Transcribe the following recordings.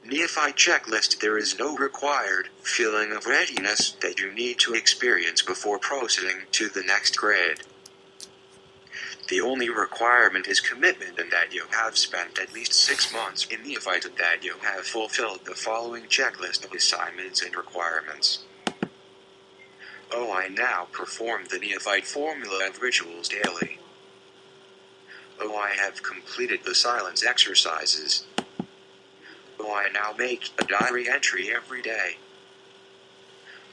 Neophyte checklist. There is no required feeling of readiness that you need to experience before proceeding to the next grade. The only requirement is commitment, and that you have spent at least 6 months in Neophyte, and that you have fulfilled the following checklist of assignments and requirements. Oh, I now perform the Neophyte formula and rituals daily. Oh, I have completed the silence exercises. Oh, I now make a diary entry every day.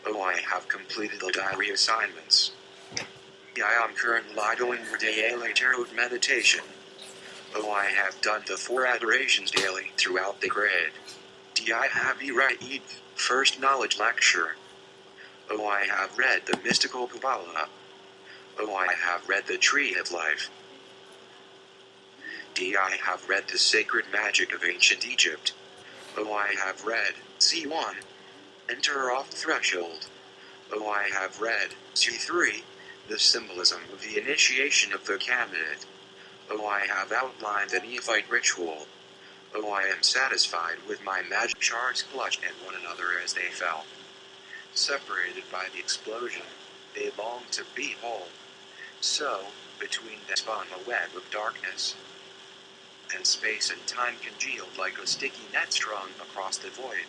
Oh, I have completed the diary assignments. I am currently doing the daily tarot meditation. Oh, I have done the 4 adorations daily throughout the grade. I have read first knowledge lecture. Oh, I have read the mystical Kabbalah. Oh, I have read the Tree of Life. I have read the sacred magic of ancient Egypt. Oh, I have read C1, Enter Off Threshold. Oh, I have read C3, the symbolism of the initiation of the candidate. Oh, I have outlined the Neophyte ritual. Oh, I am satisfied with my magic shards clutched at one another as they fell. Separated by the explosion, they long to be whole. So, between them spun a web of darkness, and space and time congealed like a sticky net strung across the void.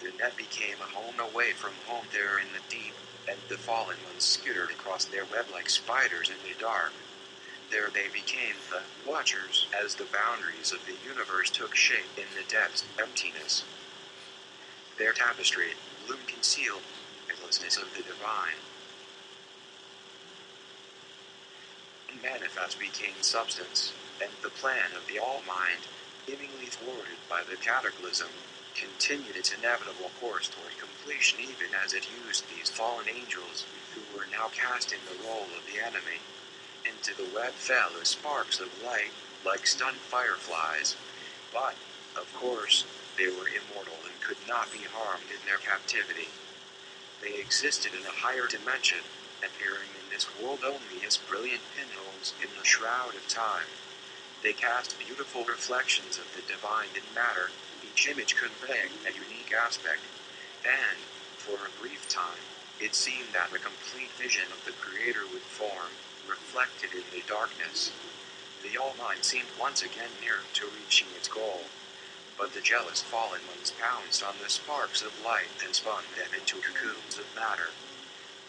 The net became a home away from home there in the deep, and the fallen ones skittered across their web like spiders in the dark. There they became the Watchers, as the boundaries of the universe took shape in the depths of emptiness. Their tapestry loomed concealed the endlessness of the divine. Manifest became substance, and the plan of the All-Mind, seemingly thwarted by the cataclysm, continued its inevitable course toward completion, even as it used these fallen angels, who were now cast in the role of the enemy. Into the web fell as sparks of light, like stunned fireflies. But, of course, they were immortal and could not be harmed in their captivity. They existed in a higher dimension, appearing in this world only as brilliant pinholes in the shroud of time. They cast beautiful reflections of the divine in matter, each image conveying a unique aspect, and, for a brief time, it seemed that a complete vision of the Creator would form, reflected in the darkness. The All-Mind seemed once again near to reaching its goal, but the jealous fallen ones pounced on the sparks of light and spun them into cocoons of matter.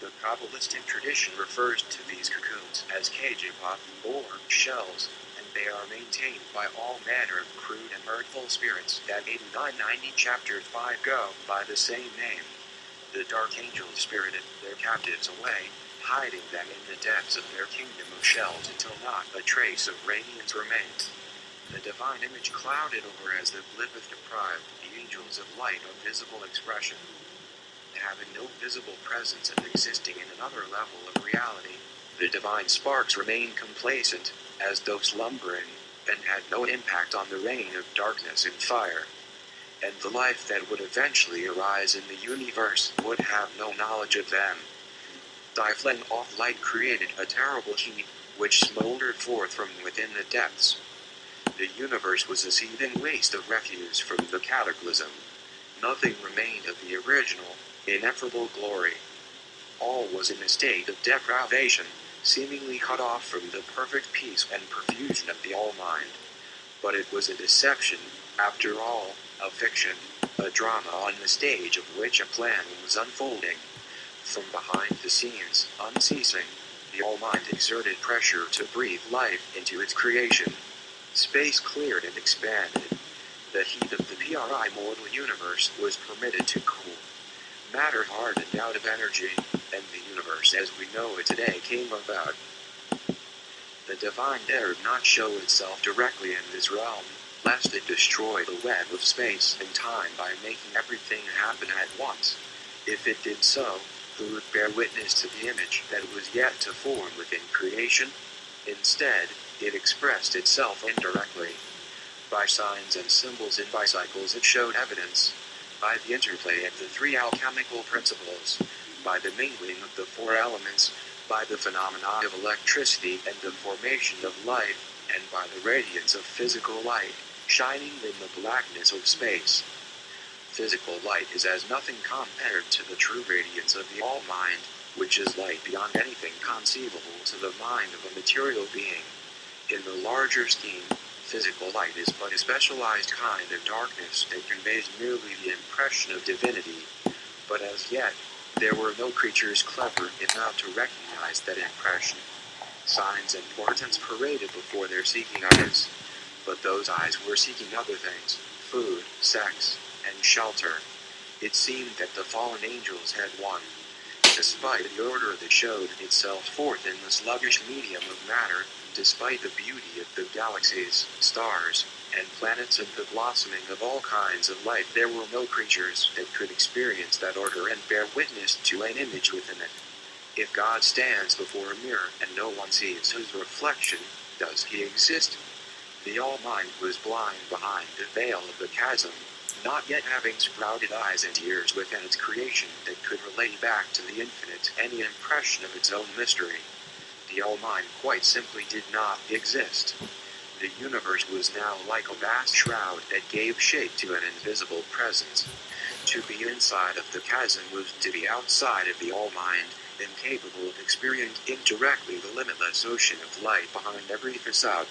The Kabbalistic tradition refers to these cocoons as kejapa, or shells, and they are maintained by all manner of crude and mirthful spirits that 8990 chapter 5 go by the same name. The dark angels spirited their captives away, hiding them in the depths of their kingdom of shells until not a trace of radiance remained. The divine image clouded over as the blippeth deprived the angels of light of visible expression. Having no visible presence and existing in another level of reality, the divine sparks remained complacent, as though slumbering, and had no impact on the reign of darkness and fire. And the life that would eventually arise in the universe would have no knowledge of them. Thy flame off light created a terrible heat, which smoldered forth from within the depths. The universe was a seething waste of refuse from the cataclysm. Nothing remained of the original, ineffable glory. All was in a state of depravation, seemingly cut off from the perfect peace and profusion of the All-Mind. But it was a deception, after all, a fiction, a drama on the stage of which a plan was unfolding. From behind the scenes, unceasing, the All-Mind exerted pressure to breathe life into its creation. Space cleared and expanded. The heat of the mortal universe was permitted to cool. Matter hardened out of energy, and the universe as we know it today came about. The divine dared not show itself directly in this realm, lest it destroy the web of space and time by making everything happen at once. If it did so, who would bear witness to the image that was yet to form within creation? Instead, it expressed itself indirectly. By signs and symbols and bicycles it showed evidence. By the interplay of the 3 alchemical principles, by the mingling of the 4 elements, by the phenomena of electricity and the formation of life, and by the radiance of physical light, shining in the blackness of space. Physical light is as nothing compared to the true radiance of the All-Mind, which is light beyond anything conceivable to the mind of a material being. In the larger scheme, physical light is but a specialized kind of darkness that conveys merely the impression of divinity. But as yet, there were no creatures clever enough to recognize that impression. Signs and portents paraded before their seeking eyes. But those eyes were seeking other things: food, sex, and shelter. It seemed that the fallen angels had won. Despite the order that showed itself forth in the sluggish medium of matter, despite the beauty of the galaxies, stars, and planets and the blossoming of all kinds of life, there were no creatures that could experience that order and bear witness to an image within it. If God stands before a mirror and no one sees his reflection, does he exist? The All-Mind was blind behind the veil of the chasm, not yet having sprouted eyes and ears within its creation that could relate back to the infinite any impression of its own mystery. The All-Mind quite simply did not exist. The universe was now like a vast shroud that gave shape to an invisible presence. To be inside of the chasm was to be outside of the All-Mind, incapable of experiencing indirectly the limitless ocean of light behind every facade.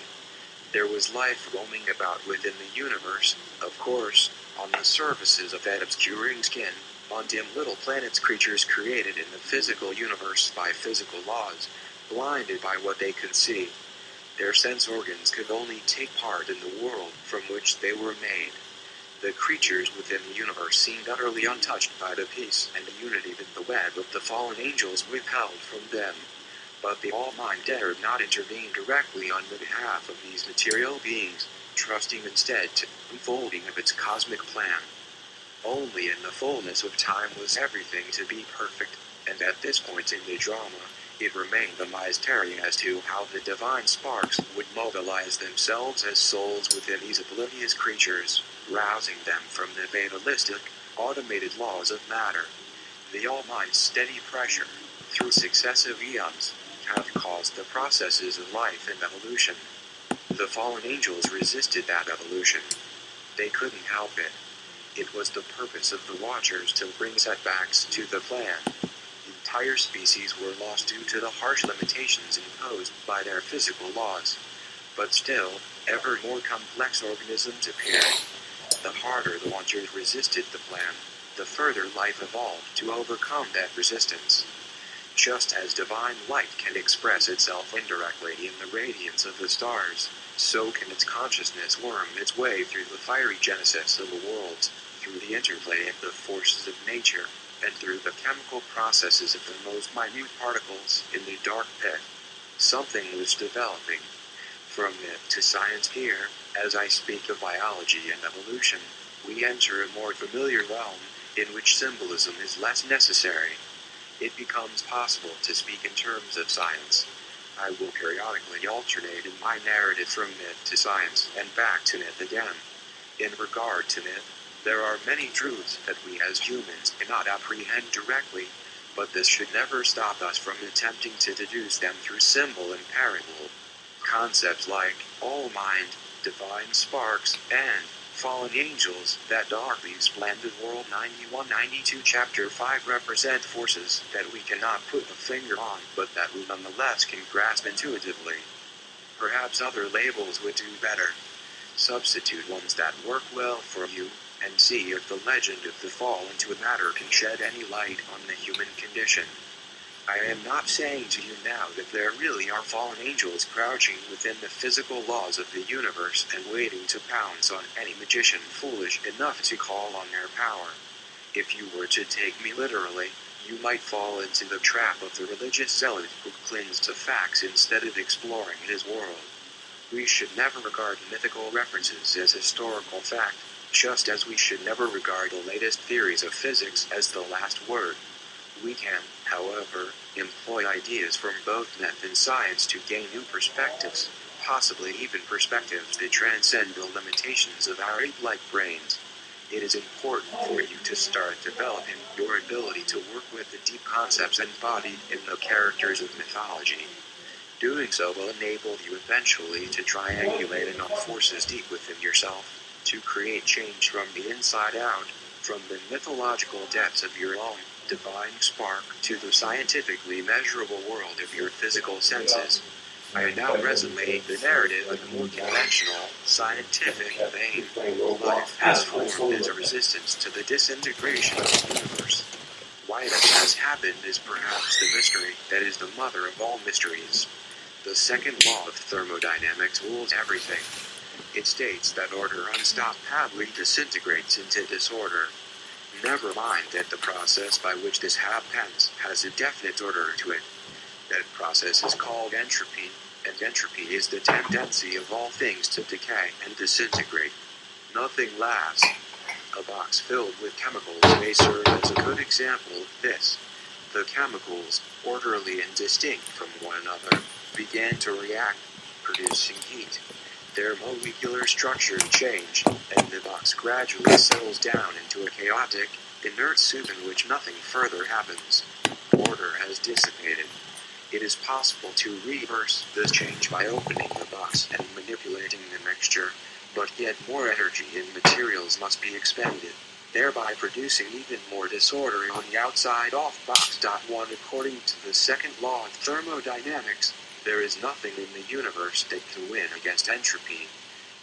There was life roaming about within the universe, of course, on the surfaces of that obscuring skin, on dim little planets, creatures created in the physical universe by physical laws, blinded by what they could see. Their sense organs could only take part in the world from which they were made. The creatures within the universe seemed utterly untouched by the peace and the unity that the web of the fallen angels withheld from them. But the All-Mind dared not intervene directly on the behalf of these material beings, trusting instead to the unfolding of its cosmic plan. Only in the fullness of time was everything to be perfect, and at this point in the drama, it remained a mystery as to how the divine sparks would mobilize themselves as souls within these oblivious creatures, rousing them from the fatalistic, automated laws of matter. The All-Mind's steady pressure, through successive eons, have caused the processes of life and evolution. The fallen angels resisted that evolution. They couldn't help it. It was the purpose of the Watchers to bring setbacks to the plan. Entire species were lost due to the harsh limitations imposed by their physical laws. But still, ever more complex organisms appeared. The harder the Watchers resisted the plan, the further life evolved to overcome that resistance. Just as divine light can express itself indirectly in the radiance of the stars, so can its consciousness worm its way through the fiery genesis of the worlds, through the interplay of the forces of nature, and through the chemical processes of the most minute particles in the dark pit. Something was developing. From myth to science here, as I speak of biology and evolution, we enter a more familiar realm, in which symbolism is less necessary. It becomes possible to speak in terms of science. I will periodically alternate in my narrative from myth to science and back to myth again. In regard to myth, there are many truths that we as humans cannot apprehend directly, but this should never stop us from attempting to deduce them through symbol and parable. Concepts like All-Mind, divine sparks, and fallen angels, that darkly splendid world 91-92 chapter 5 represent forces that we cannot put a finger on, but that we nonetheless can grasp intuitively. Perhaps other labels would do better. Substitute ones that work well for you, and see if the legend of the fall into matter can shed any light on the human condition. I am not saying to you now that there really are fallen angels crouching within the physical laws of the universe and waiting to pounce on any magician foolish enough to call on their power. If you were to take me literally, you might fall into the trap of the religious zealot who clings to facts instead of exploring his world. We should never regard mythical references as historical fact, just as we should never regard the latest theories of physics as the last word. We can, however, employ ideas from both myth and science to gain new perspectives, possibly even perspectives that transcend the limitations of our ape-like brains. It is important for you to start developing your ability to work with the deep concepts embodied in the characters of mythology. Doing so will enable you eventually to triangulate enough forces deep within yourself to create change from the inside out, from the mythological depths of your own divine spark to the scientifically measurable world of your physical senses. I now resonate the narrative in a more conventional, scientific vein. Life has formed as a resistance to the disintegration of the universe. Why this has happened is perhaps the mystery that is the mother of all mysteries. The second law of thermodynamics rules everything. It states that order unstoppably disintegrates into disorder. Never mind that the process by which this happens has a definite order to it. That process is called entropy, and entropy is the tendency of all things to decay and disintegrate. Nothing lasts. A box filled with chemicals may serve as a good example of this. The chemicals, orderly and distinct from one another, began to react, producing heat. Their molecular structure changed, and the box gradually settles down into a chaotic, inert soup in which nothing further happens. Order has dissipated. It is possible to reverse this change by opening the box and manipulating the mixture, but yet more energy and materials must be expended, thereby producing even more disorder on the outside of box. 1. According to the second law of thermodynamics, there is nothing in the universe that can win against entropy.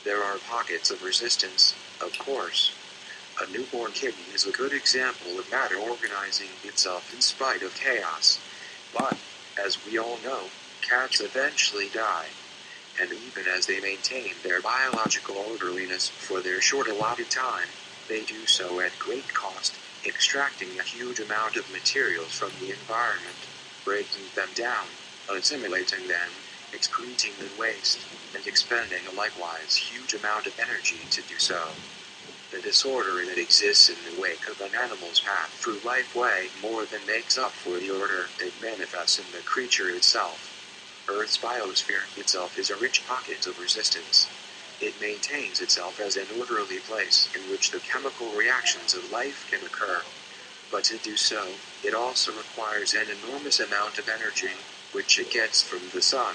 There are pockets of resistance, of course. A newborn kitten is a good example of matter organizing itself in spite of chaos. But, as we all know, cats eventually die. And even as they maintain their biological orderliness for their short allotted time, they do so at great cost, extracting a huge amount of materials from the environment, breaking them down, assimilating them, excreting the waste, and expending a likewise huge amount of energy to do so. The disorder that exists in the wake of an animal's path through life way more than makes up for the order that manifests in the creature itself. Earth's biosphere itself is a rich pocket of resistance. It maintains itself as an orderly place in which the chemical reactions of life can occur. But to do so, it also requires an enormous amount of energy, which it gets from the sun.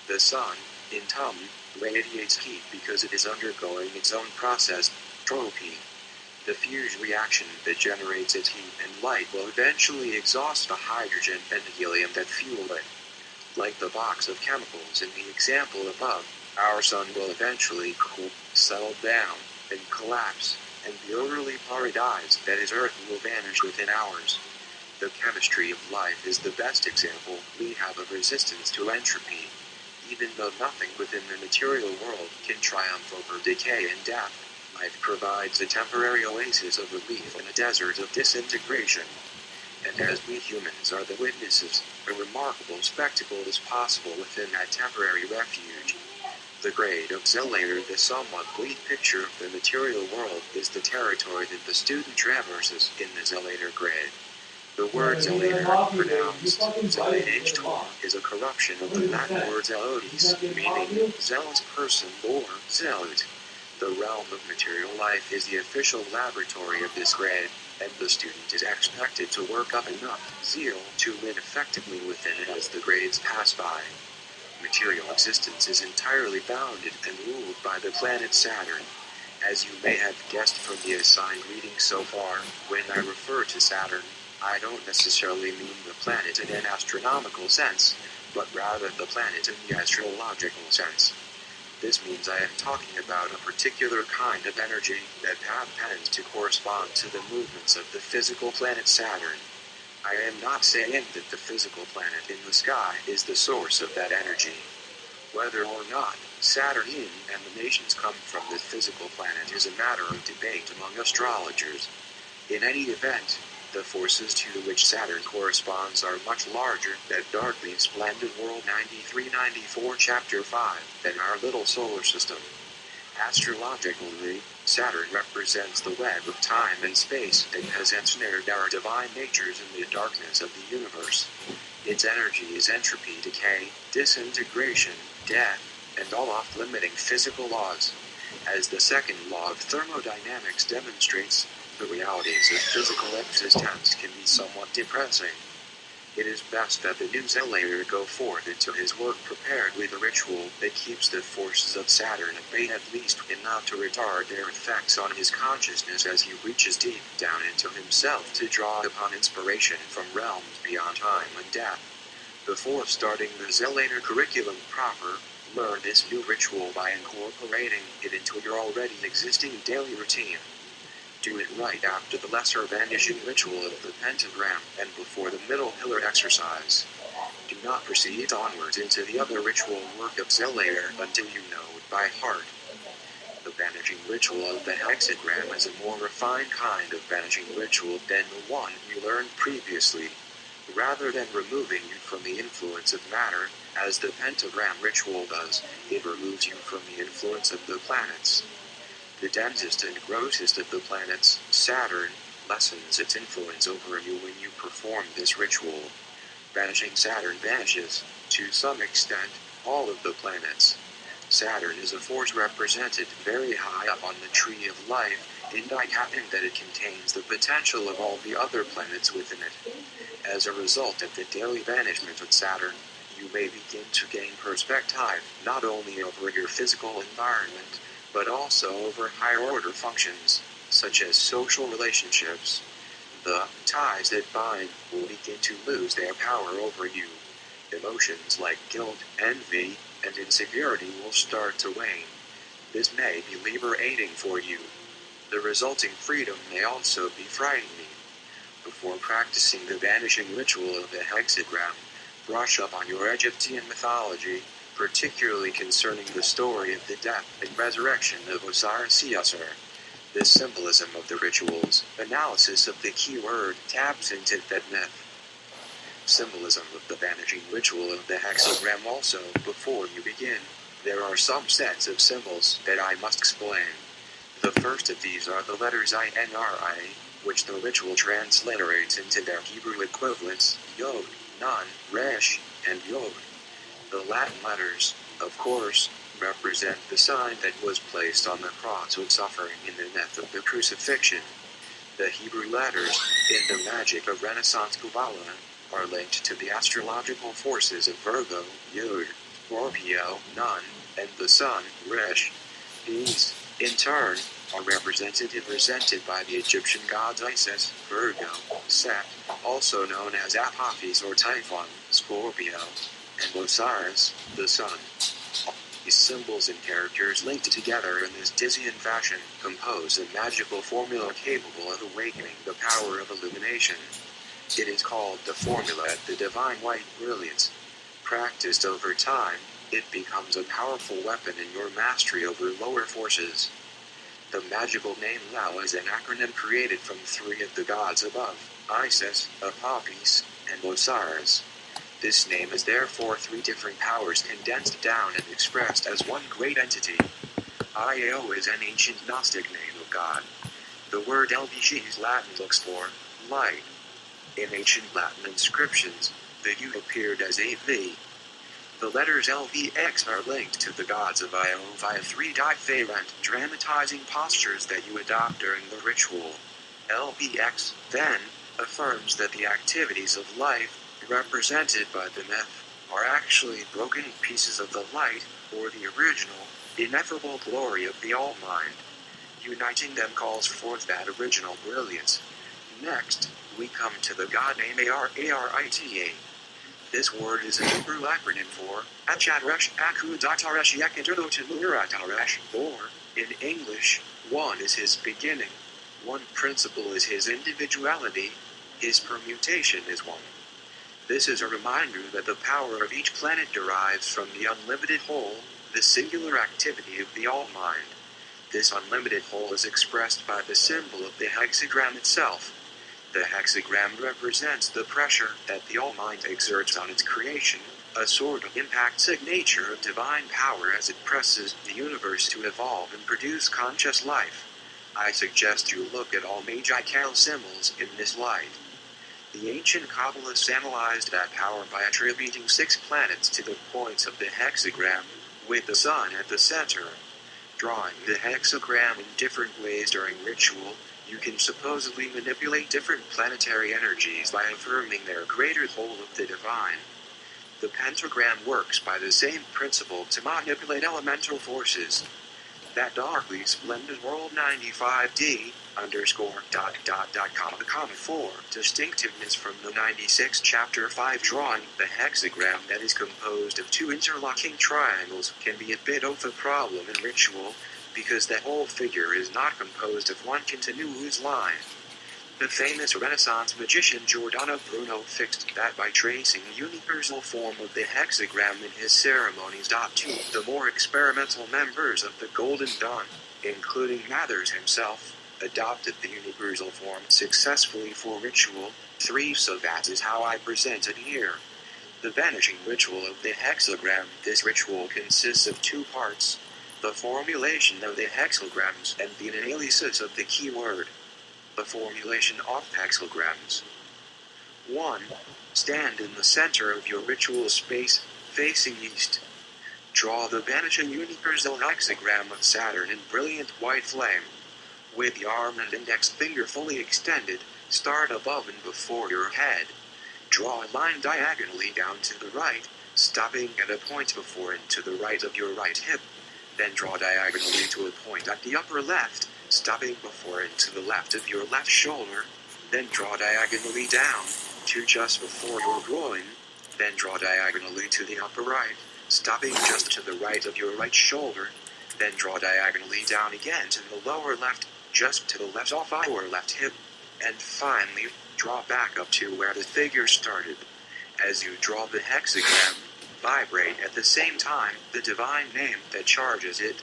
The sun, in turn, radiates heat because it is undergoing its own process, entropy. The fused reaction that generates its heat and light will eventually exhaust the hydrogen and helium that fuel it. Like the box of chemicals in the example above, our sun will eventually cool, settle down, and collapse, and the orderly paradise that is Earth will vanish within hours. The chemistry of life is the best example we have of resistance to entropy. Even though nothing within the material world can triumph over decay and death, life provides a temporary oasis of relief in a desert of disintegration. And as we humans are the witnesses, a remarkable spectacle is possible within that temporary refuge. The grade of Zealtor, the somewhat bleak picture of the material world, is the territory that the student traverses in the Zealtor grade. The word Zealtor, pronounced Zealtor, is a corruption of the Latin word zealotes, meaning zealous person or zealot. The realm of material life is the official laboratory of this grade, and the student is expected to work up enough zeal to win effectively within it as the grades pass by. Material existence is entirely bounded and ruled by the planet Saturn. As you may have guessed from the assigned reading so far, when I refer to Saturn, I don't necessarily mean the planet in an astronomical sense, but rather the planet in the astrological sense. This means I am talking about a particular kind of energy that happens to correspond to the movements of the physical planet Saturn. I am not saying that the physical planet in the sky is the source of that energy. Whether or not Saturn and the nations come from the physical planet is a matter of debate among astrologers. In any event, the forces to which Saturn corresponds are much larger than darkly splendid World 9394 Chapter 5 than our little solar system. Astrologically, Saturn represents the web of time and space that has ensnared our divine natures in the darkness of the universe. Its energy is entropy, decay, disintegration, death, and all off-limiting physical laws. As the second law of thermodynamics demonstrates, the realities of physical existence can be somewhat depressing. It is best that the new Zealtor go forth into his work prepared with a ritual that keeps the forces of Saturn at bay, at least enough to retard their effects on his consciousness as he reaches deep down into himself to draw upon inspiration from realms beyond time and death. Before starting the Zealtor curriculum proper, learn this new ritual by incorporating it into your already existing daily routine. Do it right after the lesser vanishing ritual of the pentagram and before the middle pillar exercise. Do not proceed onwards into the other ritual work of Zealtor until you know it by heart. The vanishing ritual of the hexagram is a more refined kind of vanishing ritual than the one you learned previously. Rather than removing you from the influence of matter, as the pentagram ritual does, it removes you from the influence of the planets. The densest and grossest of the planets, Saturn, lessens its influence over you when you perform this ritual. Vanishing Saturn vanishes, to some extent, all of the planets. Saturn is a force represented very high up on the tree of life, indicating that it contains the potential of all the other planets within it. As a result of the daily vanishment of Saturn, you may begin to gain perspective not only over your physical environment, but also over higher-order functions, such as social relationships. The ties that bind will begin to lose their power over you. Emotions like guilt, envy, and insecurity will start to wane. This may be liberating for you. The resulting freedom may also be frightening. Before practicing the vanishing ritual of the hexagram, brush up on your Egyptian mythology, particularly concerning the story of the death and resurrection of Osiris-Iasir. This symbolism of the ritual's analysis of the keyword taps into that myth. Symbolism of the vanishing ritual of the hexagram also. Before you begin, there are some sets of symbols that I must explain. The first of these are the letters INRI, which the ritual transliterates into their Hebrew equivalents, Yod, Nun, Resh, and Yod. The Latin letters, of course, represent the sign that was placed on the cross of suffering in the myth of the crucifixion. The Hebrew letters, in the magic of Renaissance Kabbalah, are linked to the astrological forces of Virgo, Yod, Scorpio, Nun, and the Sun, Resh. These, in turn, are represented by the Egyptian gods Isis, Virgo, Set, also known as Apophis or Typhon, Scorpio, and Osiris, the Sun. These symbols and characters linked together in this Dizzian fashion compose a magical formula capable of awakening the power of illumination. It is called the formula the divine white brilliance. Practiced over time, it becomes a powerful weapon in your mastery over lower forces. The magical name Lao is an acronym created from three of the gods above, Isis, Apophis, and Osiris. This name is therefore three different powers condensed down and expressed as one great entity. Io is an ancient Gnostic name of God. The word LVG's Latin looks for light. In ancient Latin inscriptions, the U appeared as a V. The letters LVX are linked to the gods of Io via three different dramatizing postures that you adopt during the ritual. LVX, then, affirms that the activities of life, represented by the myth, are actually broken pieces of the light, or the original, ineffable glory of the All-Mind. Uniting them calls forth that original brilliance. Next, we come to the god name Arita. This word is a Hebrew acronym for Achadresh Aku Dataresh Yakinterlotinurataresh, or, in English, one is his beginning, one principle is his individuality, his permutation is one. This is a reminder that the power of each planet derives from the unlimited whole, the singular activity of the All-Mind. This unlimited whole is expressed by the symbol of the hexagram itself. The hexagram represents the pressure that the All-Mind exerts on its creation, a sort of impact signature of divine power as it presses the universe to evolve and produce conscious life. I suggest you look at all magical symbols in this light. The ancient Kabbalists analyzed that power by attributing 6 planets to the points of the hexagram, with the sun at the center. Drawing the hexagram in different ways during ritual, You can supposedly manipulate different planetary energies by affirming their greater hold of the divine. The pentagram works by the same principle to manipulate elemental forces. That darkly splendid world 95D _... 4 distinctiveness from the 96 chapter 5 drawing, the hexagram that is composed of two interlocking triangles can be a bit of a problem in ritual, because the whole figure is not composed of one continuous line. The famous Renaissance magician Giordano Bruno fixed that by tracing the universal form of the hexagram in his ceremonies. Two, the more experimental members of the Golden Dawn, including Mathers himself, adopted the universal form successfully for ritual. 3. So that is how I present it here. The vanishing ritual of the hexagram. This ritual consists of two parts: the formulation of the hexagrams and the analysis of the keyword. The formulation of hexagrams. 1. Stand in the center of your ritual space, facing east. Draw the vanishing universal hexagram of Saturn in brilliant white flame. With the arm and index finger fully extended, start above and before your head. Draw a line diagonally down to the right, stopping at a point before and to the right of your right hip. Then draw diagonally to a point at the upper left, stopping before and to the left of your left shoulder. Then draw diagonally down to just before your groin. Then draw diagonally to the upper right, stopping just to the right of your right shoulder. Then draw diagonally down again to the lower left, just to the left of our left hip. And finally, draw back up to where the figure started. As you draw the hexagram, vibrate at the same time the divine name that charges it.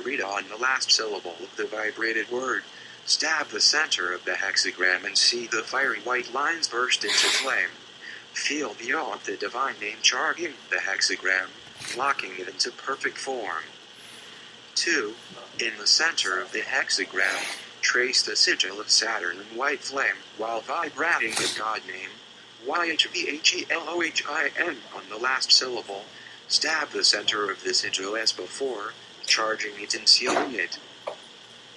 Read on the last syllable of the vibrated word. Stab the center of the hexagram and see the fiery white lines burst into flame. Feel the awe of the divine name charging the hexagram, locking it into perfect form. 2. In the center of the hexagram, trace the sigil of Saturn in white flame while vibrating the god name, YHVHELOHIN, on the last syllable. Stab the center of the sigil as before, charging it and sealing it.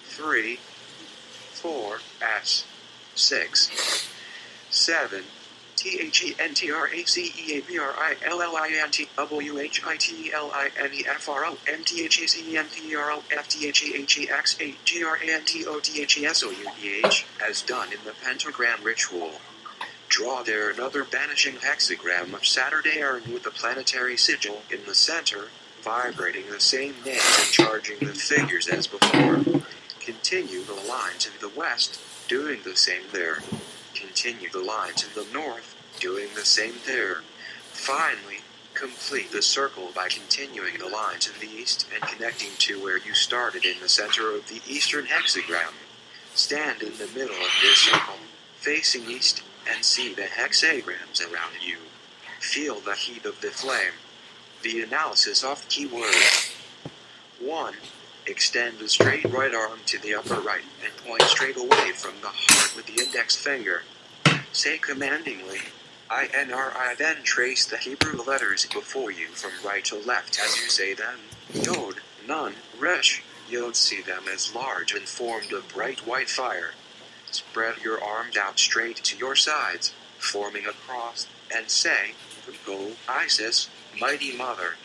3, 4, 6, 7, THENTRACEEABRILLIANTWHITEHEXEGRANTOTHESOUDH, as done in the pentagram ritual. Draw there another vanishing hexagram of Saturn with the planetary sigil in the center, vibrating the same name and charging the figures as before. Continue the line to the west, doing the same there. Continue the line to the north, doing the same there. Finally, complete the circle by continuing the line to the east and connecting to where you started in the center of the eastern hexagram. Stand in the middle of this circle, facing east, and see the hexagrams around you. Feel the heat of the flame. The analysis of keywords. 1. Extend the straight right arm to the upper right and point straight away from the heart with the index finger. Say commandingly, INRI, then trace the Hebrew letters before you from right to left as you say them. Yod, Nun, Resh, Yod. See them as large and formed of bright white fire. Spread your arms out straight to your sides, forming a cross, and say, Go, Isis, Mighty Mother.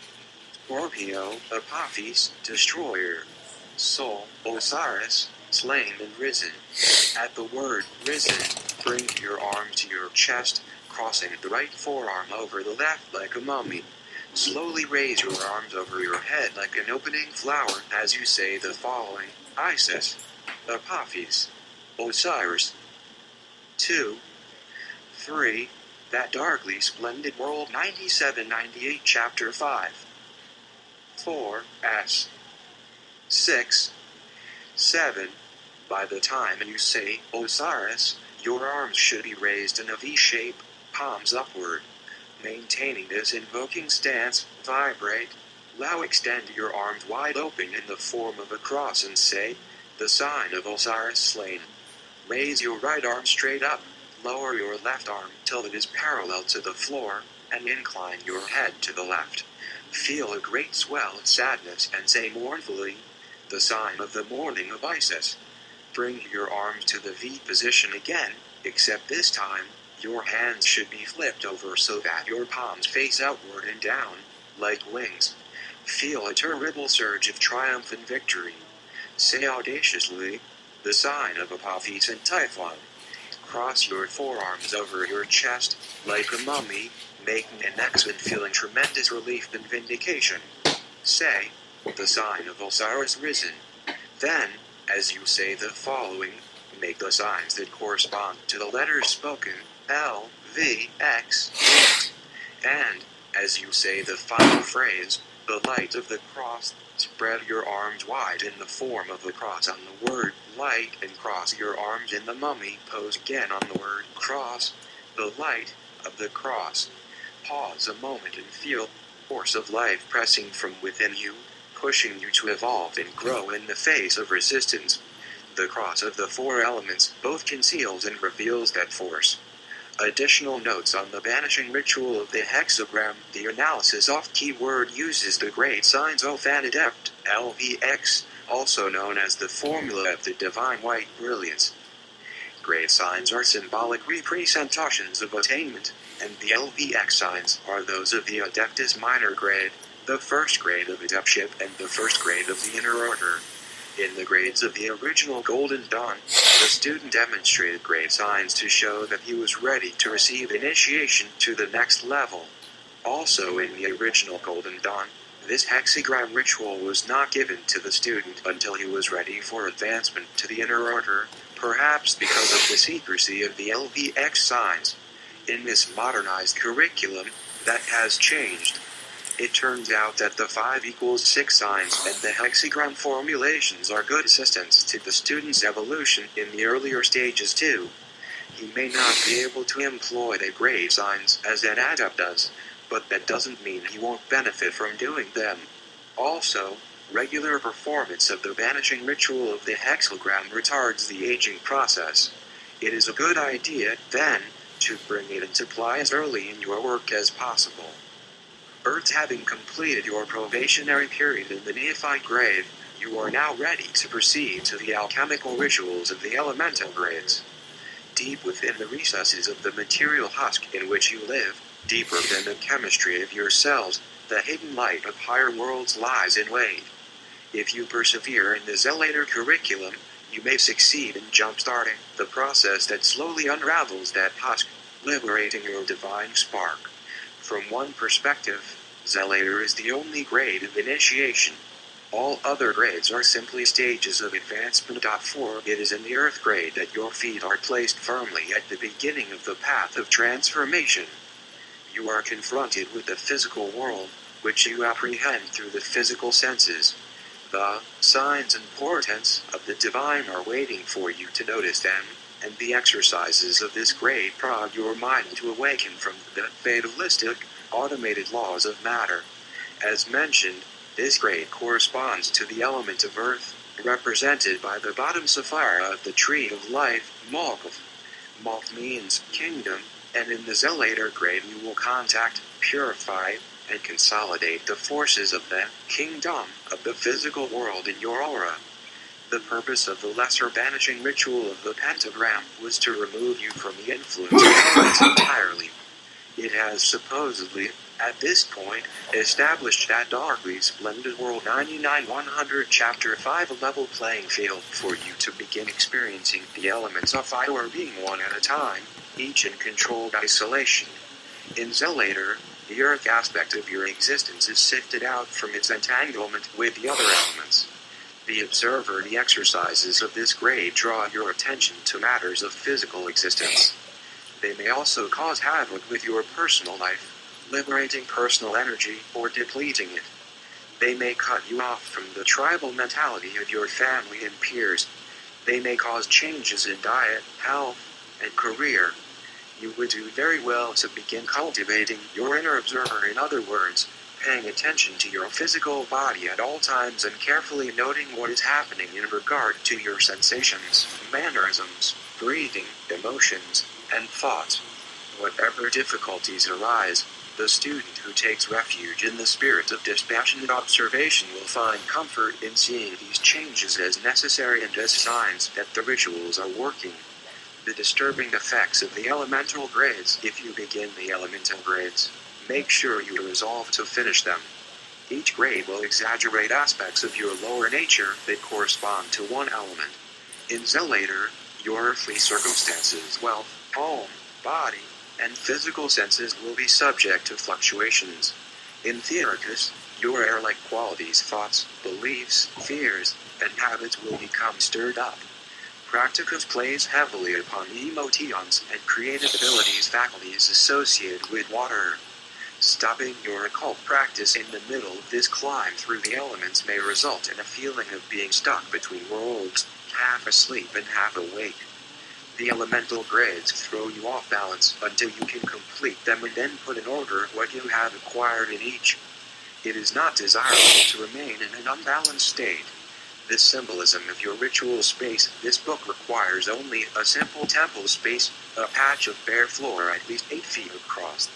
Scorpio, Apophis, Destroyer. Sol, Osiris, slain and risen. At the word risen, bring your arm to your chest, crossing the right forearm over the left like a mummy. Slowly raise your arms over your head like an opening flower as you say the following: Isis, Apophis, Osiris. 2, 3, that darkly splendid world 97-98 chapter 5. 4, 6, 7, by the time you say Osiris, your arms should be raised in a V shape, palms upward. Maintaining this invoking stance, vibrate. Now extend your arms wide open in the form of a cross and say, the sign of Osiris slain. Raise your right arm straight up, lower your left arm till it is parallel to the floor, and incline your head to the left. Feel a great swell of sadness and say mournfully, the sign of the mourning of Isis. Bring your arms to the V position again, except this time, your hands should be flipped over so that your palms face outward and down, like wings. Feel a terrible surge of triumph and victory. Say audaciously, the sign of Apophis and Typhon. Cross your forearms over your chest, like a mummy, making an X and feeling tremendous relief and vindication. Say, the sign of Osiris risen. Then, as you say the following, make the signs that correspond to the letters spoken, L, V, X, and, as you say the final phrase, the light of the cross, spread your arms wide in the form of the cross on the word light and cross your arms in the mummy pose again on the word cross, the light of the cross. Pause a moment and feel the force of life pressing from within you, pushing you to evolve and grow in the face of resistance. The cross of the four elements both conceals and reveals that force. Additional notes on the banishing ritual of the hexagram. The analysis of keyword uses the great signs of an adept, LVX, also known as the formula of the divine white brilliance. Great signs are symbolic representations of attainment, and the LVX signs are those of the Adeptus Minor grade, the first grade of adeptship and the first grade of the inner order. In the grades of the original Golden Dawn, the student demonstrated great signs to show that he was ready to receive initiation to the next level. Also in the original Golden Dawn, this hexagram ritual was not given to the student until he was ready for advancement to the inner order, perhaps because of the secrecy of the LVX signs. In this modernized curriculum, that has changed. It turns out that the 5=6 signs and the hexagram formulations are good assistants to the student's evolution in the earlier stages too. He may not be able to employ the great signs as an adept does, but that doesn't mean he won't benefit from doing them. Also, regular performance of the banishing ritual of the hexagram retards the aging process. It is a good idea, then, to bring it into play as early in your work as possible. Earth having completed your probationary period in the neophyte grade, you are now ready to proceed to the alchemical rituals of the elemental grades. Deep within the recesses of the material husk in which you live, deeper than the chemistry of your cells, the hidden light of higher worlds lies in wait. If you persevere in the Zealtor curriculum, you may succeed in jump-starting the process that slowly unravels that husk, liberating your divine spark. From one perspective, Zealtor is the only grade of initiation. All other grades are simply stages of advancement. For it is in the earth grade that your feet are placed firmly at the beginning of the path of transformation. You are confronted with the physical world, which you apprehend through the physical senses. The signs and portents of the divine are waiting for you to notice them, and the exercises of this grade prod your mind to awaken from the fatalistic, automated laws of matter. As mentioned, this grade corresponds to the element of earth, represented by the bottom sapphire of the tree of life, Malkuth. Malkuth means kingdom, and in the Zealtor grade you will contact, purify, and consolidate the forces of the kingdom of the physical world in your aura. The purpose of the lesser banishing ritual of the pentagram was to remove you from the influence of elements entirely. It has supposedly, at this point, established that darkly splendid world 99-100 Chapter 5 a level playing field for you to begin experiencing the elements of fire being one at a time, each in controlled isolation. In Zealtor, the earth aspect of your existence is sifted out from its entanglement with the other elements. The observer, the exercises of this grade draw your attention to matters of physical existence. They may also cause havoc with your personal life, liberating personal energy or depleting it. They may cut you off from the tribal mentality of your family and peers. They may cause changes in diet, health, and career. You would do very well to begin cultivating your inner observer, in other words, paying attention to your physical body at all times and carefully noting what is happening in regard to your sensations, mannerisms, breathing, emotions, and thoughts. Whatever difficulties arise, The student who takes refuge in the spirit of dispassionate observation will find comfort in seeing these changes as necessary and as signs that the rituals are working. The disturbing effects of the elemental grades. If you begin the elemental grades, make sure you resolve to finish them. Each grade will exaggerate aspects of your lower nature that correspond to one element. In Zealtor, your earthly circumstances, wealth, home, body, and physical senses will be subject to fluctuations. In Theoricus, your air-like qualities, thoughts, beliefs, fears, and habits will become stirred up. Practicus plays heavily upon emotions and creative abilities faculties associated with water. Stopping your occult practice in the middle of this climb through the elements may result in a feeling of being stuck between worlds, half asleep and half awake. The elemental grades throw you off balance until you can complete them and then put in order what you have acquired in each. It is not desirable to remain in an unbalanced state. This symbolism of your ritual space. This book requires only a simple temple space, a patch of bare floor at least 8 feet across.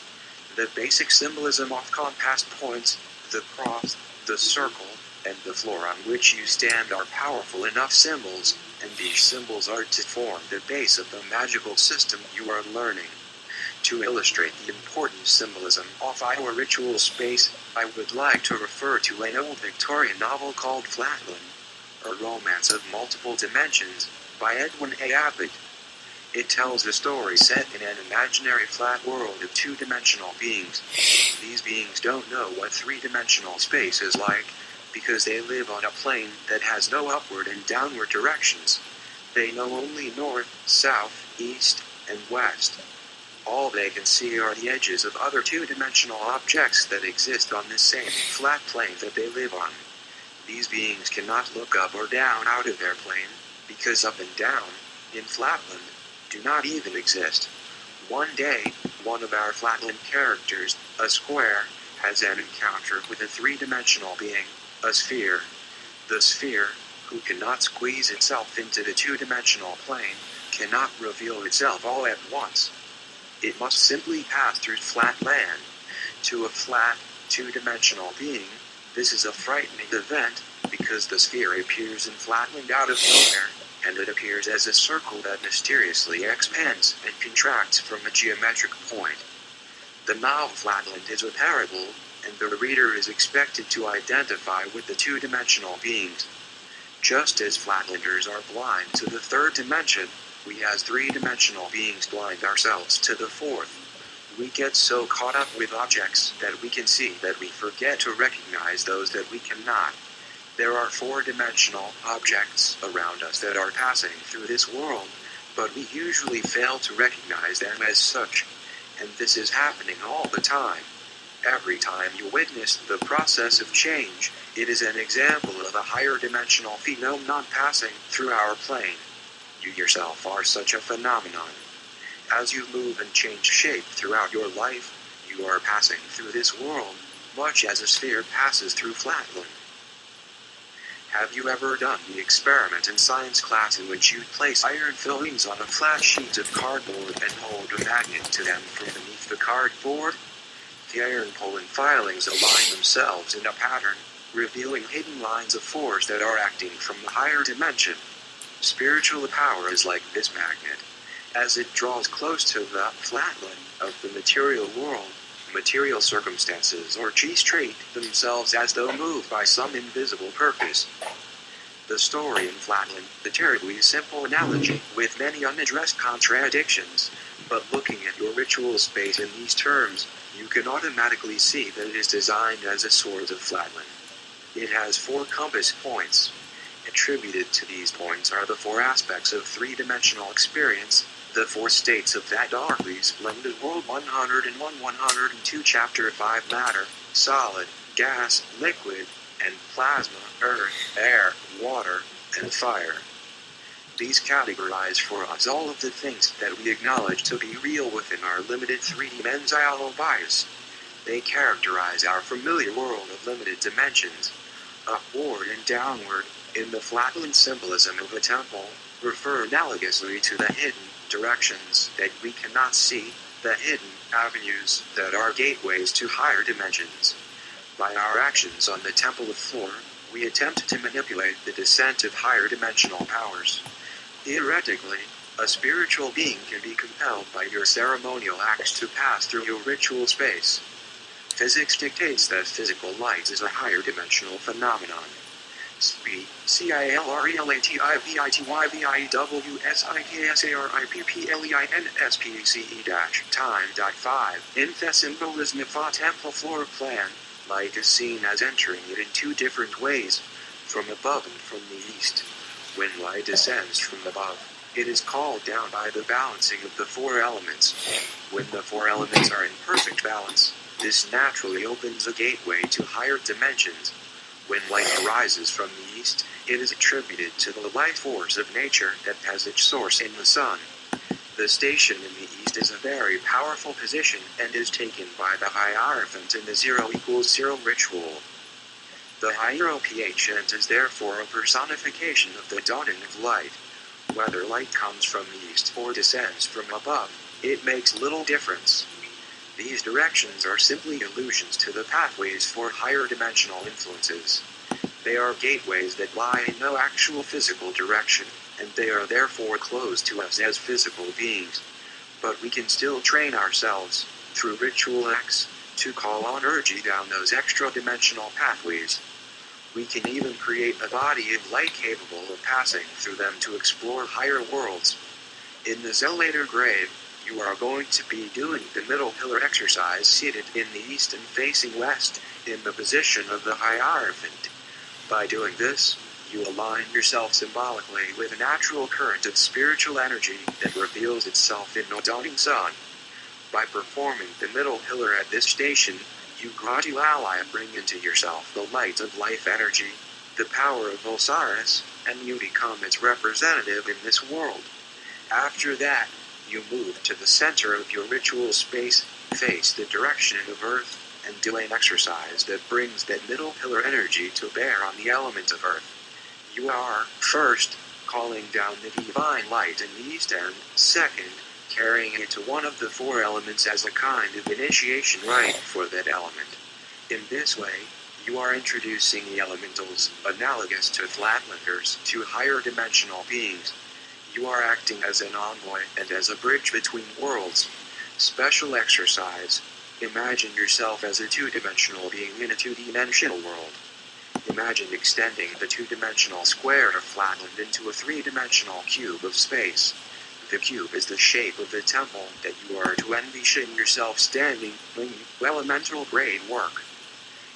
The basic symbolism of compass points, the cross, the circle, and the floor on which you stand are powerful enough symbols, and these symbols are to form the base of the magical system you are learning. To illustrate the important symbolism of our ritual space, I would like to refer to an old Victorian novel called Flatland, A Romance of Multiple Dimensions, by Edwin A. Abbott. It tells a story set in an imaginary flat world of two-dimensional beings. These beings don't know what three-dimensional space is like, because they live on a plane that has no upward and downward directions. They know only north, south, east, and west. All they can see are the edges of other two-dimensional objects that exist on this same flat plane that they live on. These beings cannot look up or down out of their plane, because up and down, in Flatland, do not even exist. One day, one of our Flatland characters, a square, has an encounter with a three-dimensional being, a sphere. The sphere, who cannot squeeze itself into the two-dimensional plane, cannot reveal itself all at once. It must simply pass through flat land. To a flat, two-dimensional being, this is a frightening event, because the sphere appears in Flatland out of nowhere, and it appears as a circle that mysteriously expands and contracts from a geometric point. The novel Flatland is a parable, and the reader is expected to identify with the two-dimensional beings. Just as Flatlanders are blind to the third dimension, we as three-dimensional beings blind ourselves to the fourth. We get so caught up with objects that we can see that we forget to recognize those that we cannot. There are four-dimensional objects around us that are passing through this world, but we usually fail to recognize them as such, and this is happening all the time. Every time you witness the process of change, it is an example of a higher dimensional phenomenon passing through our plane. You yourself are such a phenomenon. As you move and change shape throughout your life, you are passing through this world, much as a sphere passes through Flatland. Have you ever done the experiment in science class in which you place iron fillings on a flat sheet of cardboard and hold a magnet to them from beneath the cardboard? The iron pole and filings align themselves in a pattern, revealing hidden lines of force that are acting from the higher dimension. Spiritual power is like this magnet. As it draws close to the Flatland of the material world, material circumstances orchestrate themselves as though moved by some invisible purpose. The story in Flatland, a terribly simple analogy with many unaddressed contradictions, but looking at your ritual space in these terms, you can automatically see that it is designed as a sort of Flatland. It has 4 compass points. Attributed to these points are the 4 aspects of three-dimensional experience, the 4 states of that darkly splendid world 101-102 Chapter 5 Matter, Solid, Gas, Liquid, and Plasma, Earth, Air, Water, and Fire. These categorize for us all of the things that we acknowledge to be real within our limited 3-dimensional bias. They characterize our familiar world of limited dimensions. Upward and downward, in the Flatland symbolism of a temple, refer analogously to the hidden directions that we cannot see, the hidden avenues that are gateways to higher dimensions. By our actions on the temple floor, we attempt to manipulate the descent of higher dimensional powers. Theoretically, a spiritual being can be compelled by your ceremonial acts to pass through your ritual space. Physics dictates that physical light is a higher dimensional phenomenon. CILRELATIVITYVITYWSIKSARIPPLEINSPECE-time.5 In the symbolism of a temple floor plan, light is seen as entering it in two different ways, from above and from the east. When light descends from above, it is called down by the balancing of the four elements. When the four elements are in perfect balance, this naturally opens a gateway to higher dimensions. When light arises from the east, it is attributed to the life force of nature that has its source in the sun. The station in the east is a very powerful position and is taken by the Hierophant in the 0=0 ritual. The Hierophant is therefore a personification of the dawning of light. Whether light comes from the east or descends from above, it makes little difference. These directions are simply allusions to the pathways for higher dimensional influences. They are gateways that lie in no actual physical direction, and they are therefore closed to us as physical beings. But we can still train ourselves, through ritual acts, to call on energy down those extra-dimensional pathways. We can even create a body of light capable of passing through them to explore higher worlds. In the Zealtor grave, you are going to be doing the middle pillar exercise seated in the east and facing west, in the position of the Hierophant. By doing this, you align yourself symbolically with a natural current of spiritual energy that reveals itself in the dawning sun. By performing the middle pillar at this station, you gradually bring into yourself the light of life energy, the power of Osiris, and you become its representative in this world. After that, you move to the center of your ritual space, face the direction of Earth, and do an exercise that brings that middle pillar energy to bear on the element of Earth. You are, first, calling down the divine light in the east and, second, carrying it to one of the four elements as a kind of initiation rite for that element. In this way, you are introducing the elementals, analogous to flatlanders, to higher dimensional beings. You are acting as an envoy and as a bridge between worlds. Special exercise. Imagine yourself as a two-dimensional being in a two-dimensional world. Imagine extending the two-dimensional square of flatland into a three-dimensional cube of space. The cube is the shape of the temple that you are to envision yourself standing in elemental grade work.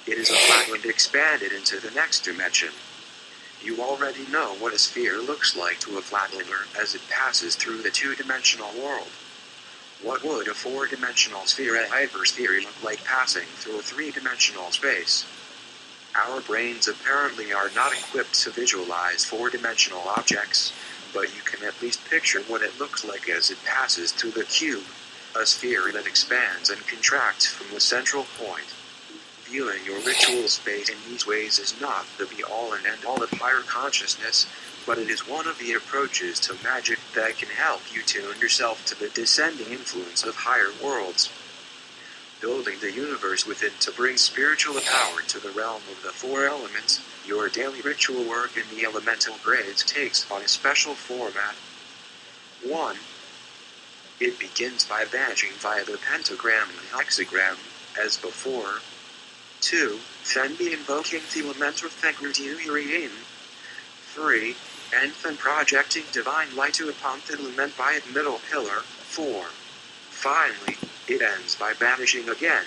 It is a flatland expanded into the next dimension. You already know what a sphere looks like to a flatlander as it passes through the two-dimensional world. What would a four-dimensional sphere at hypersphere look like passing through a three-dimensional space? Our brains apparently are not equipped to visualize four-dimensional objects, but you can at least picture what it looks like as it passes through the cube, a sphere that expands and contracts from the central point. Viewing your ritual space in these ways is not the be-all and end-all of higher consciousness, but it is one of the approaches to magic that can help you tune yourself to the descending influence of higher worlds. Building the universe within to bring spiritual power to the realm of the four elements, your daily ritual work in the elemental grades takes on a special format. 1. It begins by banishing via the pentagram and hexagram, as before. 2. Then be invoking the elemental Thegrudiurian. 3. And then projecting divine light upon the element by its middle pillar. 4. Finally, it ends by banishing again.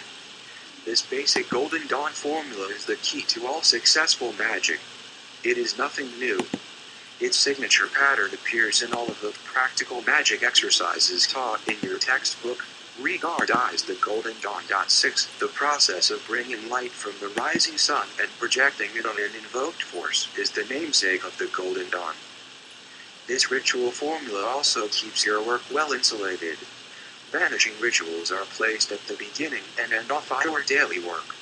This basic Golden Dawn formula is the key to all successful magic. It is nothing new. Its signature pattern appears in all of the practical magic exercises taught in your textbook. Regard as the Golden Dawn. 6. The process of bringing light from the rising sun and projecting it on an invoked force is the namesake of the Golden Dawn. This ritual formula also keeps your work well insulated. Vanishing rituals are placed at the beginning and end of our daily work.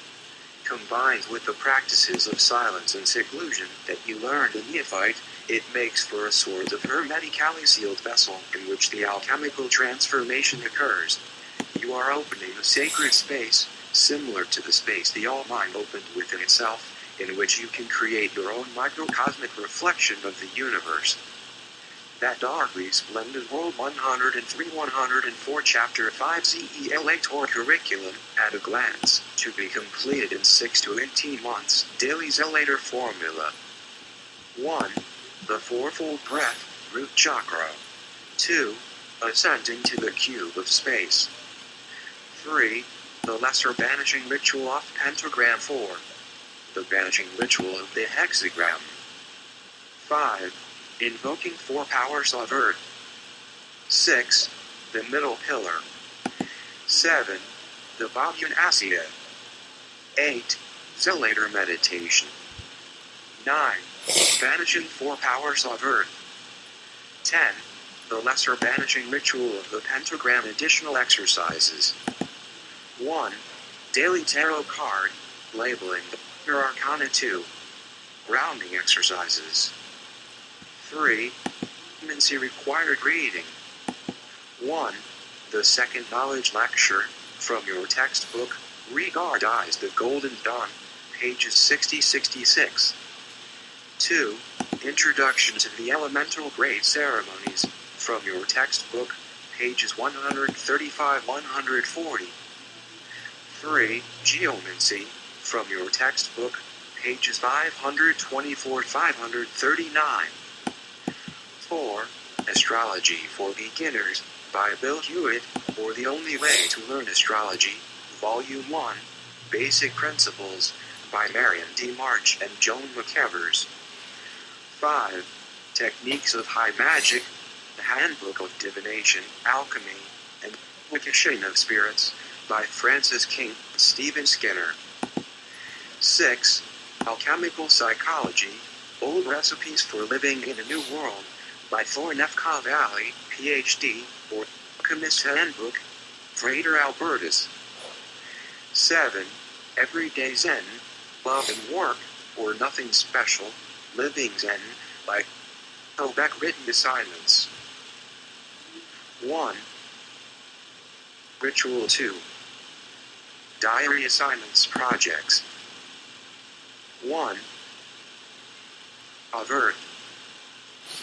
Combined with the practices of silence and seclusion that you learned in Neophyte, it makes for a sort of hermetically sealed vessel in which the alchemical transformation occurs. You are opening a sacred space, similar to the space the All-Mind opened within itself, in which you can create your own microcosmic reflection of the universe. That darkly splendid World 103-104 Chapter 5 Zealtor curriculum, at a glance, to be completed in 6 to 18 months. Daily Zealtor formula. 1. The fourfold breath, root chakra. 2. Ascending to the cube of space. 3. The lesser banishing ritual of pentagram. 4. The banishing ritual of the hexagram. 5. Invoking 4 powers of earth. 6. The middle pillar. 7. The Bhavanasya. 8. Zealtor meditation. 9. Banishing 4 powers of earth. 10. The lesser banishing ritual of the pentagram. Additional exercises. 1. Daily tarot card, labeling the Arcana 2. Grounding exercises. 3. Intimacy required reading. 1. The second knowledge lecture, from your textbook, Regard Eyes the Golden Dawn, pages 60-66. 2. Introduction to the Elemental Grade Ceremonies, from your textbook, pages 135-140. 3. Geomancy, from your textbook, pages 524-539. 4. Astrology for Beginners, by Bill Hewitt, or The Only Way to Learn Astrology, Volume 1, Basic Principles, by Marion D. March and Joan McEvers. 5. Techniques of High Magic, the Handbook of Divination, Alchemy, and Invocation of Spirits, by Francis King and Stephen Skinner. 6. Alchemical Psychology, Old Recipes for Living in a New World, by Thorne F. Cavalli, Ph.D., or Alchemist Handbook, Frater Albertus. 7. Everyday Zen, Love and Work, or Nothing Special, Living Zen, by Kobeck. Written assignments. 1. Ritual 2. Diary assignments projects. 1. Of Earth.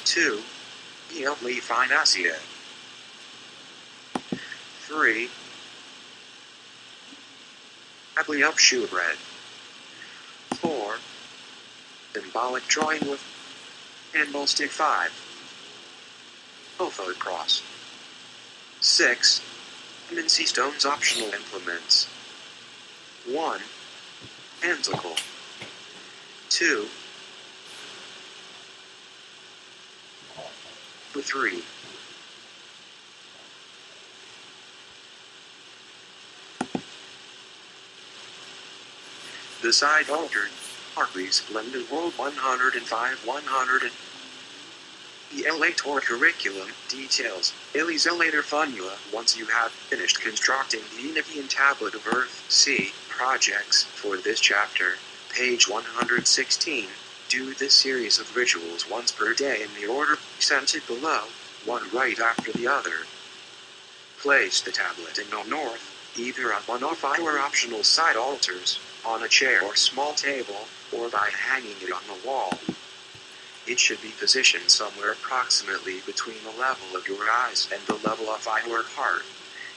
2. Bhavanasya. 3. Happily Up Shewbread. 4. Symbolic drawing with candlestick. 5. Ophod cross. 6. Intimacy stones optional implements. 1. Pentacle. 2. 3. The side altered, Hartley Splendid World 105-100. The Zealtor curriculum details Zealtor formula. Once you have finished constructing the Unifian Tablet of Earth, see projects for this chapter, page 116. Do this series of rituals once per day in the order presented below, one right after the other. Place the tablet in the north, either on one of our optional side altars, on a chair or small table, or by hanging it on the wall. It should be positioned somewhere approximately between the level of your eyes and the level of our heart.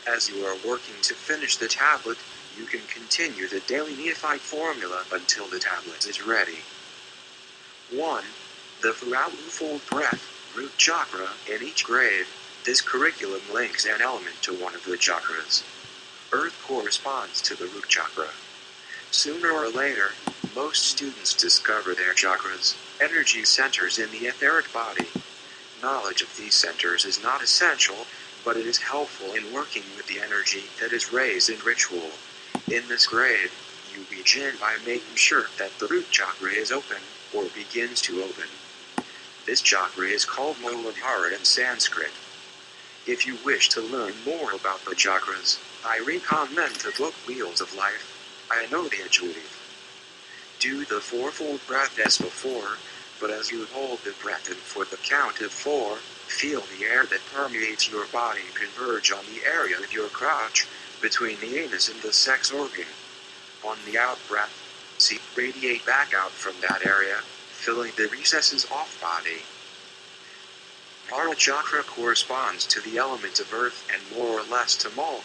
As you are working to finish the tablet, you can continue the daily neophyte formula until the tablet is ready. 1. The fourfold breath, root chakra, in each grade. This curriculum links an element to one of the chakras. Earth corresponds to the root chakra. Sooner or later, most students discover their chakras, energy centers in the etheric body. Knowledge of these centers is not essential, but it is helpful in working with the energy that is raised in ritual. In this grade, you begin by making sure that the root chakra is open, or begins to open. This chakra is called Muladhara in Sanskrit. If you wish to learn more about the chakras, I recommend the book Wheels of Life. I know the intuitive. Do the fourfold breath as before, but as you hold the breath in for the count of 4, feel the air that permeates your body converge on the area of your crotch, between the anus and the sex organ. On the out-breath, see radiate back out from that area, filling the recesses off body. Heart chakra corresponds to the element of earth and more or less to mold.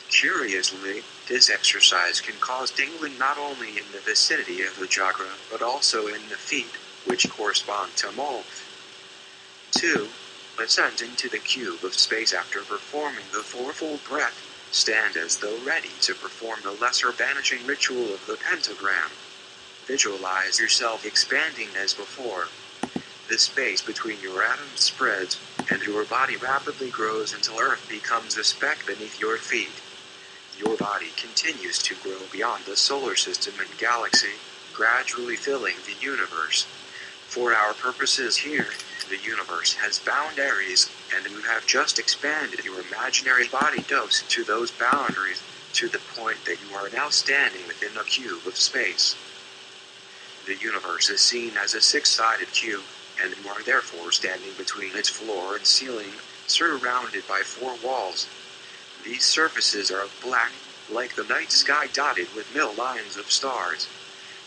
Curiously, this exercise can cause tingling not only in the vicinity of the chakra, but also in the feet, which correspond to mold. 2. Ascend into the cube of space after performing the fourfold breath. Stand as though ready to perform the lesser banishing ritual of the pentagram. Visualize yourself expanding as before. The space between your atoms spreads, and your body rapidly grows until Earth becomes a speck beneath your feet. Your body continues to grow beyond the solar system and galaxy, gradually filling the universe. For our purposes here, the universe has boundaries, and you have just expanded your imaginary body dose to those boundaries, to the point that you are now standing within a cube of space. The universe is seen as a six-sided cube, and you are therefore standing between its floor and ceiling, surrounded by four walls. These surfaces are black, like the night sky dotted with mill lines of stars.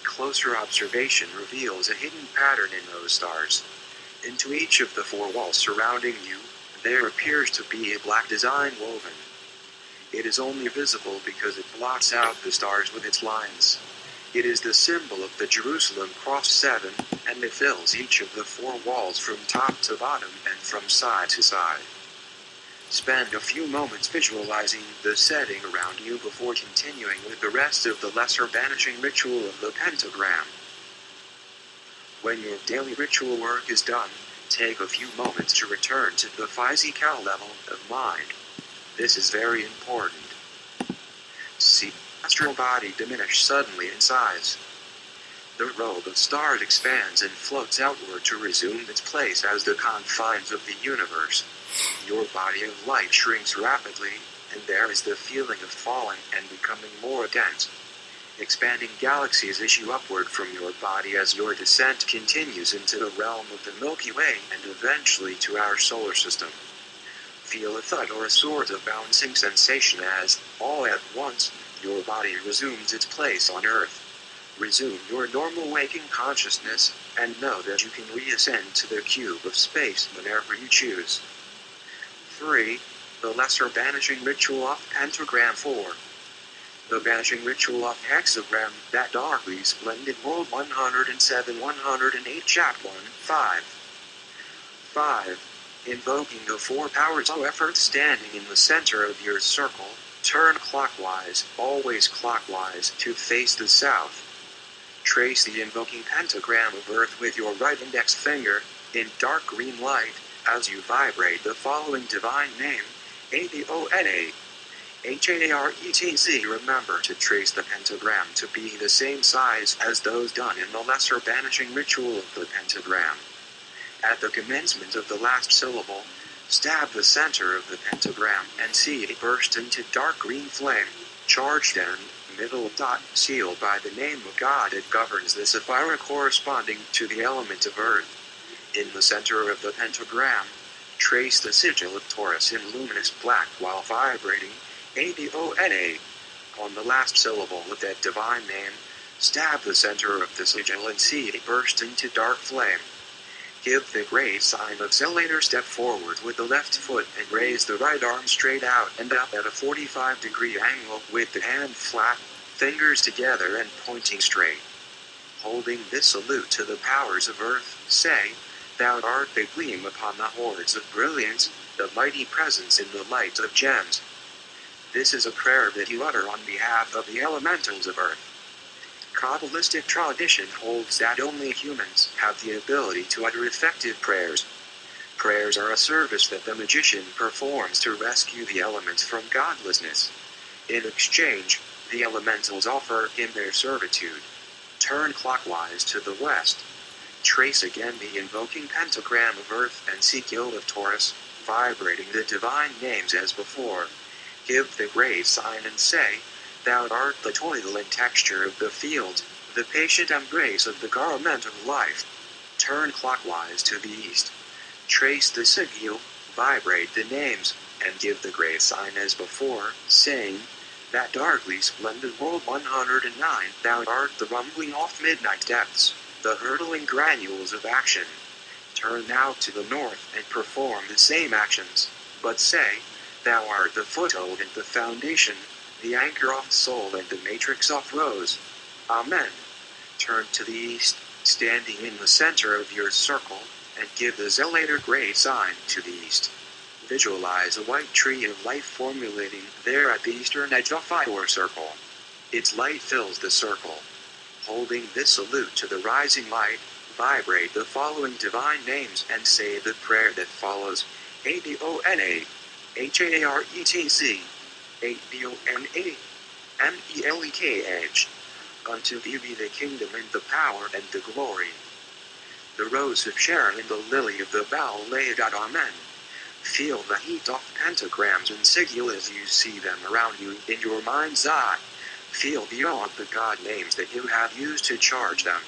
Closer observation reveals a hidden pattern in those stars. Into each of the four walls surrounding you, there appears to be a black design woven. It is only visible because it blots out the stars with its lines. It is the symbol of the Jerusalem Cross 7, and it fills each of the four walls from top to bottom and from side to side. Spend a few moments visualizing the setting around you before continuing with the rest of the lesser banishing ritual of the pentagram. When your daily ritual work is done, take a few moments to return to the physical level of mind. This is very important. See the astral body diminish suddenly in size. The robe of stars expands and floats outward to resume its place as the confines of the universe. Your body of light shrinks rapidly, and there is the feeling of falling and becoming more dense. Expanding galaxies issue upward from your body as your descent continues into the realm of the Milky Way and eventually to our solar system. Feel a thud or a sort of bouncing sensation as, all at once, your body resumes its place on Earth. Resume your normal waking consciousness, and know that you can reascend to the cube of space whenever you choose. 3. The Lesser Banishing Ritual of Pentagram 4. The Banishing Ritual of Hexagram, that darkly splendid World 107-108 Chat 1, 5. 5. Invoking the four powers of effort standing in the center of your circle, turn clockwise, always clockwise, to face the south. Trace the invoking pentagram of Earth with your right index finger, in dark green light, as you vibrate the following divine name, ABONA. HARETZ. Remember to trace the pentagram to be the same size as those done in the lesser banishing ritual of the pentagram. At the commencement of the last syllable, stab the center of the pentagram and see it burst into dark green flame, charged and middle dot sealed by the name of God that governs the sapphire corresponding to the element of earth. In the center of the pentagram, trace the sigil of Taurus in luminous black while vibrating ABONA. On the last syllable of that divine name, stab the center of the sigil and see it burst into dark flame. Give the great sign of Zealtor. Step forward with the left foot and raise the right arm straight out and up at a 45-degree angle with the hand flat, fingers together and pointing straight. Holding this salute to the powers of earth, say, Thou art the gleam upon the hordes of brilliance, the mighty presence in the light of gems. This is a prayer that you utter on behalf of the elementals of earth. Kabbalistic tradition holds that only humans have the ability to utter effective prayers. Prayers are a service that the magician performs to rescue the elements from godlessness. In exchange, the elementals offer him their servitude. Turn clockwise to the west. Trace again the invoking pentagram of earth and sigil of Taurus, vibrating the divine names as before. Give the grave sign and say, Thou art the toil and texture of the field, the patient embrace of the garment of life. Turn clockwise to the east. Trace the sigil, vibrate the names, and give the great sign as before, saying, That darkly splendid world 109, thou art the rumbling off midnight depths, the hurtling granules of action. Turn now to the north and perform the same actions, but say, Thou art the foothold and the foundation, the anchor of soul and the matrix of rose. Amen. Turn to the east, standing in the center of your circle, and give the Zealtor great sign to the east. Visualize a white tree of life formulating there at the eastern edge of your circle. Its light fills the circle. Holding this salute to the rising light, vibrate the following divine names and say the prayer that follows. Adona, Haretz, Adona, Melekh. Unto thee be the kingdom and the power and the glory. The rose of Sharon and the lily of the valley. Amen. Feel the heat of pentagrams and sigils as you see them around you in your mind's eye. Feel the awe of the God names that you have used to charge them.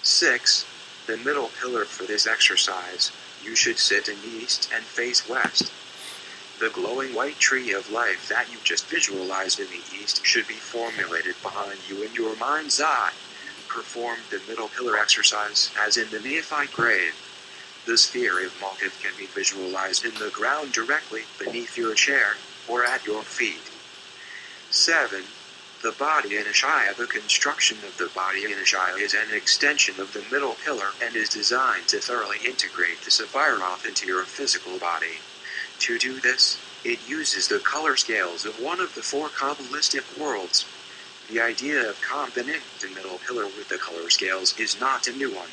6. The middle pillar for this exercise, you should sit in the east and face west. The glowing white tree of life that you just visualized in the east should be formulated behind you in your mind's eye. Perform the middle pillar exercise as in the Neophyte grave. The sphere of Malkuth can be visualized in the ground directly beneath your chair or at your feet. 7. The body in Ashaya. The construction of the body in Ashaya is an extension of the middle pillar and is designed to thoroughly integrate the Sephiroth into your physical body. To do this, it uses the color scales of one of the 4 Kabbalistic worlds. The idea of combining the middle pillar with the color scales is not a new one.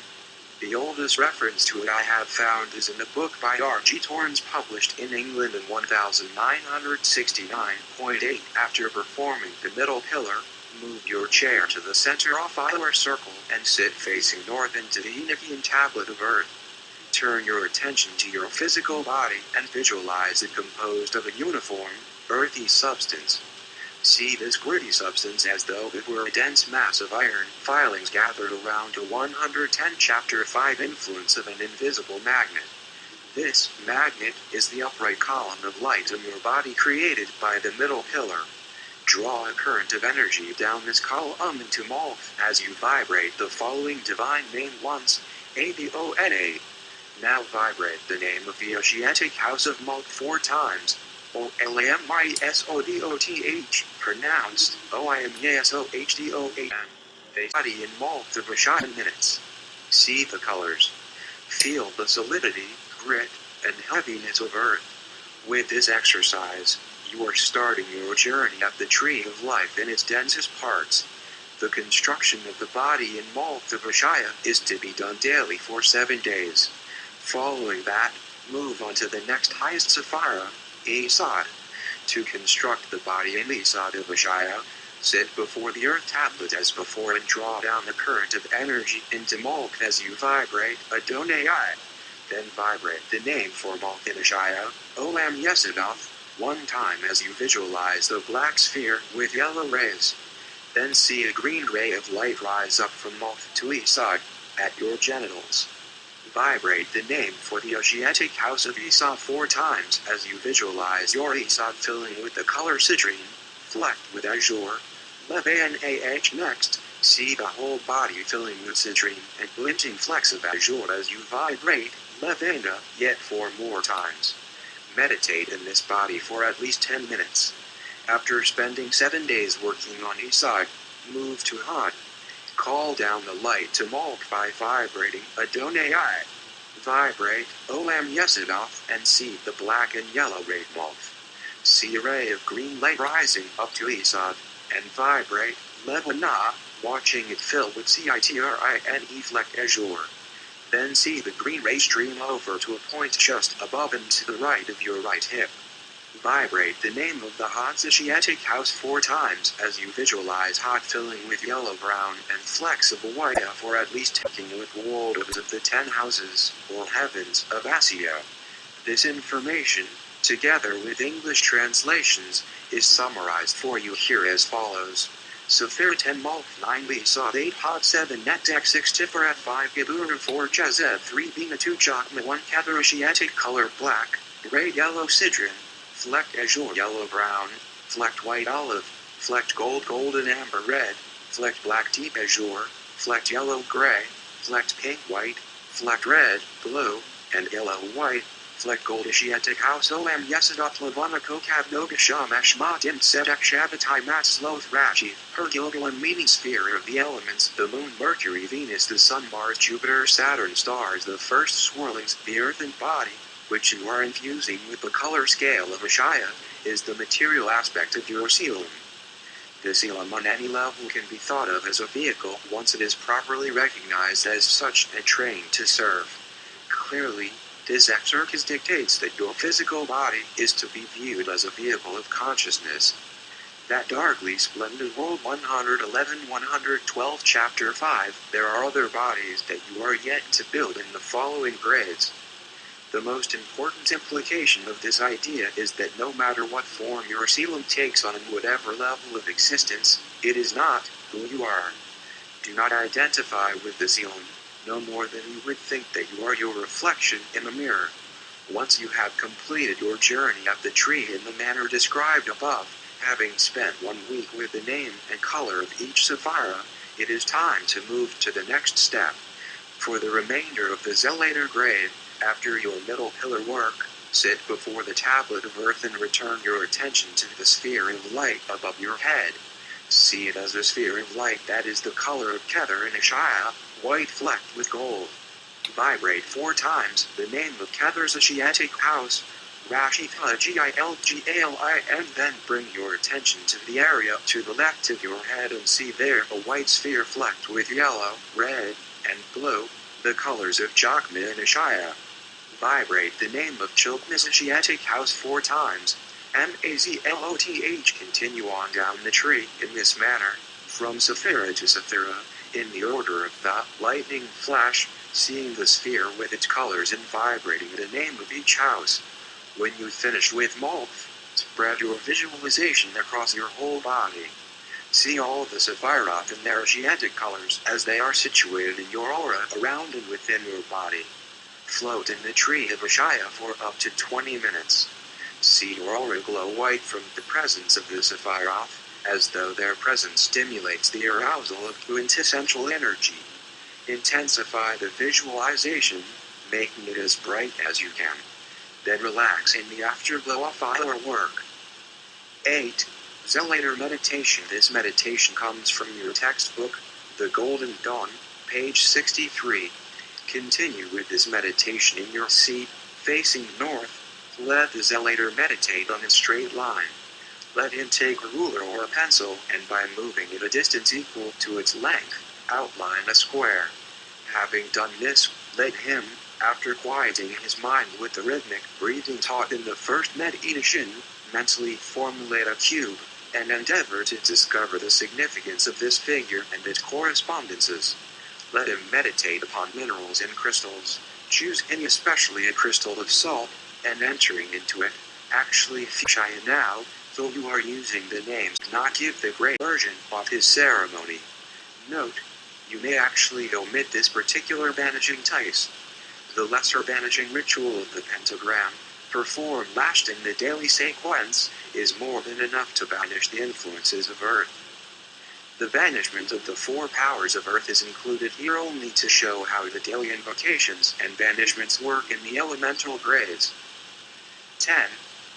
The oldest reference to it I have found is in a book by R.G. Torrens published in England in 1969.8. After performing the middle pillar, move your chair to the center of your circle and sit facing north into the Enochian tablet of earth. Turn your attention to your physical body and visualize it composed of a uniform, earthy substance. See this gritty substance as though it were a dense mass of iron filings gathered around a 110 chapter 5 influence of an invisible magnet. This magnet is the upright column of light in your body created by the middle pillar. Draw a current of energy down this column into Malkuth as you vibrate the following divine name once, Adona. Now vibrate the name of the Asiatic House of Malkuth 4 times. Olamysodoth, pronounced Oimyesohdom. The body in Malkuth of Ashaya minutes. See the colors. Feel the solidity, grit, and heaviness of earth. With this exercise, you are starting your journey up the tree of life in its densest parts. The construction of the body in Malkuth of Ashaya is to be done daily for 7 days. Following that, move on to the next highest Sephira, Esod. To construct the body in Esod of Ashaya, sit before the earth tablet as before and draw down the current of energy into Malkuth as you vibrate Adonai. Then vibrate the name for Malkuth in Ashaya, Olam Yesodoth, 1 time as you visualize the black sphere with yellow rays. Then see a green ray of light rise up from Malkuth to Esod, at your genitals. Vibrate the name for the Asiatic House of Esod 4 times as you visualize your Esod filling with the color citrine, flecked with azure. Levanah. Next, see the whole body filling with citrine and glinting flecks of azure as you vibrate Levanah yet 4 more times. Meditate in this body for at least 10 minutes. After spending 7 days working on Esod, move to Hod. Call down the light to Malkuth by vibrating Adonai. Vibrate Olam Yesodoth and see the black and yellow ray Malkuth. See a ray of green light rising up to Esod, and vibrate Levanah, watching it fill with citrine fleck azure. Then see the green ray stream over to a point just above and to the right of your right hip. Vibrate the name of the Hod's Asiatic House 4 times as you visualize Hod filling with yellow-brown and flecks of white for at least taking with worlds of the 10 houses, or heavens, of Asia. This information, together with English translations, is summarized for you here as follows. Sephira 10 Malkuth 9 Esod 8 Hod 7 Netek 6 Tiferet 5 Gibur 4 Chazeb 3 Bina 2 Chakma 1 Cather Asiatic color black. Grey yellow citron, flecked azure yellow brown, flecked white olive, flecked gold golden amber red, flecked black deep azure, flecked yellow gray, flecked pink white, flecked red, blue, and yellow white, flecked gold Asiatic house om yesadot lavana kokav noga shamash matim sedek shabatai mat sloth rachi, Herculean meaning sphere of the elements, the moon, Mercury, Venus, the sun, Mars, Jupiter, Saturn, stars, the first swirlings, the earth and body, which you are infusing with the color scale of Ashaya, is the material aspect of your sealam. The sealam on any level can be thought of as a vehicle once it is properly recognized as such and trained to serve. Clearly, this exercise dictates that your physical body is to be viewed as a vehicle of consciousness. That darkly splendid world 111-112 chapter 5, there are other bodies that you are yet to build in the following grades. The most important implication of this idea is that no matter what form your sealam takes on whatever level of existence, it is not who you are. Do not identify with the sealam, no more than you would think that you are your reflection in a mirror. Once you have completed your journey up the tree in the manner described above, having spent 1 week with the name and color of each sapphira, it is time to move to the next step. For the remainder of the Zealtor grade, after your middle pillar work, sit before the tablet of earth and return your attention to the sphere of light above your head. See it as a sphere of light that is the color of Kether and Ashaya, white flecked with gold. Vibrate 4 times the name of Kether's Asiatic house, Rashitha Gilgali, and then bring your attention to the area to the left of your head and see there a white sphere flecked with yellow, red, and blue, the colors of Chakma and Ashaya. Vibrate the name of Chokma's Asiatic house 4 times. Mazloth. Continue on down the tree in this manner, from Saphira to Saphira, in the order of the lightning flash, seeing the sphere with its colors and vibrating the name of each house. When you finish with Malth, spread your visualization across your whole body. See all the Sephiroth in their Asiatic colors as they are situated in your aura around and within your body. Float in the tree of Ashaya for up to 20 minutes. See your aura glow white from the presence of the Sephiroth, as though their presence stimulates the arousal of quintessential energy. Intensify the visualization, making it as bright as you can. Then relax in the afterglow of our work. 8. Zealtor meditation. This meditation comes from your textbook, The Golden Dawn, page 63. Continue with this meditation in your seat, facing north. Let the Zealtor meditate on a straight line. Let him take a ruler or a pencil, and by moving it a distance equal to its length, outline a square. Having done this, let him, after quieting his mind with the rhythmic breathing taught in the first meditation, mentally formulate a cube, and endeavor to discover the significance of this figure and its correspondences. Let him meditate upon minerals and crystals, choose any especially a crystal of salt, and entering into it, actually Fishaya now, though you are using the names, not give the great version of his ceremony. Note, you may actually omit this particular banishing tice. The lesser banishing ritual of the pentagram, performed last in the daily sequence, is more than enough to banish the influences of Earth. The banishment of the 4 powers of Earth is included here only to show how the daily invocations and banishments work in the elemental grades. 10.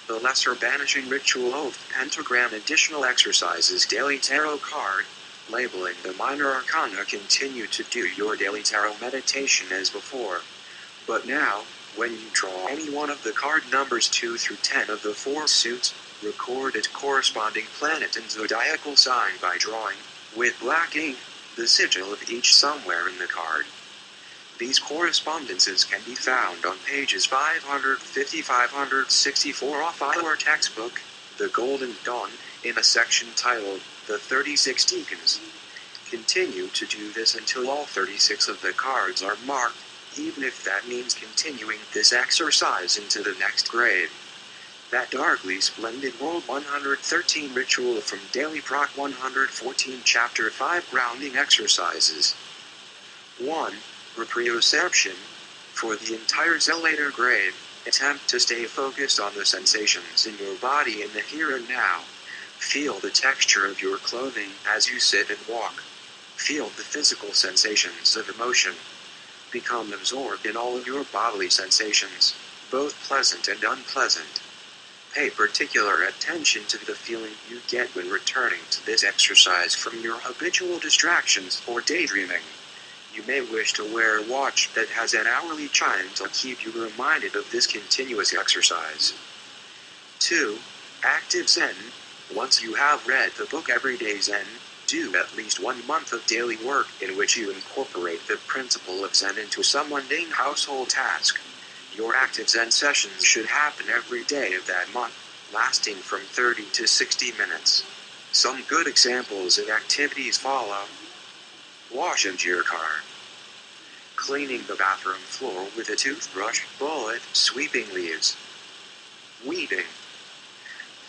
The lesser banishing ritual of the pentagram. Additional exercises. Daily tarot card. Labeling the minor arcana. Continue to do your daily tarot meditation as before. But now, when you draw any one of the card numbers 2 through 10 of the 4 suits, record its corresponding planet and zodiacal sign by drawing, with black ink, the sigil of each somewhere in the card. These correspondences can be found on pages 550-564 of our textbook, The Golden Dawn, in a section titled, The 36 Deacons. Continue to do this until all 36 of the cards are marked, even if that means continuing this exercise into the next grade. That darkly splendid World 113 ritual from Daily Proc 114 Chapter 5 Grounding Exercises. 1. Reproception. For the entire Zealtor grade, Attempt to stay focused on the sensations in your body in the here and now. Feel the texture of your clothing as you sit and walk. Feel the physical sensations of emotion. Become absorbed in all of your bodily sensations, both pleasant and unpleasant. Pay particular attention to the feeling you get when returning to this exercise from your habitual distractions or daydreaming. You may wish to wear a watch that has an hourly chime to keep you reminded of this continuous exercise. 2. Active Zen. Once you have read the book Everyday Zen, do at least 1 month of daily work in which you incorporate the principle of Zen into some mundane household task. Your active Zen sessions should happen every day of that month, lasting from 30 to 60 minutes. Some good examples of activities follow. Washing your car. Cleaning the bathroom floor with a toothbrush, bullet, sweeping leaves. Weeding.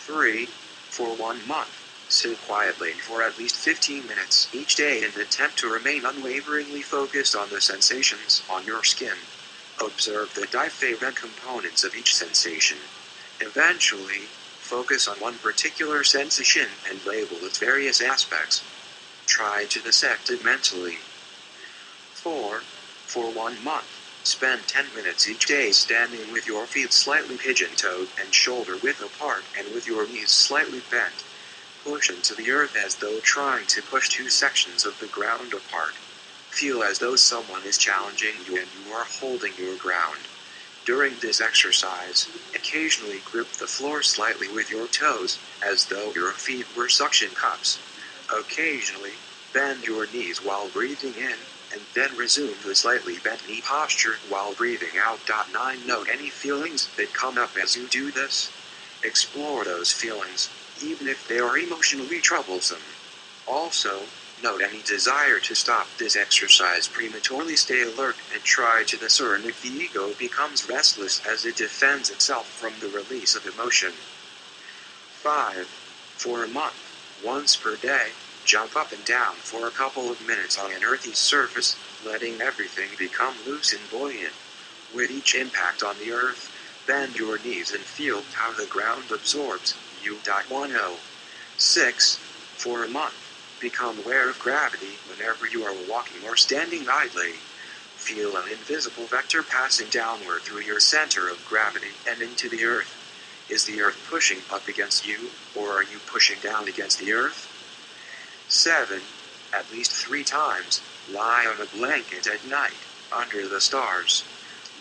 3. For 1 month, sit quietly for at least 15 minutes each day and attempt to remain unwaveringly focused on the sensations on your skin. Observe the different components of each sensation. Eventually, focus on one particular sensation and label its various aspects. Try to dissect it mentally. 4. For 1 month, spend 10 minutes each day standing with your feet slightly pigeon-toed and shoulder-width apart and with your knees slightly bent. Push into the earth as though trying to push 2 sections of the ground apart. Feel as though someone is challenging you and you are holding your ground. During this exercise, occasionally grip the floor slightly with your toes, as though your feet were suction cups. Occasionally, bend your knees while breathing in, and then resume the slightly bent knee posture while breathing out. 9. Note any feelings that come up as you do this. Explore those feelings, even if they are emotionally troublesome. Also, note any desire to stop this exercise prematurely. Stay alert and try to discern if the ego becomes restless as it defends itself from the release of emotion. 5. For a month, once per day, jump up and down for a couple of minutes on an earthy surface, letting everything become loose and buoyant. With each impact on the earth, bend your knees and feel how the ground absorbs you. 10. 6. For a month, become aware of gravity whenever you are walking or standing idly. Feel an invisible vector passing downward through your center of gravity and into the earth. Is the earth pushing up against you, or are you pushing down against the earth? 7. At least 3 times, lie on a blanket at night, under the stars.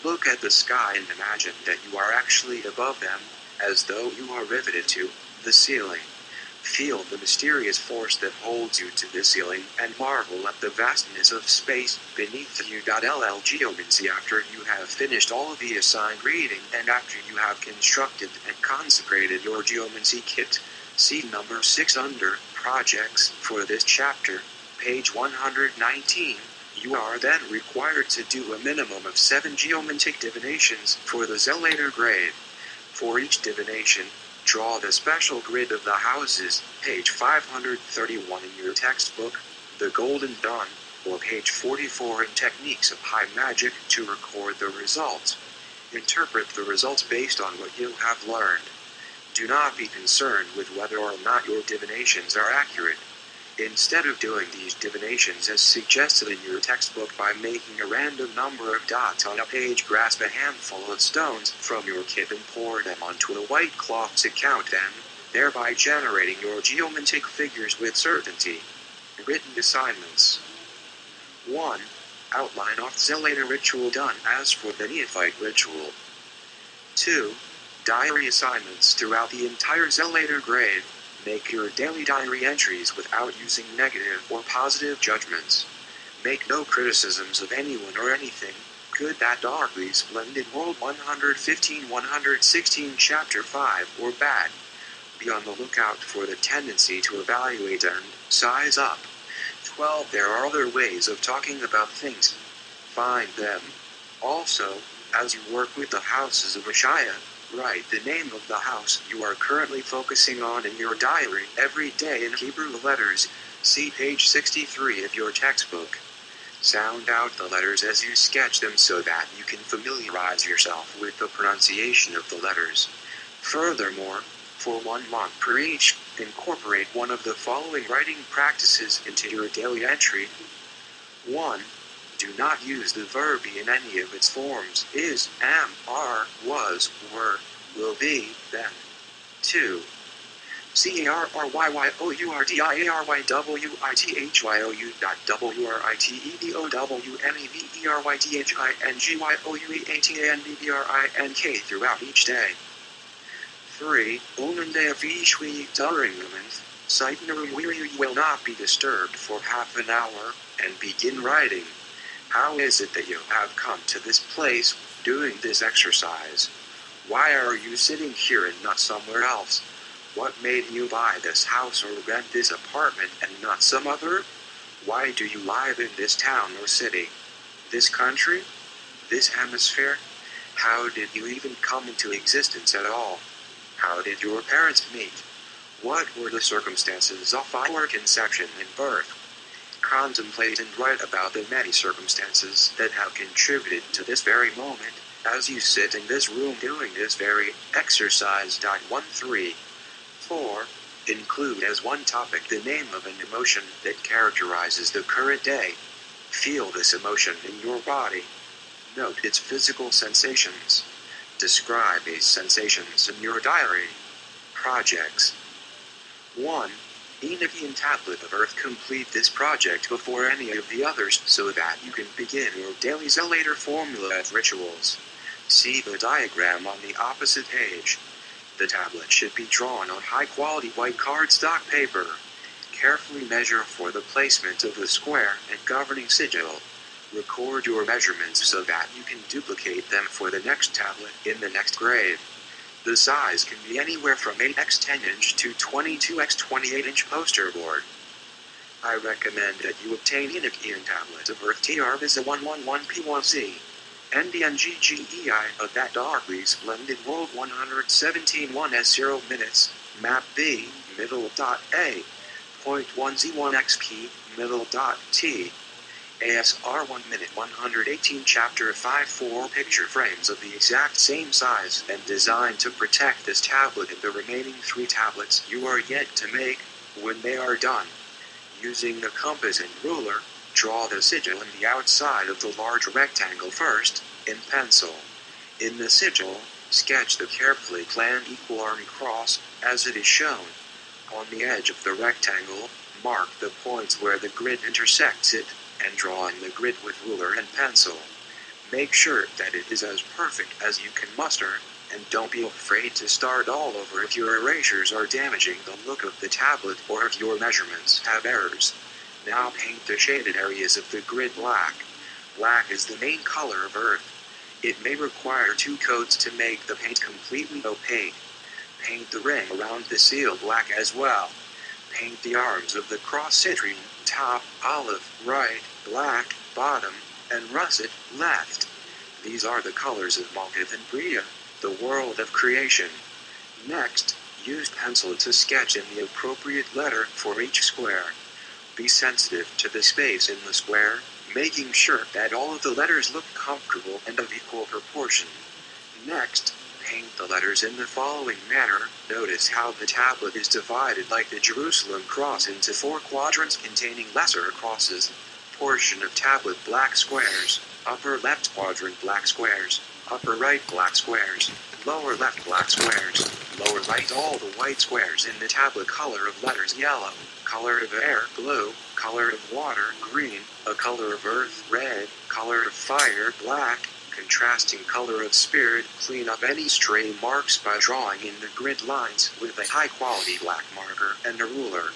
Look at the sky and imagine that you are actually above them, as though you are riveted to the ceiling. Feel the mysterious force that holds you to the ceiling and marvel at the vastness of space beneath you. Geomancy. After you have finished all of the assigned reading and after you have constructed and consecrated your geomancy kit, see number 6 under Projects for this chapter, page 119. You are then required to do a minimum of 7 geomantic divinations for the Zealtor grade. For each divination, draw the special grid of the houses, page 531 in your textbook, The Golden Dawn, or page 44 in Techniques of High Magic to record the results. Interpret the results based on what you have learned. Do not be concerned with whether or not your divinations are accurate. Instead of doing these divinations as suggested in your textbook by making a random number of dots on a page, grasp a handful of stones from your kit and pour them onto a white cloth to count them, thereby generating your geomantic figures with certainty. Written assignments. 1. Outline of Zealtor ritual done as for the neophyte ritual. 2. Diary assignments throughout the entire Zealtor grade. Make your daily diary entries without using negative or positive judgments. Make no criticisms of anyone or anything, good, bad, darkly splendid, world 115-116, chapter 5, or bad. Be on the lookout for the tendency to evaluate and size up. 12. There are other ways of talking about things. Find them. Also, as you work with the houses of Ashaya, write the name of the house you are currently focusing on in your diary every day in Hebrew letters. See page 63 of your textbook. Sound out the letters as you sketch them so that you can familiarize yourself with the pronunciation of the letters. Furthermore, for 1 month per each, incorporate one of the following writing practices into your daily entry. 1. Do not use the verb be in any of its forms: is, am, are, was, were, will be, then. 2. CARRYWITWIDOWITHWITMEVERYTHINGYOUATANBBRINK throughout each day. 3. During the month, you will not be disturbed for half an hour, and begin writing. How is it that you have come to this place, doing this exercise? Why are you sitting here and not somewhere else? What made you buy this house or rent this apartment and not some other? Why do you live in this town or city? This country? This hemisphere? How did you even come into existence at all? How did your parents meet? What were the circumstances of our conception and birth? Contemplate and write about the many circumstances that have contributed to this very moment, as you sit in this room doing this very exercise. 13. 4. Include as one topic the name of an emotion that characterizes the current day. Feel this emotion in your body. Note its physical sensations. Describe these sensations in your diary. Projects. 1. Enochian Tablet of Earth. Complete this project before any of the others so that you can begin your daily Zealtor formula of rituals. See the diagram on the opposite page. The tablet should be drawn on high-quality white cardstock paper. Carefully measure for the placement of the square and governing sigil. Record your measurements so that you can duplicate them for the next tablet in the next grade. The size can be anywhere from 8x10 inch to 22x28 inch poster board. I recommend that you obtain Enochian Tablet of Earth TR Visa 111P1C. NDNGGEI of that darkly splendid world 117 1S0 minutes, map B, middle dot A, point 1Z1XP, middle dot T, ASR 1 minute 118 chapter 5 4 picture frames of the exact same size and designed to protect this tablet and the remaining 3 tablets you are yet to make. When they are done, using a compass and ruler, draw the sigil in the outside of the large rectangle first, in pencil. In the sigil, sketch the carefully planned equal arm cross, as it is shown. On the edge of the rectangle, mark the points where the grid intersects it, and draw in the grid with ruler and pencil. Make sure that it is as perfect as you can muster, and don't be afraid to start all over if your erasures are damaging the look of the tablet or if your measurements have errors. Now paint the shaded areas of the grid black. Black is the main color of Earth. It may require 2 coats to make the paint completely opaque. Paint the ring around the seal black as well. Paint the arms of the cross citrine, top, olive, right, black, bottom, and russet, left. These are the colors of Malkuth and Bria, the world of creation. Next, use pencil to sketch in the appropriate letter for each square. Be sensitive to the space in the square, making sure that all of the letters look comfortable and of equal proportion. Next, paint the letters in the following manner. Notice how the tablet is divided like the Jerusalem cross into 4 quadrants containing lesser crosses. Portion of tablet black squares, upper left quadrant black squares, upper right black squares, lower left black squares, lower right all the white squares in the tablet color of letters yellow, color of air blue, color of water green, a color of earth red, color of fire black, contrasting color of spirit. Clean up any stray marks by drawing in the grid lines with a high-quality black marker and a ruler.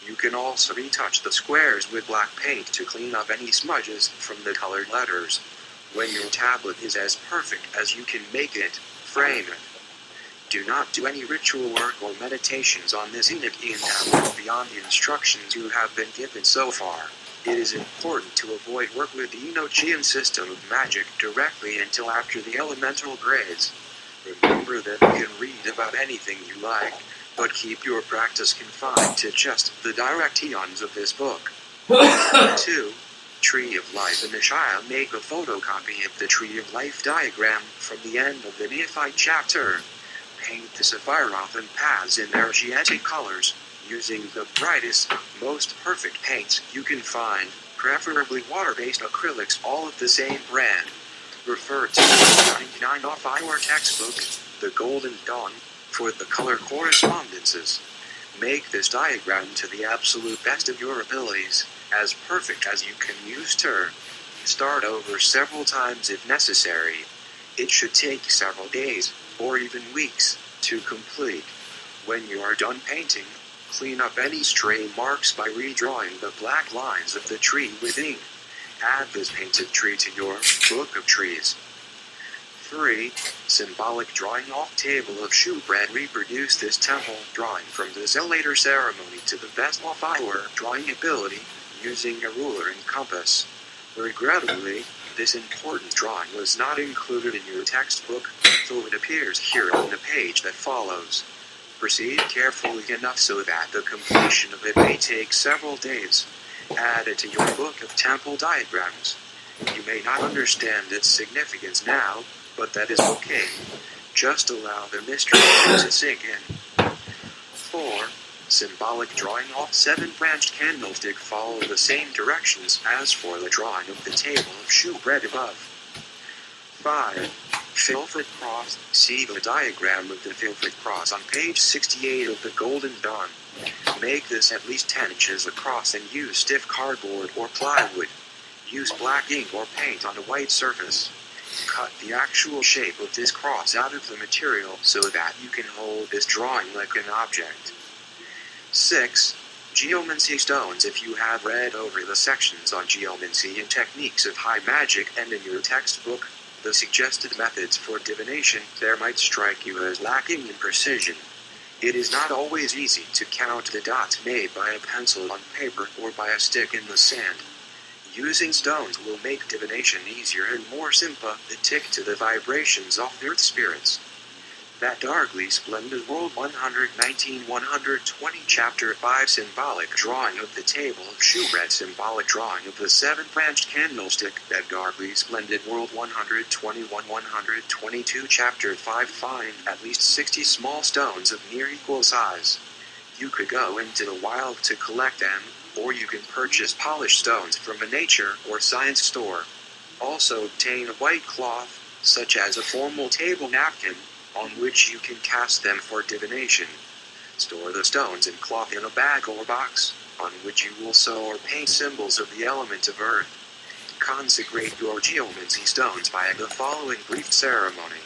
You can also retouch the squares with black paint to clean up any smudges from the colored letters. When your tablet is as perfect as you can make it, frame it. Do not do any ritual work or meditations on this Enochian tablet beyond the instructions you have been given so far. It is important to avoid work with the Enochian system of magic directly until after the elemental grades. Remember that you can read about anything you like, but keep your practice confined to just the direct eons of this book. 2. Tree of Life in the child. Make a photocopy of the Tree of Life diagram from the end of the Neophyte chapter. Paint the Sephiroth and paths in their Asiatic colors, using the brightest, most perfect paints you can find, preferably water-based acrylics, all of the same brand. Refer to the 99 off our textbook, The Golden Dawn, for the color correspondences. Make this diagram to the absolute best of your abilities, as perfect as you can use Tur. Start over several times if necessary. It should take several days, or even weeks, to complete. When you are done painting, clean up any stray marks by redrawing the black lines of the tree with ink. Add this painted tree to your Book of Trees. 3. Symbolic drawing off table of shewbread. Reproduce this temple drawing from the Zealtor ceremony to the best of our drawing ability, using a ruler and compass. Regrettably, this important drawing was not included in your textbook, though it appears here on the page that follows. Proceed carefully enough so that the completion of it may take several days. Add it to your book of temple diagrams. You may not understand its significance now, but that is okay. Just allow the mystery to sink in. 4. Symbolic drawing off 7-branched candlestick. Follow the same directions as for the drawing of the table of shewbread above. 5. Filfred Cross. See the diagram of the Filfred Cross on page 68 of the Golden Dawn. Make this at least 10 inches across and use stiff cardboard or plywood. Use black ink or paint on a white surface. Cut the actual shape of this cross out of the material so that you can hold this drawing like an object. 6. Geomancy stones. If you have read over the sections on geomancy and techniques of high magic and in your textbook, the suggested methods for divination, there might strike you as lacking in precision. It is not always easy to count the dots made by a pencil on paper or by a stick in the sand. Using stones will make divination easier and more sympathetic to the vibrations of earth spirits. That darkly splendid World 119-120 Chapter 5 Symbolic drawing of the table of shewbread. Symbolic drawing of the 7-branched candlestick. That darkly splendid World 121-122 Chapter 5. Find at least 60 small stones of near equal size. You could go into the wild to collect them, or you can purchase polished stones from a nature or science store. Also obtain a white cloth, such as a formal table napkin, on which you can cast them for divination. Store the stones and cloth in a bag or box, on which you will sew or paint symbols of the element of earth. Consecrate your geomancy stones by the following brief ceremony.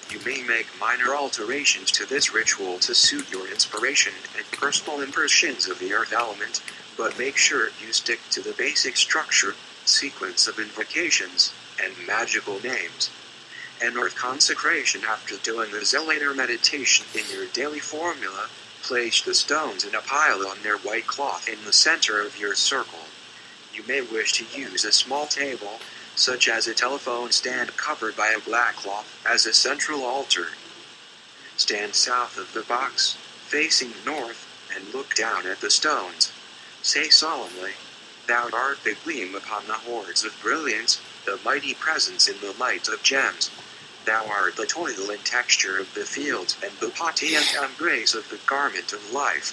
You may make minor alterations to this ritual to suit your inspiration and personal impressions of the earth element, but make sure you stick to the basic structure, sequence of invocations, and magical names. An earth consecration. After doing the Zealtor meditation in your daily formula, place the stones in a pile on their white cloth in the center of your circle. You may wish to use a small table, such as a telephone stand covered by a black cloth, as a central altar. Stand south of the box, facing north, and look down at the stones. Say solemnly, "Thou art the gleam upon the hordes of brilliance, the mighty presence in the light of gems. Thou art the toil and texture of the fields, and the patient embrace of the garment of life.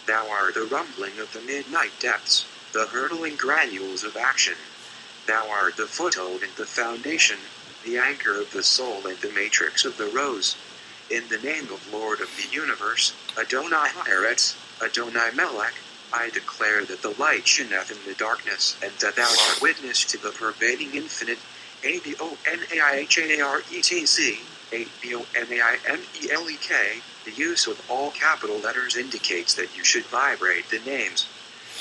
Thou art the rumbling of the midnight depths, the hurtling granules of action. Thou art the foothold and the foundation, the anchor of the soul and the matrix of the rose. In the name of Lord of the universe, Adonai Haaretz, Adonai Melech, I declare that the light shineth in the darkness, and that thou art witness to the pervading infinite, ADONAIHARETZ, ABONAIMELEK. The use of all capital letters indicates that you should vibrate the names.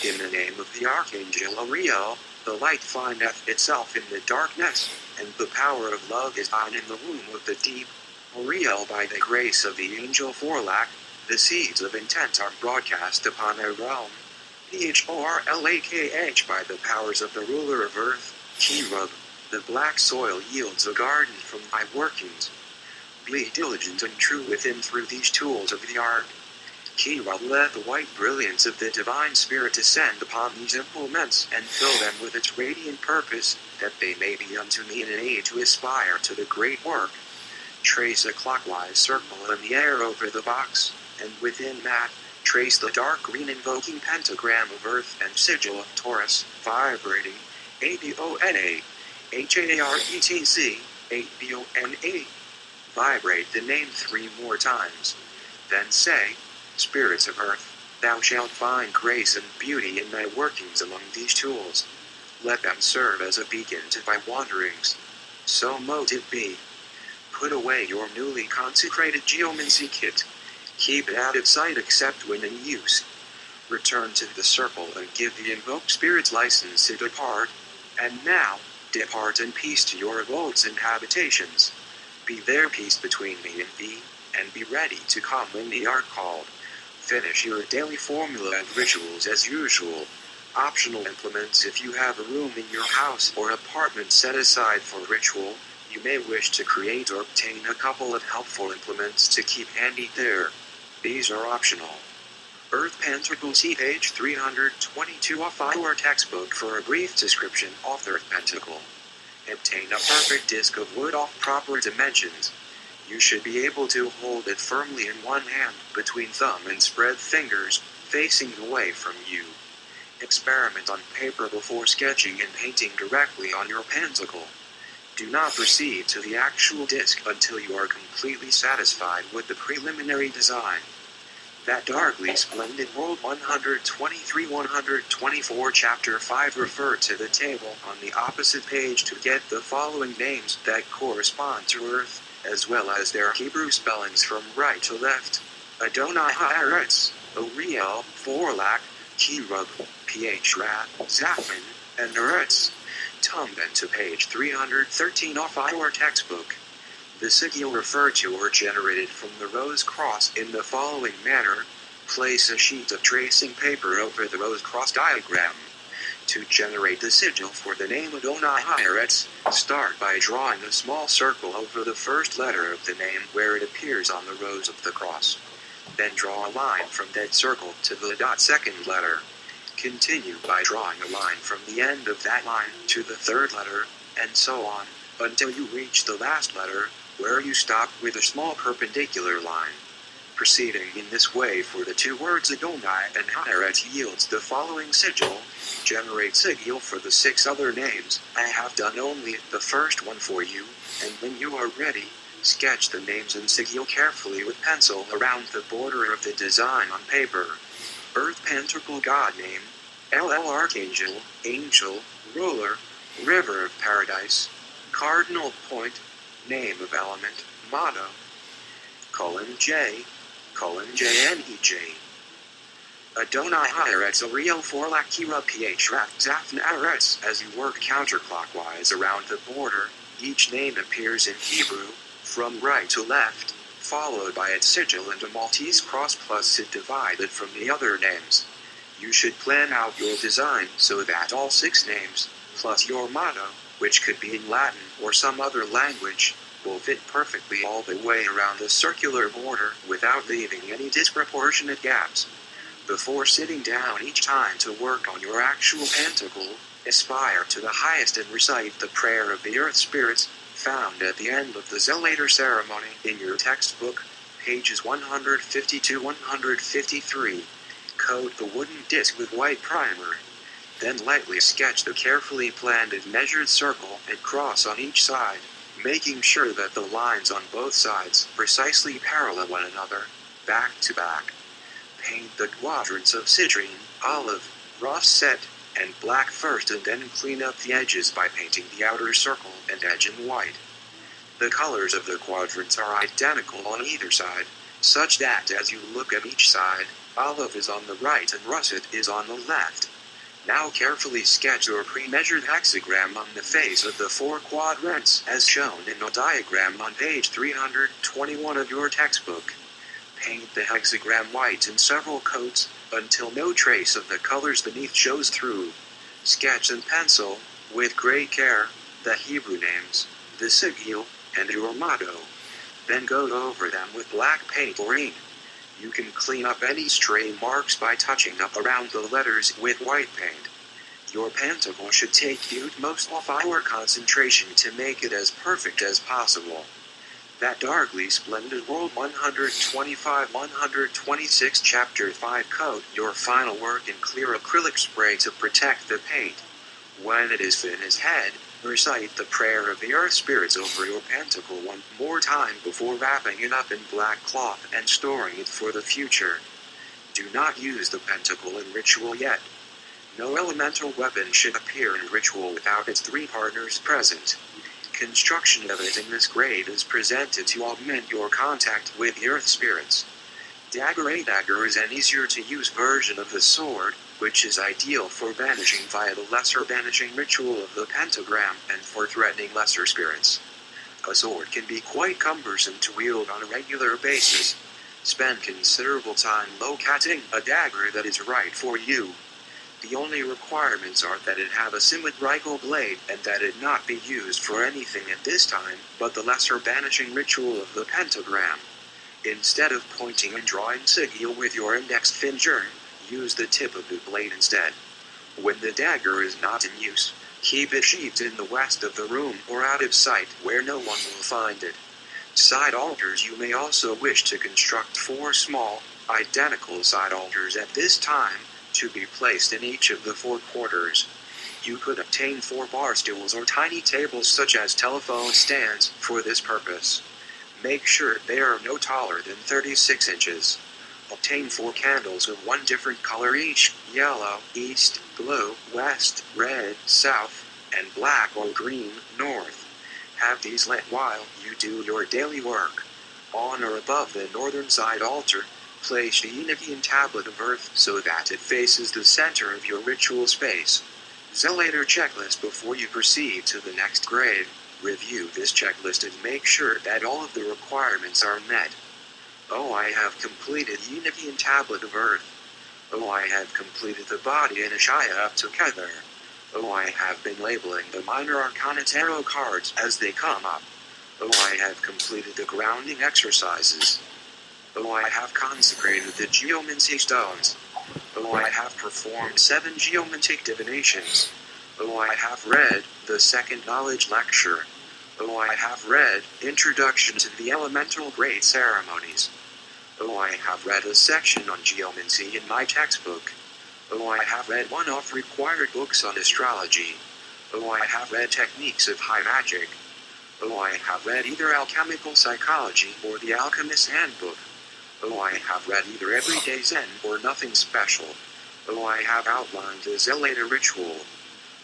In the name of the Archangel Uriel, the light findeth itself in the darkness, and the power of love is on in the womb of the deep. Uriel, by the grace of the angel Forlak, the seeds of intent are broadcast upon a realm. PHORLAKH, by the powers of the ruler of earth, Cherub, the black soil yields a garden from thy workings. Be diligent and true within through these tools of the art. Kira, let the white brilliance of the Divine Spirit descend upon these implements and fill them with its radiant purpose, that they may be unto me an aid to aspire to the great work. Trace a clockwise circle in the air over the box, and within that, trace the dark green invoking pentagram of Earth and sigil of Taurus, vibrating, ABONA, HARETC, ABONA. Vibrate the name 3 more times. Then say, Spirits of Earth, thou shalt find grace and beauty in thy workings among these tools. Let them serve as a beacon to thy wanderings. So mote it be. Put away your newly consecrated geomancy kit. Keep it out of sight except when in use. Return to the circle and give the invoked spirits license to depart. And now, depart in peace to your abodes and habitations. Be there peace between me and thee, and be ready to come when thee art called. Finish your daily formula and rituals as usual. Optional implements: if you have a room in your house or apartment set aside for ritual, you may wish to create or obtain a couple of helpful implements to keep handy there. These are optional. Earth Pentacle, see page 322 of our textbook for a brief description of the Earth Pentacle. Obtain a perfect disc of wood of proper dimensions. You should be able to hold it firmly in one hand between thumb and spread fingers, facing away from you. Experiment on paper before sketching and painting directly on your pentacle. Do not proceed to the actual disc until you are completely satisfied with the preliminary design. That darkly splendid World 123-124 Chapter 5. Refer to the table on the opposite page to get the following names that correspond to Earth, as well as their Hebrew spellings from right to left. Adonai Haaretz, Uriel, Forlak, Kirub, Phrat, Zaphman, and Eretz. Tumben to page 313 of our textbook. The sigil referred to or generated from the rose cross in the following manner. Place a sheet of tracing paper over the rose cross diagram. To generate the sigil for the name Adonai Haaretz, start by drawing a small circle over the first letter of the name where it appears on the rose of the cross. Then draw a line from that circle to the second letter. Continue by drawing a line from the end of that line to the third letter, and so on, until you reach the last letter, where you stop with a small perpendicular line. Proceeding in this way for the 2 words Adonai and Haaretz yields the following sigil. Generate sigil for the 6 other names. I have done only the first one for you, and when you are ready, sketch the names and sigil carefully with pencil around the border of the design on paper. Earth Pentacle God name, LL Archangel, Angel, Ruler, River of Paradise, Cardinal Point, Name of Element, Motto, JNEJ. Adonai Haaretz, Uriel, Forlak, Kira, Phrat, Zaphman, Eretz. As you work counterclockwise around the border, each name appears in Hebrew, from right to left, followed by its sigil and a Maltese cross plus it divided from the other names. You should plan out your design so that all 6 names, plus your motto, which could be in Latin or some other language, will fit perfectly all the way around the circular border without leaving any disproportionate gaps. Before sitting down each time to work on your actual pentacle, aspire to the highest and recite the prayer of the Earth Spirits, found at the end of the Zealtor ceremony in your textbook, pages 150-153. Coat the wooden disc with white primer. Then lightly sketch the carefully planned and measured circle and cross on each side, making sure that the lines on both sides precisely parallel one another, back to back. Paint the quadrants of citrine, olive, russet, and black first, and then clean up the edges by painting the outer circle and edge in white. The colors of the quadrants are identical on either side, such that as you look at each side, olive is on the right and russet is on the left. Now carefully sketch your pre-measured hexagram on the face of the 4 quadrants as shown in a diagram on page 321 of your textbook. Paint the hexagram white in several coats until no trace of the colors beneath shows through. Sketch in pencil, with great care, the Hebrew names, the sigil, and your motto. Then go over them with black paint or ink. You can clean up any stray marks by touching up around the letters with white paint. Your pentacle should take the utmost of our concentration to make it as perfect as possible. That darkly splendid World 125-126 Chapter 5 coat your final work in clear acrylic spray to protect the paint. When it is in his head, recite the prayer of the earth spirits over your pentacle one more time before wrapping it up in black cloth and storing it for the future. Do not use the pentacle in ritual yet. No elemental weapon should appear in ritual without its 3 partners present. Construction of it in this grade is presented to augment your contact with the earth spirits. Dagger dagger is an easier to use version of the sword, which is ideal for banishing via the lesser banishing ritual of the pentagram and for threatening lesser spirits. A sword can be quite cumbersome to wield on a regular basis. Spend considerable time locating a dagger that is right for you. The only requirements are that it have a symmetrical blade and that it not be used for anything at this time but the lesser banishing ritual of the pentagram. Instead of pointing and drawing sigil with your index finger, use the tip of the blade instead. When the dagger is not in use, keep it sheathed in the west of the room or out of sight where no one will find it. Side altars. You may also wish to construct 4 small, identical side altars at this time, to be placed in each of the 4 quarters. You could obtain 4 bar stools or tiny tables such as telephone stands for this purpose. Make sure they are no taller than 36 inches. Obtain 4 candles of 1 different color each: yellow, east, blue, west, red, south, and black or green, north. Have these lit while you do your daily work. On or above the northern side altar, place the Enochian tablet of earth so that it faces the center of your ritual space. Zealtor checklist. Before you proceed to the next grade, review this checklist and make sure that all of the requirements are met. Oh, I have completed the Enochian tablet of earth. Oh, I have completed the body and Ashaya up together. Oh, I have been labeling the minor arcana tarot cards as they come up. Oh, I have completed the grounding exercises. Oh, I have consecrated the geomancy stones. Oh, I have performed 7 geomantic divinations. Oh, I have read the second knowledge lecture. Oh, I have read Introduction to the Elemental Grade Ceremonies. Oh, I have read a section on geomancy in my textbook. Oh, I have read one of required books on astrology. Oh, I have read Techniques of High Magic. Oh, I have read either Alchemical Psychology or the Alchemist's Handbook. Oh, I have read either Everyday Zen or Nothing Special. Oh, I have outlined the Zealtor ritual.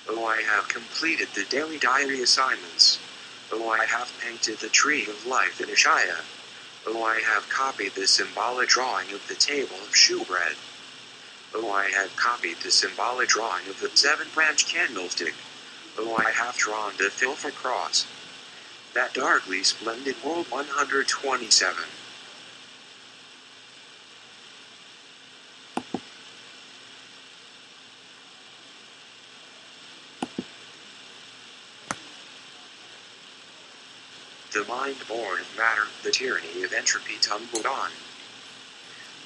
Oh, I have completed the daily diary assignments. Oh, I have painted the Tree of Life in Ashaya. Oh, I have copied the symbolic drawing of the table of shewbread. Oh, I have copied the symbolic drawing of the 7-branch candlestick. Oh, I have drawn the Philfer cross. That darkly splendid World 127. The mind born of matter, the tyranny of entropy tumbled on.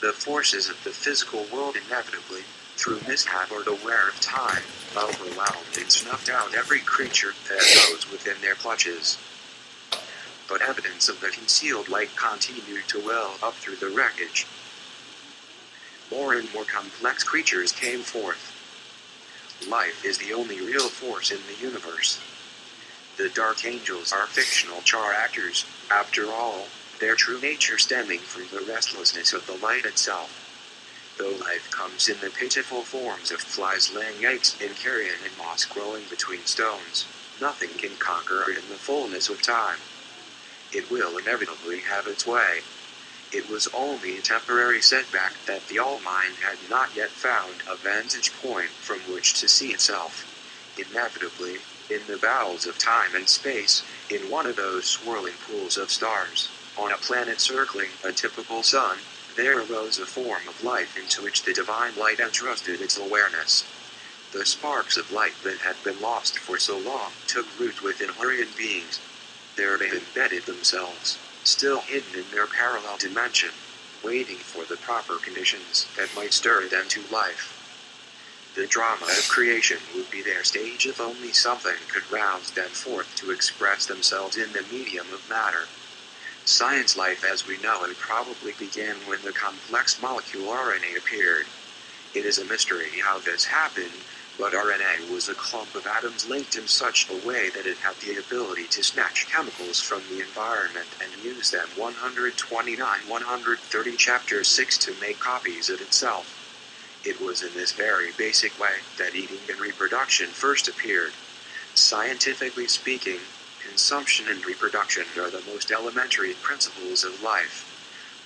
The forces of the physical world inevitably, through mishap or the wear of time, overwhelmed and snuffed out every creature that goes within their clutches. But evidence of the concealed light continued to well up through the wreckage. More and more complex creatures came forth. Life is the only real force in the universe. The Dark Angels are fictional char actors, after all, their true nature stemming from the restlessness of the light itself. Though life comes in the pitiful forms of flies laying eggs in carrion and moss growing between stones, nothing can conquer it in the fullness of time. It will inevitably have its way. It was only a temporary setback that the All-Mind had not yet found a vantage point from which to see itself. Inevitably, in the bowels of time and space, in one of those swirling pools of stars, on a planet circling a typical sun, there arose a form of life into which the divine light entrusted its awareness. The sparks of light that had been lost for so long took root within Hurrian beings. There they embedded themselves, still hidden in their parallel dimension. waiting for the proper conditions that might stir them to life. The drama of creation would be their stage if only something could rouse them forth to express themselves in the medium of matter. Science life as we know it probably began when the complex molecule RNA appeared. It is a mystery how this happened, but RNA was a clump of atoms linked in such a way that it had the ability to snatch chemicals from the environment and use them 129-130 chapter 6 to make copies of itself. It was in this very basic way that eating and reproduction first appeared. Scientifically speaking, consumption and reproduction are the most elementary principles of life.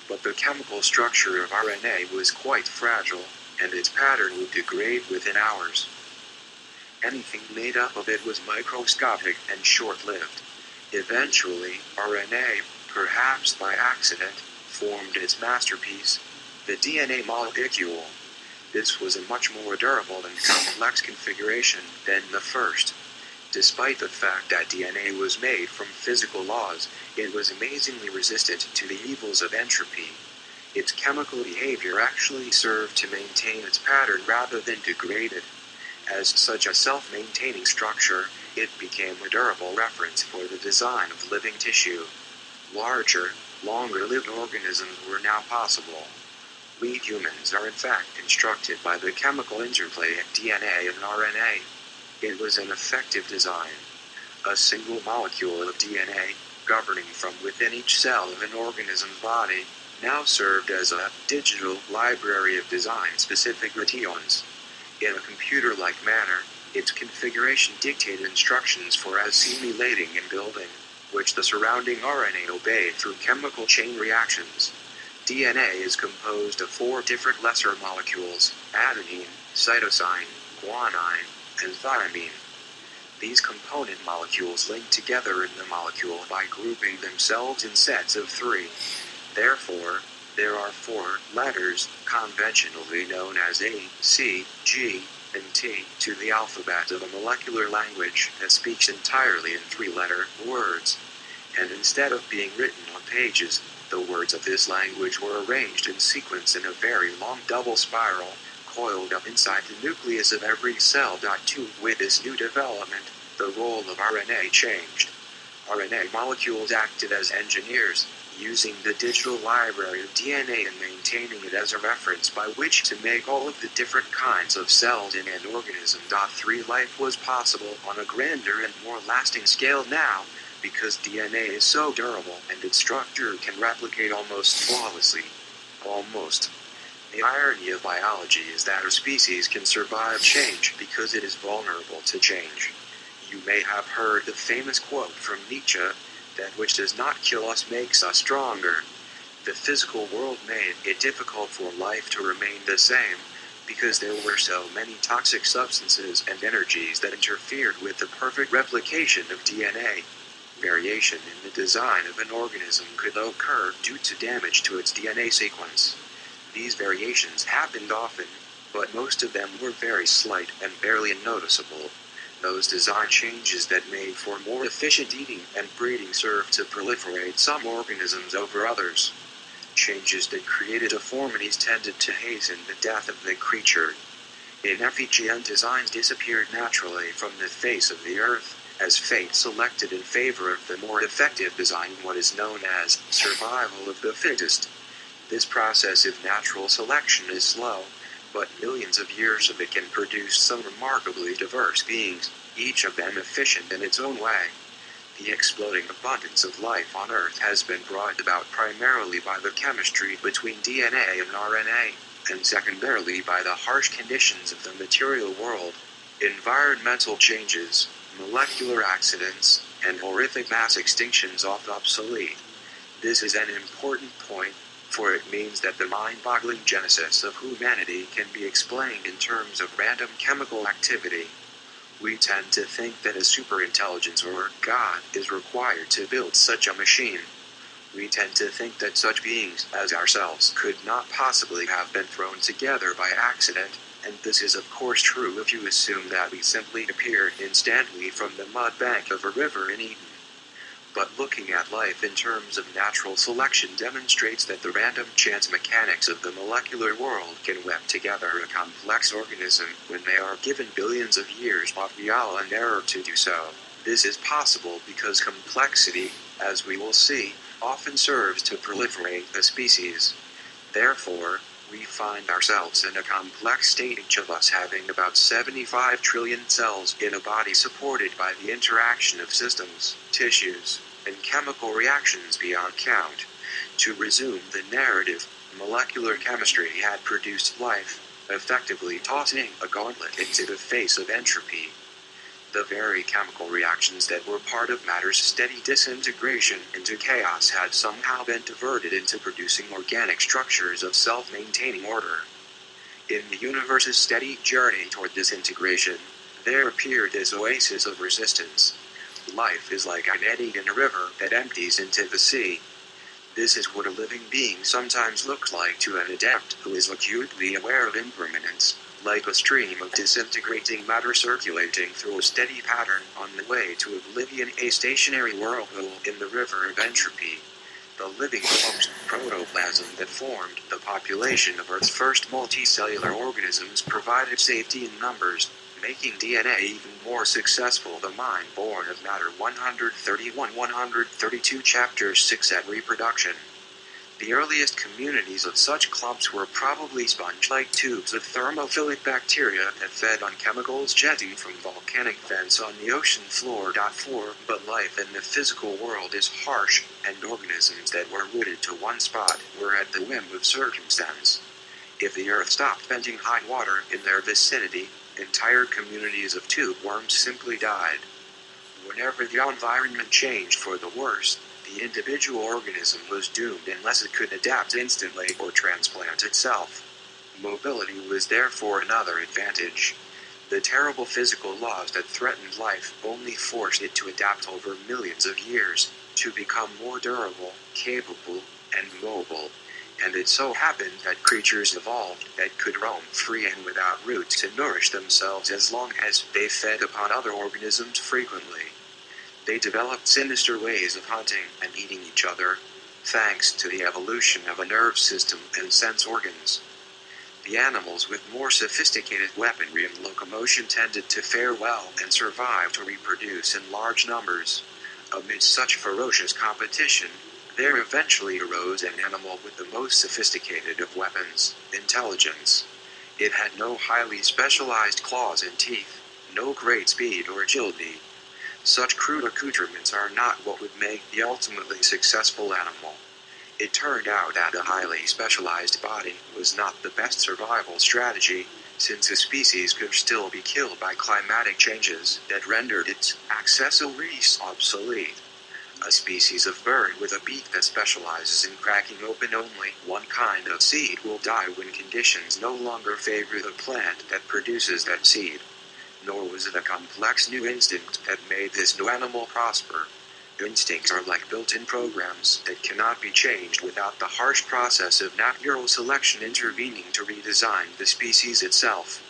But the chemical structure of RNA was quite fragile, and its pattern would degrade within hours. Anything made up of it was microscopic and short-lived. Eventually, RNA, perhaps by accident, formed its masterpiece, the DNA molecule. This was a much more durable and complex configuration than the first. Despite the fact that DNA was made from physical laws, it was amazingly resistant to the evils of entropy. Its chemical behavior actually served to maintain its pattern rather than degrade it. As such a self-maintaining structure, it became a durable reference for the design of living tissue. Larger, longer-lived organisms were now possible. We humans are in fact constructed by the chemical interplay of DNA and RNA. It was an effective design. A single molecule of DNA, governing from within each cell of an organism's body, now served as a digital library of design-specific routines. In a computer-like manner, its configuration dictated instructions for assimilating and building, which the surrounding RNA obeyed through chemical chain reactions. DNA is composed of 4 different lesser molecules: adenine, cytosine, guanine, and thymine. These component molecules link together in the molecule by grouping themselves in sets of 3. Therefore, there are 4 letters, conventionally known as A, C, G, and T, to the alphabet of a molecular language that speaks entirely in 3-letter words. And instead of being written on pages, the words of this language were arranged in sequence in a very long double spiral, coiled up inside the nucleus of every cell. With this new development, the role of RNA changed. RNA molecules acted as engineers, using the digital library of DNA and maintaining it as a reference by which to make all of the different kinds of cells in an organism. 3 Life was possible on a grander and more lasting scale now, because DNA is so durable and its structure can replicate almost flawlessly. Almost. The irony of biology is that our species can survive change because it is vulnerable to change. You may have heard the famous quote from Nietzsche, that which does not kill us makes us stronger. The physical world made it difficult for life to remain the same, because there were so many toxic substances and energies that interfered with the perfect replication of DNA. Variation in the design of an organism could occur due to damage to its DNA sequence. These variations happened often, but most of them were very slight and barely noticeable. Those design changes that made for more efficient eating and breeding served to proliferate some organisms over others. Changes that created deformities tended to hasten the death of the creature. Inefficient designs disappeared naturally from the face of the earth, as fate selected in favor of the more effective design, what is known as survival of the fittest. This process of natural selection is slow, but millions of years of it can produce some remarkably diverse beings, each of them efficient in its own way. The exploding abundance of life on Earth has been brought about primarily by the chemistry between DNA and RNA, and secondarily by the harsh conditions of the material world. Environmental changes, molecular accidents, and horrific mass extinctions are obsolete. This is an important point, for it means that the mind-boggling genesis of humanity can be explained in terms of random chemical activity. We tend to think that a superintelligence or God is required to build such a machine. We tend to think that such beings as ourselves could not possibly have been thrown together by accident, and this is of course true if you assume that we simply appeared instantly from the mud bank of a river in Eden. But looking at life in terms of natural selection demonstrates that the random chance mechanics of the molecular world can web together a complex organism when they are given billions of years of trial and error to do so. This is possible because complexity, as we will see, often serves to proliferate a species. Therefore, we find ourselves in a complex state, each of us having about 75 trillion cells in a body supported by the interaction of systems, tissues, and chemical reactions beyond count. To resume the narrative, molecular chemistry had produced life, effectively tossing a gauntlet into the face of entropy. The very chemical reactions that were part of matter's steady disintegration into chaos had somehow been diverted into producing organic structures of self-maintaining order. In the universe's steady journey toward disintegration, there appeared this oasis of resistance. Life is like an eddy in a river that empties into the sea. This is what a living being sometimes looks like to an adept who is acutely aware of impermanence. Like a stream of disintegrating matter circulating through a steady pattern on the way to oblivion, a stationary whirlpool in the river of entropy. The living clumps of protoplasm that formed the population of Earth's first multicellular organisms provided safety in numbers, making DNA even more successful. The mind born of matter 131-132 Chapter 6 at reproduction. The earliest communities of such clumps were probably sponge-like tubes of thermophilic bacteria that fed on chemicals jetting from volcanic vents on the ocean floor. But life in the physical world is harsh, and organisms that were rooted to one spot were at the whim of circumstance. If the Earth stopped venting hot water in their vicinity, entire communities of tube worms simply died. Whenever the environment changed for the worse, the individual organism was doomed unless it could adapt instantly or transplant itself. Mobility was therefore another advantage. The terrible physical laws that threatened life only forced it to adapt over millions of years, to become more durable, capable, and mobile. And it so happened that creatures evolved that could roam free and without roots to nourish themselves as long as they fed upon other organisms frequently. They developed sinister ways of hunting and eating each other, thanks to the evolution of a nerve system and sense organs. The animals with more sophisticated weaponry and locomotion tended to fare well and survive to reproduce in large numbers. Amid such ferocious competition, there eventually arose an animal with the most sophisticated of weapons, intelligence. It had no highly specialized claws and teeth, no great speed or agility. Such crude accoutrements are not what would make the ultimately successful animal. It turned out that a highly specialized body was not the best survival strategy, since a species could still be killed by climatic changes that rendered its accessories obsolete. A species of bird with a beak that specializes in cracking open only one kind of seed will die when conditions no longer favor the plant that produces that seed. Nor was it a complex new instinct that made this new animal prosper. Instincts are like built-in programs that cannot be changed without the harsh process of natural selection intervening to redesign the species itself.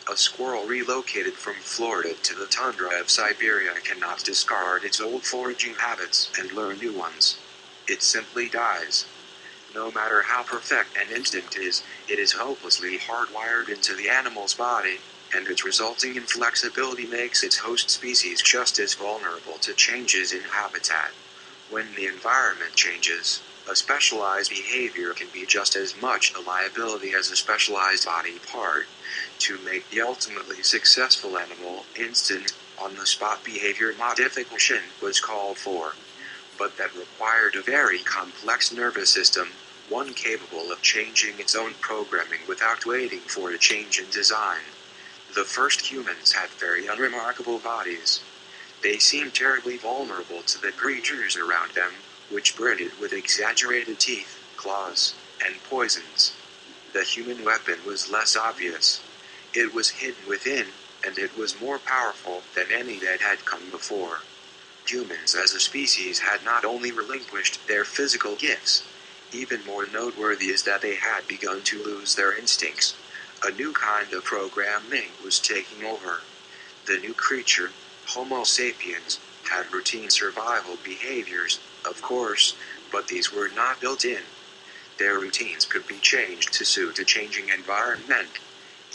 A squirrel relocated from Florida to the tundra of Siberia cannot discard its old foraging habits and learn new ones. It simply dies. No matter how perfect an instinct is, it is hopelessly hardwired into the animal's body, and its resulting inflexibility makes its host species just as vulnerable to changes in habitat. When the environment changes, a specialized behavior can be just as much a liability as a specialized body part. To make the ultimately successful animal, instant, on-the-spot behavior modification was called for. But that required a very complex nervous system, one capable of changing its own programming without waiting for a change in design. The first humans had very unremarkable bodies. They seemed terribly vulnerable to the creatures around them, which brittled with exaggerated teeth, claws, and poisons. The human weapon was less obvious. It was hidden within, and it was more powerful than any that had come before. Humans as a species had not only relinquished their physical gifts, even more noteworthy is that they had begun to lose their instincts. A new kind of programming was taking over. The new creature, Homo sapiens, had routine survival behaviors, of course, but these were not built in. Their routines could be changed to suit a changing environment.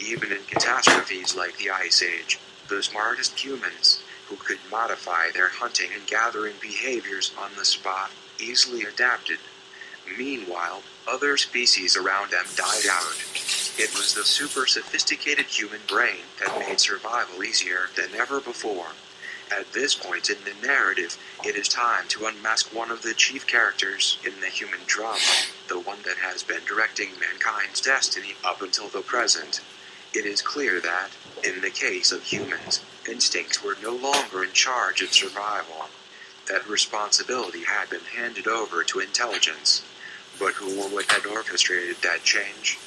Even in catastrophes like the Ice Age, the smartest humans, who could modify their hunting and gathering behaviors on the spot, easily adapted. Meanwhile, other species around them died out. It was the super sophisticated human brain that made survival easier than ever before. At this point in the narrative, it is time to unmask one of the chief characters in the human drama, the one that has been directing mankind's destiny up until the present. It is clear that, in the case of humans, instincts were no longer in charge of survival. That responsibility had been handed over to intelligence. But who or what had orchestrated that change?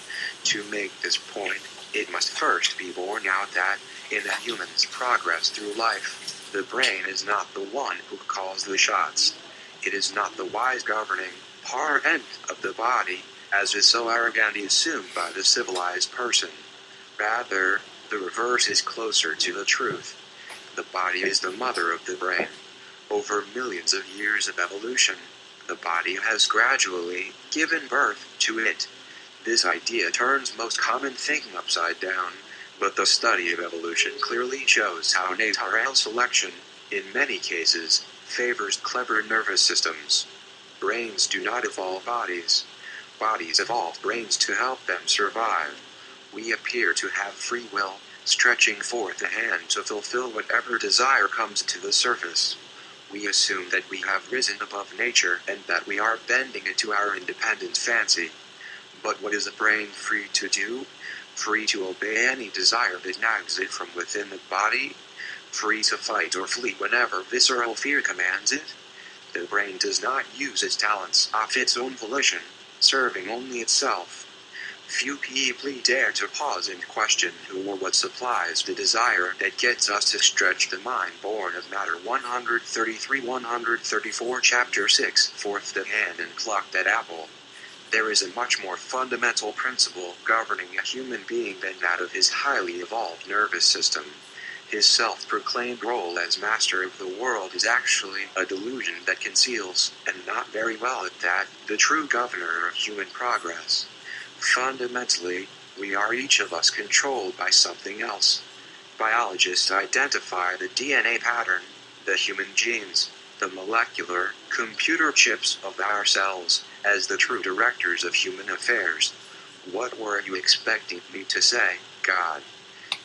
To make this point, it must first be borne out that, in a human's progress through life, the brain is not the one who calls the shots. It is not the wise governing part of the body, as is so arrogantly assumed by the civilized person. Rather, the reverse is closer to the truth. The body is the mother of the brain. Over millions of years of evolution, the body has gradually given birth to it. This idea turns most common thinking upside down, but the study of evolution clearly shows how natural selection, in many cases, favors clever nervous systems. Brains do not evolve bodies. Bodies evolve brains to help them survive. We appear to have free will, stretching forth a hand to fulfill whatever desire comes to the surface. We assume that we have risen above nature and that we are bending it to our independent fancy. But what is a brain free to do? Free to obey any desire that nags it from within the body? Free to fight or flee whenever visceral fear commands it? The brain does not use its talents of its own volition, serving only itself. Few people dare to pause and question who or what supplies the desire that gets us to stretch the mind born of matter. 133-134 Chapter 6 Forth the hand and pluck that apple. There is a much more fundamental principle governing a human being than that of his highly evolved nervous system. His self-proclaimed role as master of the world is actually a delusion that conceals, and not very well at that, the true governor of human progress. Fundamentally, we are each of us controlled by something else. Biologists identify the DNA pattern, the human genes, the molecular, computer chips of our cells, as the true directors of human affairs. What were you expecting me to say, God?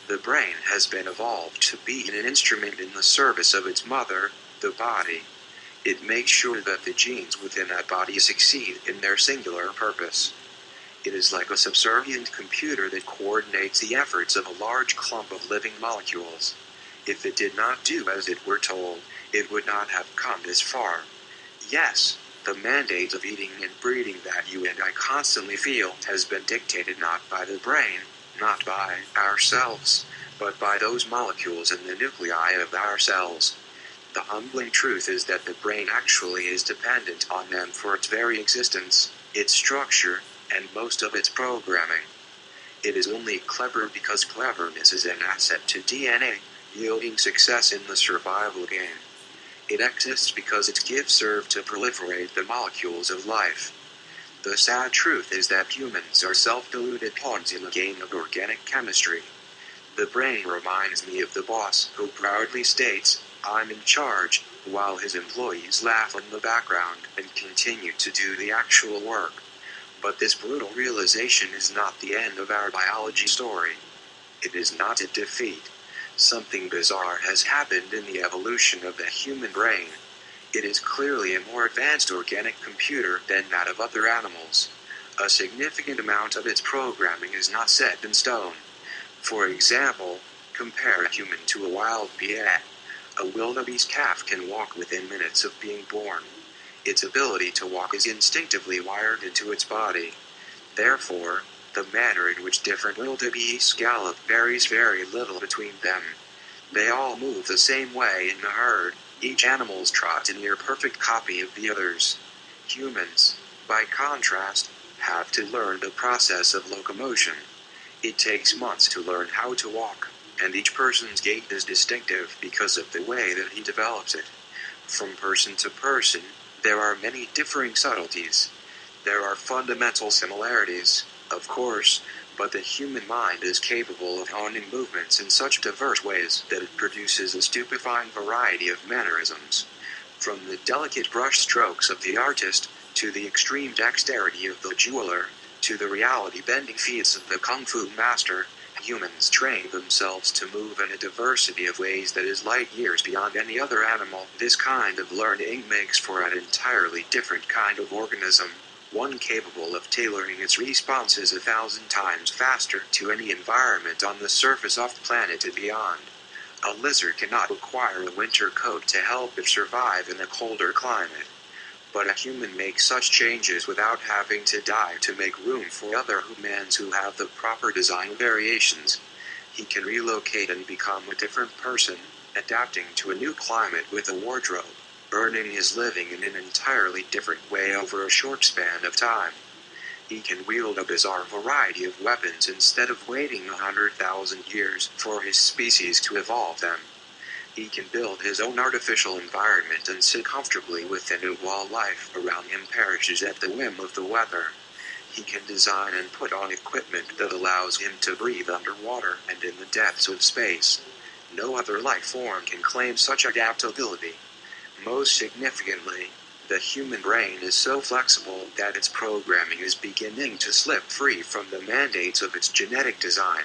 The brain has been evolved to be an instrument in the service of its mother, the body. It makes sure that the genes within that body succeed in their singular purpose. It is like a subservient computer that coordinates the efforts of a large clump of living molecules. If it did not do as it were told, it would not have come this far. Yes, the mandate of eating and breeding that you and I constantly feel has been dictated not by the brain, not by ourselves, but by those molecules in the nuclei of our cells. The humbling truth is that the brain actually is dependent on them for its very existence, its structure, and most of its programming. It is only clever because cleverness is an asset to DNA, yielding success in the survival game. It exists because its gifts serve to proliferate the molecules of life. The sad truth is that humans are self-deluded pawns in the game of organic chemistry. The brain reminds me of the boss who proudly states, "I'm in charge," while his employees laugh in the background and continue to do the actual work. But this brutal realization is not the end of our biology story. It is not a defeat. Something bizarre has happened in the evolution of the human brain. It is clearly a more advanced organic computer than that of other animals. A significant amount of its programming is not set in stone. For example, compare a human to a wild bear. A wildebeest calf can walk within minutes of being born. Its ability to walk is instinctively wired into its body. Therefore, the manner in which different wildebeests gallop varies very little between them. They all move the same way in a herd, each animal's trot a near-perfect copy of the others. Humans, by contrast, have to learn the process of locomotion. It takes months to learn how to walk, and each person's gait is distinctive because of the way that he develops it. From person to person, there are many differing subtleties. There are fundamental similarities, of course, but the human mind is capable of honing movements in such diverse ways that it produces a stupefying variety of mannerisms. From the delicate brush strokes of the artist, to the extreme dexterity of the jeweler, to the reality-bending feats of the kung fu master, humans train themselves to move in a diversity of ways that is light years beyond any other animal. This kind of learning makes for an entirely different kind of organism, one capable of tailoring its responses 1,000 times faster to any environment on the surface of the planet and beyond. A lizard cannot acquire a winter coat to help it survive in a colder climate. But a human makes such changes without having to die to make room for other humans who have the proper design variations. He can relocate and become a different person, adapting to a new climate with a wardrobe, earning his living in an entirely different way over a short span of time. He can wield a bizarre variety of weapons instead of waiting 100,000 years for his species to evolve them. He can build his own artificial environment and sit comfortably within it while life around him perishes at the whim of the weather. He can design and put on equipment that allows him to breathe underwater and in the depths of space. No other life form can claim such adaptability. Most significantly, the human brain is so flexible that its programming is beginning to slip free from the mandates of its genetic design.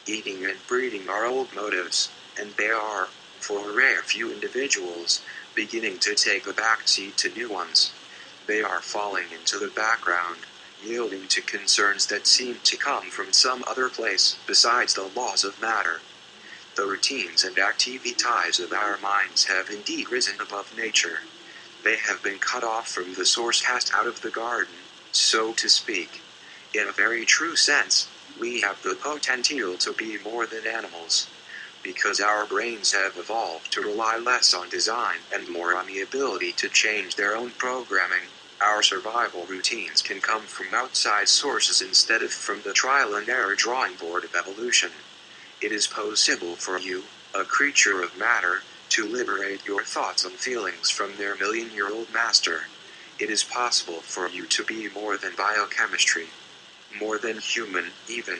Eating and breeding are old motives, and they are, for a rare few individuals, beginning to take a backseat to new ones. They are falling into the background, yielding to concerns that seem to come from some other place besides the laws of matter. The routines and activities of our minds have indeed risen above nature. They have been cut off from the source, cast out of the garden, so to speak. In a very true sense, we have the potential to be more than animals. Because our brains have evolved to rely less on design and more on the ability to change their own programming, our survival routines can come from outside sources instead of from the trial and error drawing board of evolution. It is possible for you, a creature of matter, to liberate your thoughts and feelings from their million-year-old master. It is possible for you to be more than biochemistry, more than human, even.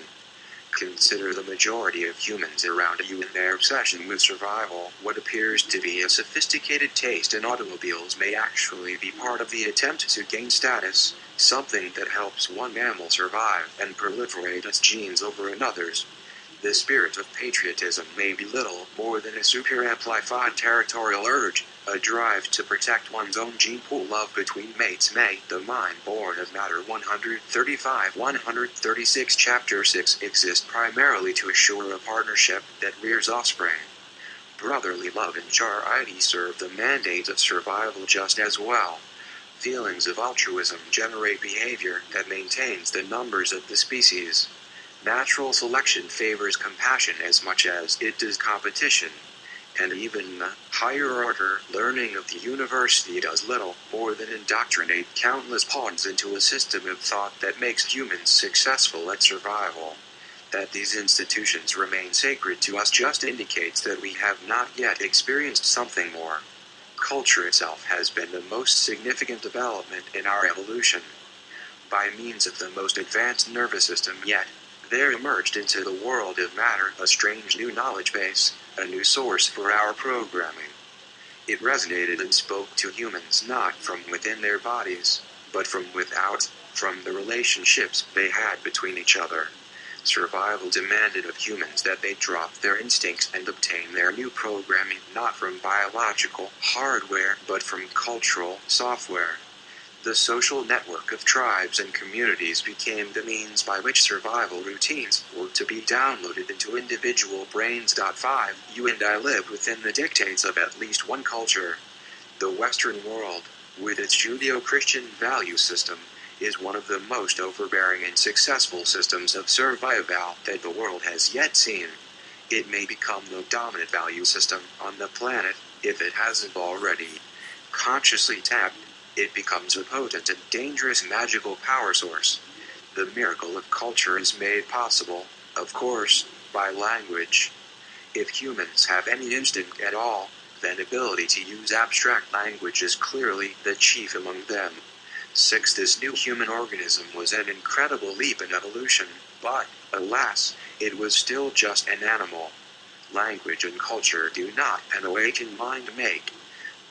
Consider the majority of humans around you and their obsession with survival. What appears to be a sophisticated taste in automobiles may actually be part of the attempt to gain status, something that helps one mammal survive and proliferate its genes over another's. The spirit of patriotism may be little more than a super-amplified territorial urge, a drive to protect one's own gene pool. Love between mates may, the mind born of matter 135-136 Chapter 6 exist primarily to assure a partnership that rears offspring. Brotherly love and charity serve the mandate of survival just as well. Feelings of altruism generate behavior that maintains the numbers of the species. Natural selection favors compassion as much as it does competition, and even the higher order learning of the university does little more than indoctrinate countless pawns into a system of thought that makes humans successful at survival. That these institutions remain sacred to us just indicates that we have not yet experienced something more. Culture itself has been the most significant development in our evolution. By means of the most advanced nervous system yet, there emerged into the world of matter a strange new knowledge base, a new source for our programming. It resonated and spoke to humans not from within their bodies, but from without, from the relationships they had between each other. Survival demanded of humans that they drop their instincts and obtain their new programming not from biological hardware but from cultural software. The social network of tribes and communities became the means by which survival routines were to be downloaded into individual brains. 5. You and I live within the dictates of at least one culture. The Western world, with its Judeo-Christian value system, is one of the most overbearing and successful systems of survival that the world has yet seen. It may become the dominant value system on the planet if it hasn't already. Consciously tapped, it becomes a potent and dangerous magical power source. The miracle of culture is made possible, of course, by language. If humans have any instinct at all, then ability to use abstract language is clearly the chief among them. 6. This new human organism was an incredible leap in evolution, but, alas, it was still just an animal. Language and culture do not an awakened mind make.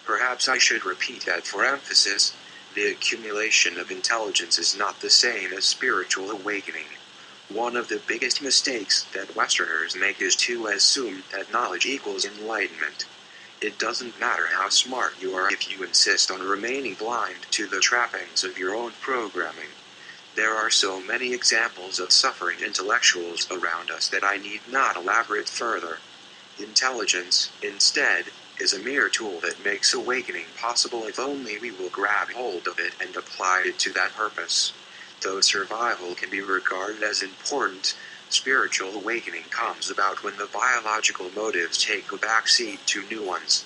Perhaps I should repeat that for emphasis, the accumulation of intelligence is not the same as spiritual awakening. One of the biggest mistakes that Westerners make is to assume that knowledge equals enlightenment. It doesn't matter how smart you are if you insist on remaining blind to the trappings of your own programming. There are so many examples of suffering intellectuals around us that I need not elaborate further. Intelligence, instead, is a mere tool that makes awakening possible if only we will grab hold of it and apply it to that purpose. Though survival can be regarded as important, spiritual awakening comes about when the biological motives take a backseat to new ones.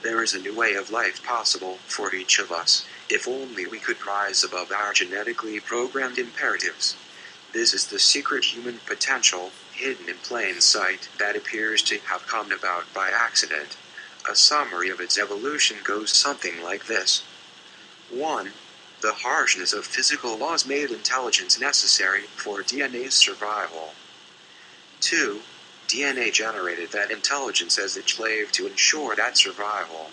There is a new way of life possible for each of us, if only we could rise above our genetically programmed imperatives. This is the secret human potential, hidden in plain sight, that appears to have come about by accident. A summary of its evolution goes something like this. 1. The harshness of physical laws made intelligence necessary for DNA's survival. 2. DNA generated that intelligence as a slave to ensure that survival.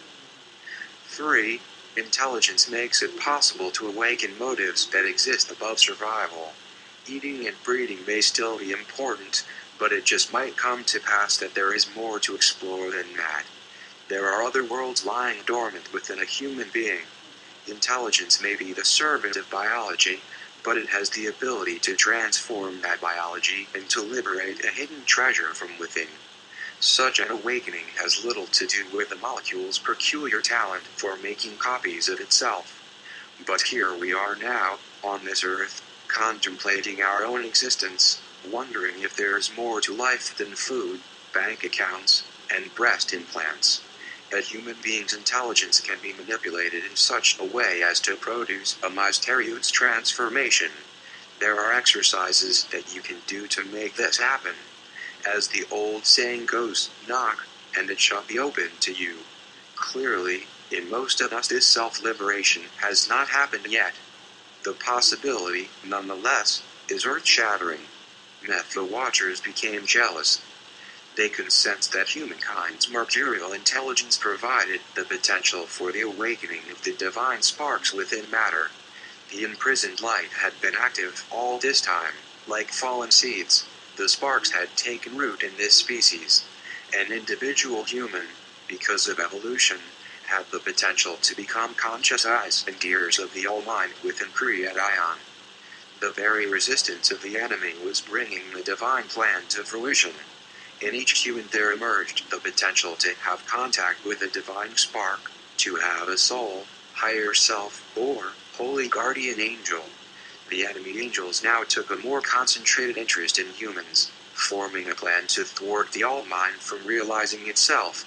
3. Intelligence makes it possible to awaken motives that exist above survival. Eating and breeding may still be important, but it just might come to pass that there is more to explore than that. There are other worlds lying dormant within a human being. Intelligence may be the servant of biology, but it has the ability to transform that biology and to liberate a hidden treasure from within. Such an awakening has little to do with the molecule's peculiar talent for making copies of itself. But here we are now, on this earth, contemplating our own existence, wondering if there's more to life than food, bank accounts, and breast implants. A human being's intelligence can be manipulated in such a way as to produce a mysterious transformation. There are exercises that you can do to make this happen. As the old saying goes, knock, and it shall be opened to you. Clearly, in most of us this self-liberation has not happened yet. The possibility, nonetheless, is earth-shattering. The Watchers became jealous. They could sense that humankind's mercurial intelligence provided the potential for the awakening of the divine sparks within matter. The imprisoned light had been active all this time. Like fallen seeds, the sparks had taken root in this species. An individual human, because of evolution, had the potential to become conscious eyes and ears of the All-Mind within Kriyat Ion. The very resistance of the enemy was bringing the divine plan to fruition. In each human there emerged the potential to have contact with a divine spark, to have a soul, higher self, or holy guardian angel. The enemy angels now took a more concentrated interest in humans, forming a plan to thwart the All-Mind from realizing itself.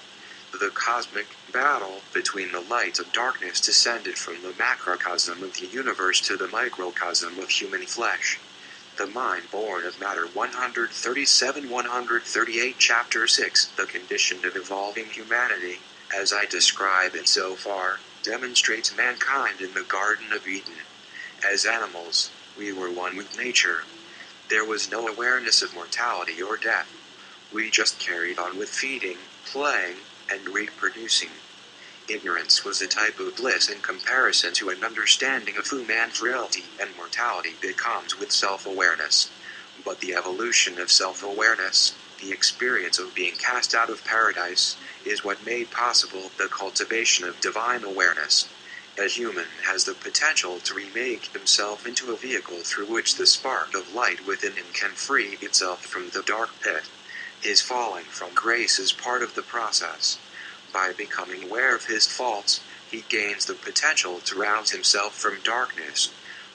The cosmic battle between the light of darkness descended from the macrocosm of the universe to the microcosm of human flesh. The mind born of matter 137-138 Chapter 6 The condition of evolving humanity, as I describe it so far, demonstrates mankind in the Garden of Eden. As animals, we were one with nature. There was no awareness of mortality or death. We just carried on with feeding, playing, and reproducing. Ignorance was a type of bliss in comparison to an understanding of who man's frailty and mortality becomes with self-awareness. But the evolution of self-awareness, the experience of being cast out of paradise, is what made possible the cultivation of divine awareness. A human has the potential to remake himself into a vehicle through which the spark of light within him can free itself from the dark pit. His falling from grace is part of the process. By becoming aware of his faults, he gains the potential to rouse himself from darkness.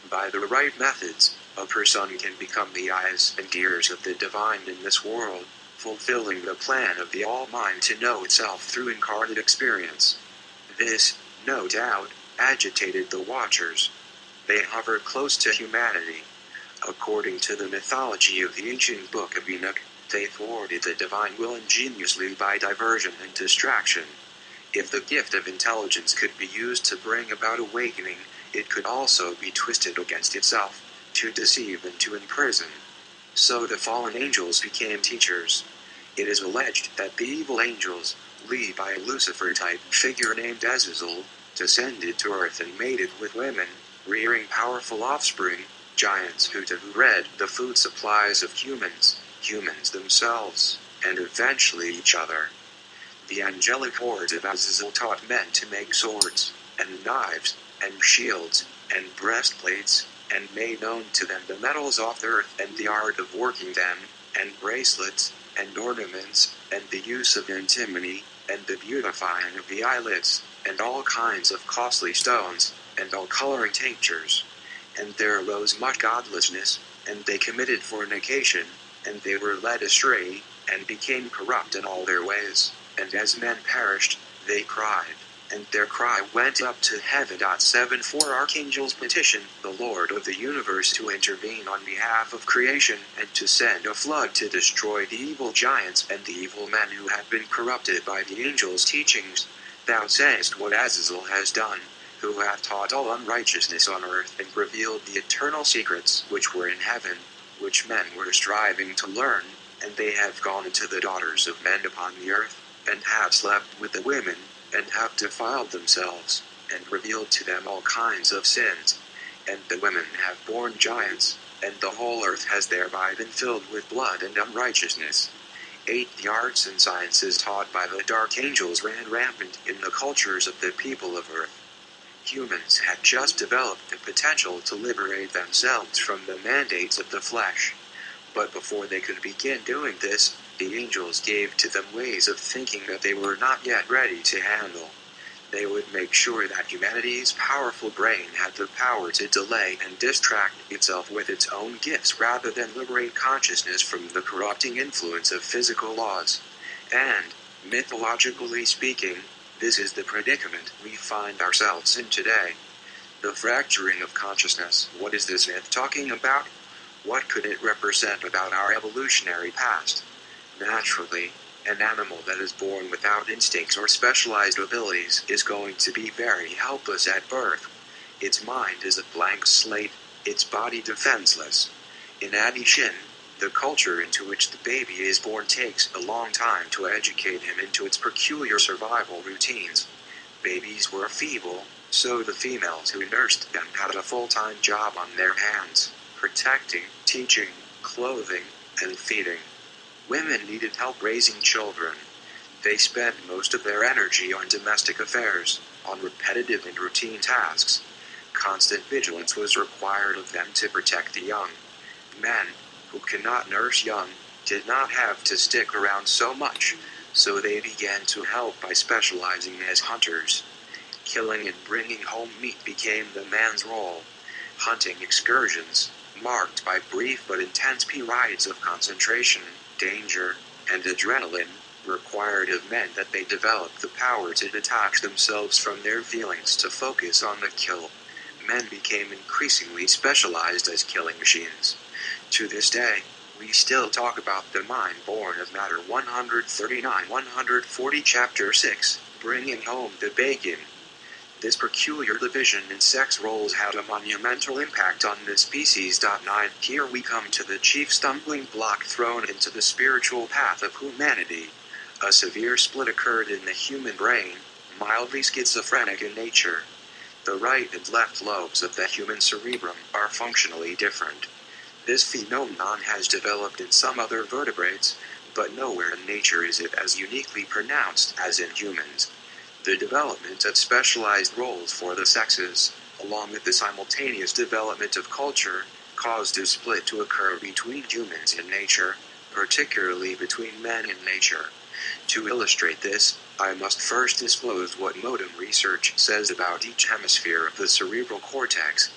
By the right methods, a person can become the eyes and ears of the divine in this world, fulfilling the plan of the All-Mind to know itself through incarnate experience. This, no doubt, agitated the Watchers. They hovered close to humanity. According to the mythology of the ancient Book of Enoch, they thwarted the divine will ingeniously by diversion and distraction. If the gift of intelligence could be used to bring about awakening, it could also be twisted against itself, to deceive and to imprison. So the fallen angels became teachers. It is alleged that the evil angels, led by a Lucifer-type figure named Azazel, descended to earth and mated with women, rearing powerful offspring, giants who read the food supplies of humans themselves, and eventually each other. The angelic hordes of Azazel taught men to make swords, and knives, and shields, and breastplates, and made known to them the metals of the earth and the art of working them, and bracelets, and ornaments, and the use of antimony, and the beautifying of the eyelids, and all kinds of costly stones, and all coloring tinctures. And there arose much godlessness, and they committed fornication, and they were led astray, and became corrupt in all their ways. And as men perished, they cried, and their cry went up to heaven. 7 4 Archangels petitioned the Lord of the universe to intervene on behalf of creation, and to send a flood to destroy the evil giants and the evil men who have been corrupted by the angels' teachings. Thou sayest what Azazel has done, who hath taught all unrighteousness on earth, and revealed the eternal secrets which were in heaven, which men were striving to learn, and they have gone into the daughters of men upon the earth, and have slept with the women, and have defiled themselves, and revealed to them all kinds of sins. And the women have borne giants, and the whole earth has thereby been filled with blood and unrighteousness. 8 The arts and sciences taught by the dark angels ran rampant in the cultures of the people of earth. Humans had just developed the potential to liberate themselves from the mandates of the flesh. But before they could begin doing this, the angels gave to them ways of thinking that they were not yet ready to handle. They would make sure that humanity's powerful brain had the power to delay and distract itself with its own gifts rather than liberate consciousness from the corrupting influence of physical laws. And, mythologically speaking, this is the predicament we find ourselves in today. The fracturing of consciousness. What is this myth talking about? What could it represent about our evolutionary past? Naturally, an animal that is born without instincts or specialized abilities is going to be very helpless at birth. Its mind is a blank slate, its body defenseless. In addition, the culture into which the baby is born takes a long time to educate him into its peculiar survival routines. Babies were feeble, so the females who nursed them had a full-time job on their hands, protecting, teaching, clothing, and feeding. Women needed help raising children. They spent most of their energy on domestic affairs, on repetitive and routine tasks. Constant vigilance was required of them to protect the young. Men, who cannot nurse young, did not have to stick around so much, so they began to help by specializing as hunters. Killing and bringing home meat became the man's role. Hunting excursions, marked by brief but intense periods of concentration, danger, and adrenaline, required of men that they develop the power to detach themselves from their feelings to focus on the kill. Men became increasingly specialized as killing machines. To this day, we still talk about the mind born of matter. 139-140 Chapter 6, Bringing Home the Bacon. This peculiar division in sex roles had a monumental impact on the species. 9 Here we come to the chief stumbling block thrown into the spiritual path of humanity. A severe split occurred in the human brain, mildly schizophrenic in nature. The right and left lobes of the human cerebrum are functionally different. This phenomenon has developed in some other vertebrates, but nowhere in nature is it as uniquely pronounced as in humans. The development of specialized roles for the sexes, along with the simultaneous development of culture, caused a split to occur between humans and nature, particularly between men and nature. To illustrate this, I must first disclose what modern research says about each hemisphere of the cerebral cortex.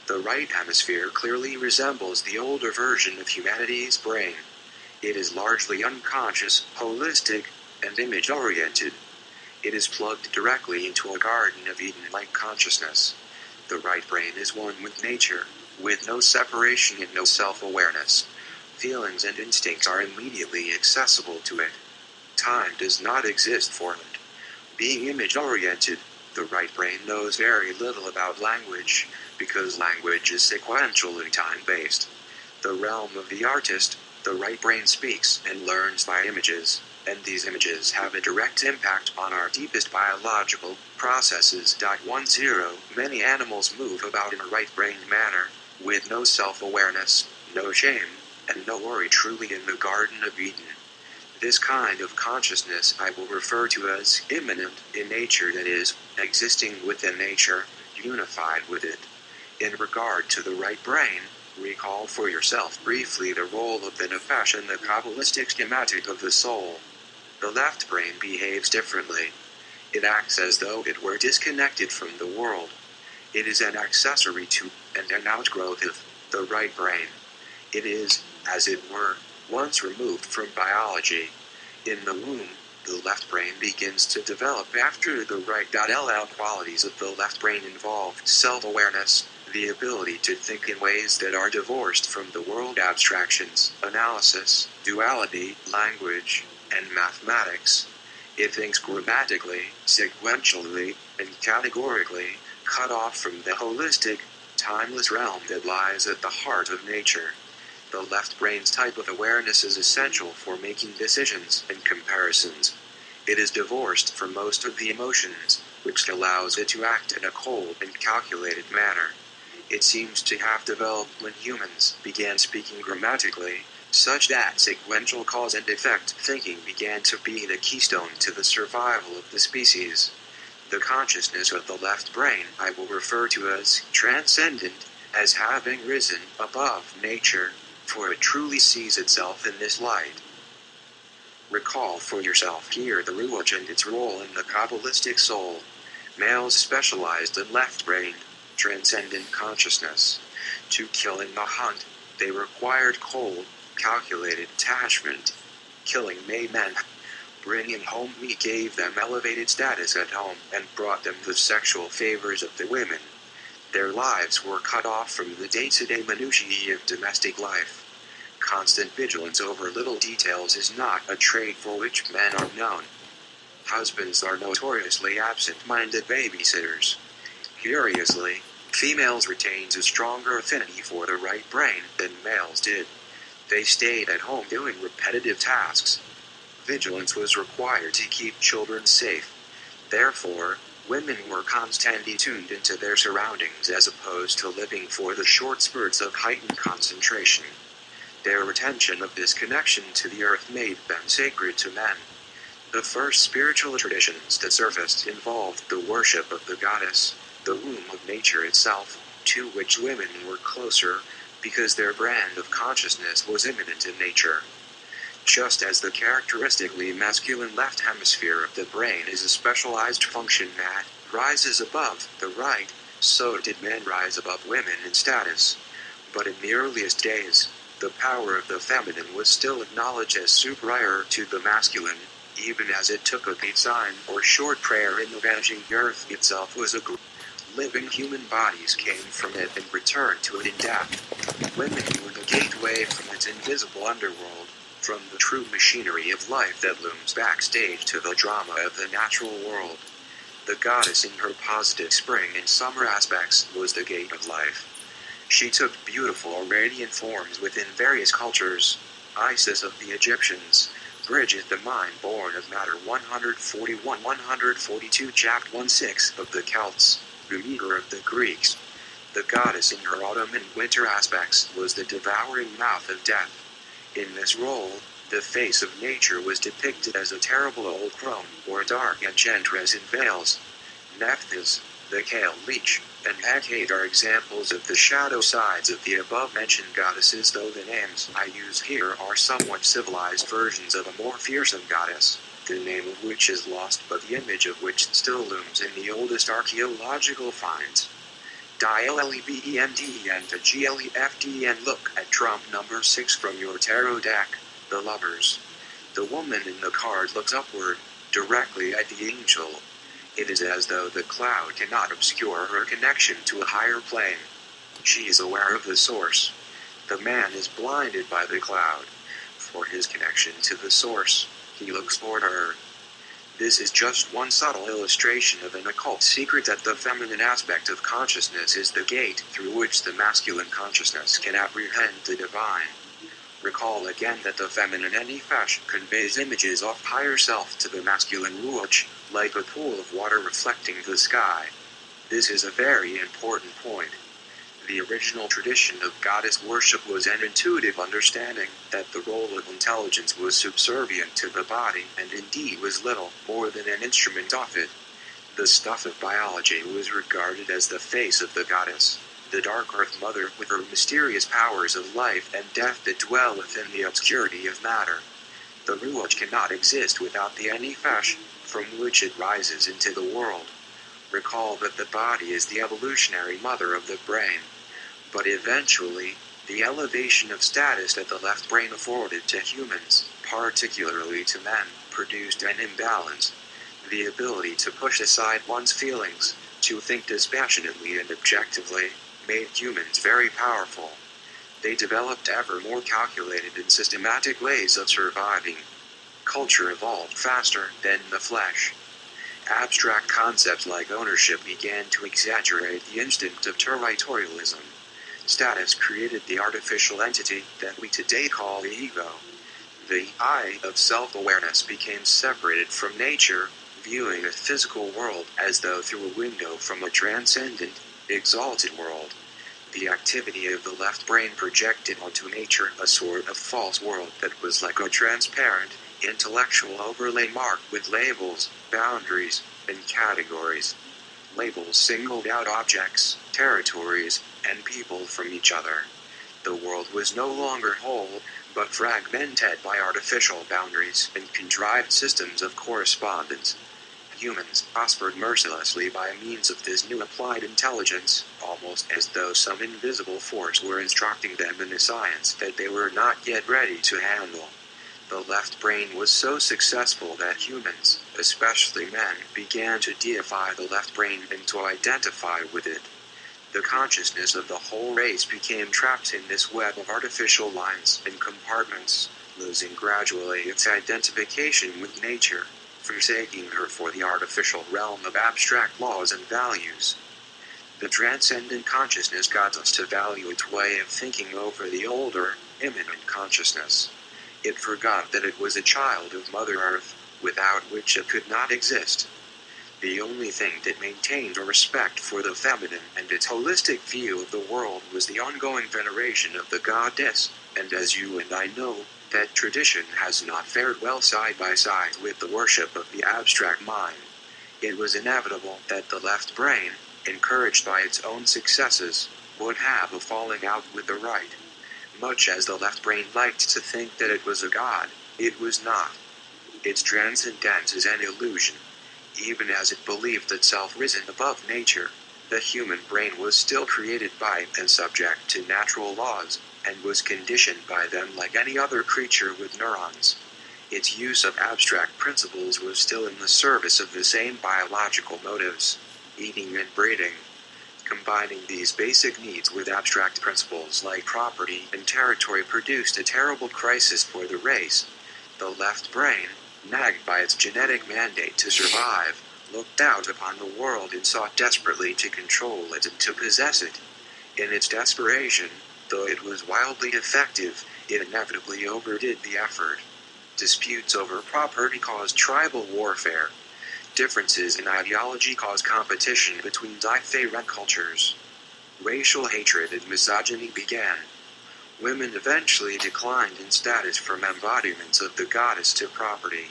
The right hemisphere clearly resembles the older version of humanity's brain. It is largely unconscious, holistic, and image-oriented. It is plugged directly into a Garden of Eden-like consciousness. The right brain is one with nature, with no separation and no self-awareness. Feelings and instincts are immediately accessible to it. Time does not exist for it. Being image-oriented, the right brain knows very little about language, because language is sequential and time-based. The realm of the artist, the right brain speaks and learns by images, and these images have a direct impact on our deepest biological processes. 10. Many animals move about in a right-brained manner, with no self-awareness, no shame, and no worry, truly in the Garden of Eden. This kind of consciousness I will refer to as immanent in nature, that is, existing within nature, unified with it. In regard to the right brain, recall for yourself briefly the role of the nefesh in the Kabbalistic schematic of the soul. The left brain behaves differently. It acts as though it were disconnected from the world. It is an accessory to and an outgrowth of the right brain. It is, as it were, once removed from biology. In the womb, the left brain begins to develop after the right. LL qualities of the left brain involve self-awareness, the ability to think in ways that are divorced from the world abstractions, analysis, duality, language, and mathematics. It thinks grammatically, sequentially, and categorically, cut off from the holistic, timeless realm that lies at the heart of nature. The left brain's type of awareness is essential for making decisions and comparisons. It is divorced from most of the emotions, which allows it to act in a cold and calculated manner. It seems to have developed when humans began speaking grammatically, such that sequential cause and effect thinking began to be the keystone to the survival of the species. The consciousness of the left brain I will refer to as transcendent, as having risen above nature, for it truly sees itself in this light. Recall for yourself here the Ruach and its role in the Kabbalistic soul. Males specialized in left-brained, transcendent consciousness. To kill in the hunt, they required cold, calculated attachment. Killing made men. Bringing home meat gave them elevated status at home and brought them the sexual favors of the women. Their lives were cut off from the day-to-day minutiae of domestic life. Constant vigilance over little details is not a trait for which men are known. Husbands are notoriously absent-minded babysitters. Curiously, females retained a stronger affinity for the right brain than males did. They stayed at home doing repetitive tasks. Vigilance was required to keep children safe. Therefore, women were constantly tuned into their surroundings as opposed to living for the short spurts of heightened concentration. Their retention of this connection to the earth made them sacred to men. The first spiritual traditions that surfaced involved the worship of the goddess, the womb of nature itself, to which women were closer, because their brand of consciousness was immanent in nature. Just as the characteristically masculine left hemisphere of the brain is a specialized function that rises above the right, so did men rise above women in status. But in the earliest days, the power of the feminine was still acknowledged as superior to the masculine, even as it took a beat sign or short prayer in the vanishing earth itself was a group. Living human bodies came from it and returned to it in death. Women were the gateway from its invisible underworld, from the true machinery of life that looms backstage to the drama of the natural world. The goddess in her positive spring and summer aspects was the gate of life. She took beautiful radiant forms within various cultures. Isis of the Egyptians, Bridget the mind born of matter 141-142 chapter 1-6 of the Celts, Demeter of the Greeks. The goddess in her autumn and winter aspects was the devouring mouth of death. In this role, the face of nature was depicted as a terrible old crone or dark enchantress in veils. Nephthys, the Kale Leech, and Hecate are examples of the shadow sides of the above-mentioned goddesses, though the names I use here are somewhat civilized versions of a more fearsome goddess, the name of which is lost but the image of which still looms in the oldest archaeological finds. DILLEBENDEN to GLEFDEN. Look at trump number 6 from your tarot deck, the Lovers. The woman in the card looks upward, directly at the angel. It is as though the cloud cannot obscure her connection to a higher plane. She is aware of the source. The man is blinded by the cloud. For his connection to the source, he looks toward her. This is just one subtle illustration of an occult secret that the feminine aspect of consciousness is the gate through which the masculine consciousness can apprehend the divine. Recall again that the feminine nefesh conveys images of higher self to the masculine ruach, like a pool of water reflecting the sky. This is a very important point. The original tradition of goddess worship was an intuitive understanding that the role of intelligence was subservient to the body and indeed was little more than an instrument of it. The stuff of biology was regarded as the face of the goddess, the dark earth mother with her mysterious powers of life and death that dwell within the obscurity of matter. The ruach cannot exist without the nefesh, from which it rises into the world. Recall that the body is the evolutionary mother of the brain. But eventually, the elevation of status that the left brain afforded to humans, particularly to men, produced an imbalance. The ability to push aside one's feelings, to think dispassionately and objectively, made humans very powerful. They developed ever more calculated and systematic ways of surviving. Culture evolved faster than the flesh. Abstract concepts like ownership began to exaggerate the instinct of territorialism. Status created the artificial entity that we today call the ego. The I of self-awareness became separated from nature, viewing a physical world as though through a window from a transcendent, exalted world. The activity of the left brain projected onto nature a sort of false world that was like a transparent, intellectual overlay marked with labels, boundaries, and categories. Labels singled out objects, territories, and people from each other. The world was no longer whole, but fragmented by artificial boundaries and contrived systems of correspondence. Humans prospered mercilessly by means of this new applied intelligence, almost as though some invisible force were instructing them in a science that they were not yet ready to handle. The left brain was so successful that humans, especially men, began to deify the left brain and to identify with it. The consciousness of the whole race became trapped in this web of artificial lines and compartments, losing gradually its identification with nature, forsaking her for the artificial realm of abstract laws and values. The transcendent consciousness got us to value its way of thinking over the older, immanent consciousness. It forgot that it was a child of Mother Earth, without which it could not exist. The only thing that maintained a respect for the feminine and its holistic view of the world was the ongoing veneration of the goddess, and as you and I know, that tradition has not fared well side by side with the worship of the abstract mind. It was inevitable that the left brain, encouraged by its own successes, would have a falling out with the right. Much as the left brain liked to think that it was a god, it was not. Its transcendence is an illusion. Even as it believed itself risen above nature, the human brain was still created by and subject to natural laws, and was conditioned by them like any other creature with neurons. Its use of abstract principles was still in the service of the same biological motives, eating and breeding. Combining these basic needs with abstract principles like property and territory produced a terrible crisis for the race. The left brain, nagged by its genetic mandate to survive, looked out upon the world and sought desperately to control it and to possess it. In its desperation, though it was wildly effective, it inevitably overdid the effort. Disputes over property caused tribal warfare. Differences in ideology caused competition between different cultures. Racial hatred and misogyny began. Women eventually declined in status from embodiments of the goddess to property.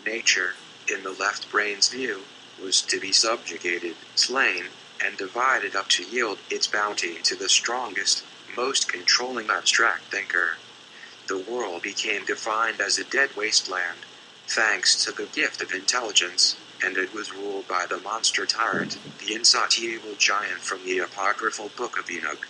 Nature, in the left brain's view, was to be subjugated, slain, and divided up to yield its bounty to the strongest, most controlling abstract thinker. The world became defined as a dead wasteland, thanks to the gift of intelligence, and it was ruled by the monster tyrant, the insatiable giant from the apocryphal Book of Enoch.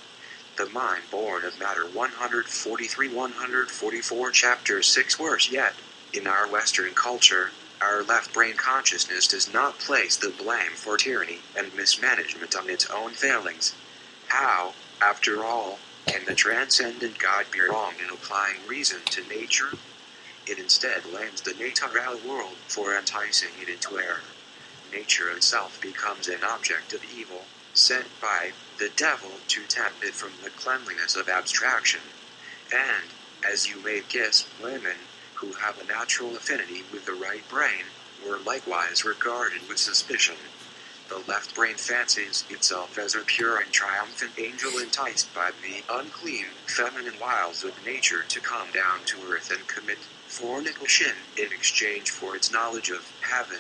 The mind born of matter 143-144 chapter 6 worse yet. In our Western culture, our left brain consciousness does not place the blame for tyranny and mismanagement on its own failings. How, after all, can the transcendent God be wrong in applying reason to nature? It instead blames the natural world for enticing it into error. Nature itself becomes an object of evil, sent by the devil to tempt it from the cleanliness of abstraction. And, as you may guess, women, who have a natural affinity with the right brain, were likewise regarded with suspicion. The left brain fancies itself as a pure and triumphant angel enticed by the unclean, feminine wiles of nature to come down to earth and commit fornication in exchange for its knowledge of heaven.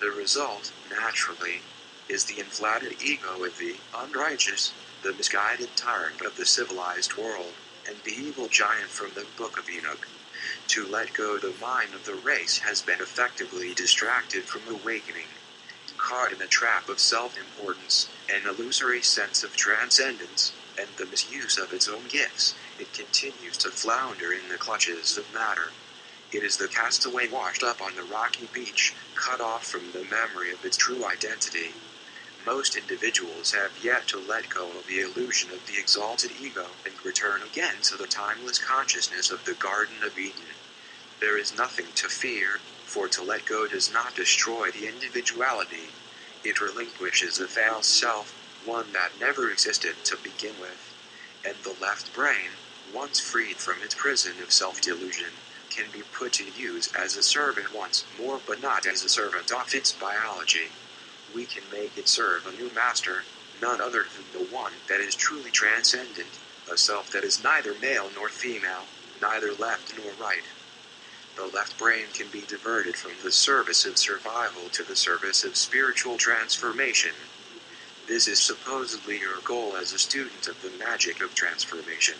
The result, naturally, is the inflated ego of the unrighteous, the misguided tyrant of the civilized world, and the evil giant from the Book of Enoch. To let go the mind of the race has been effectively distracted from awakening. Caught in the trap of self-importance, an illusory sense of transcendence, and the misuse of its own gifts, it continues to flounder in the clutches of matter. It is the castaway washed up on the rocky beach, cut off from the memory of its true identity. Most individuals have yet to let go of the illusion of the exalted ego and return again to the timeless consciousness of the Garden of Eden. There is nothing to fear, for to let go does not destroy the individuality. It relinquishes a false self, one that never existed to begin with. And the left brain, once freed from its prison of self-delusion, can be put to use as a servant once more, but not as a servant of its biology. We can make it serve a new master, none other than the one that is truly transcendent, a self that is neither male nor female, neither left nor right. The left brain can be diverted from the service of survival to the service of spiritual transformation. This is supposedly your goal as a student of the magic of transformation.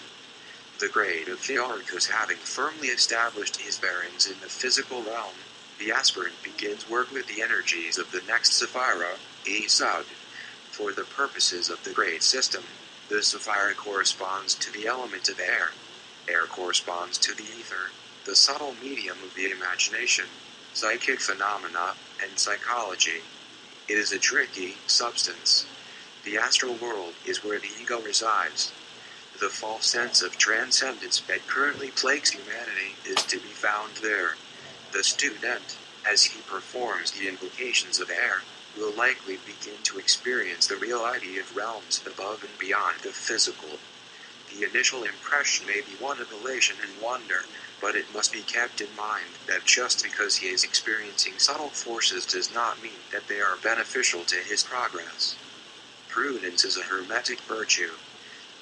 The grade of Theoricus having firmly established his bearings in the physical realm, the aspirant begins work with the energies of the next Sapphira, Esad. For the purposes of the grade system, the Sapphira corresponds to the element of air. Air corresponds to the ether, the subtle medium of the imagination, psychic phenomena, and psychology. It is a tricky substance. The astral world is where the ego resides. The false sense of transcendence that currently plagues humanity is to be found there. The student, as he performs the invocations of air, will likely begin to experience the reality of realms above and beyond the physical. The initial impression may be one of elation and wonder, but it must be kept in mind that just because he is experiencing subtle forces does not mean that they are beneficial to his progress. Prudence is a hermetic virtue.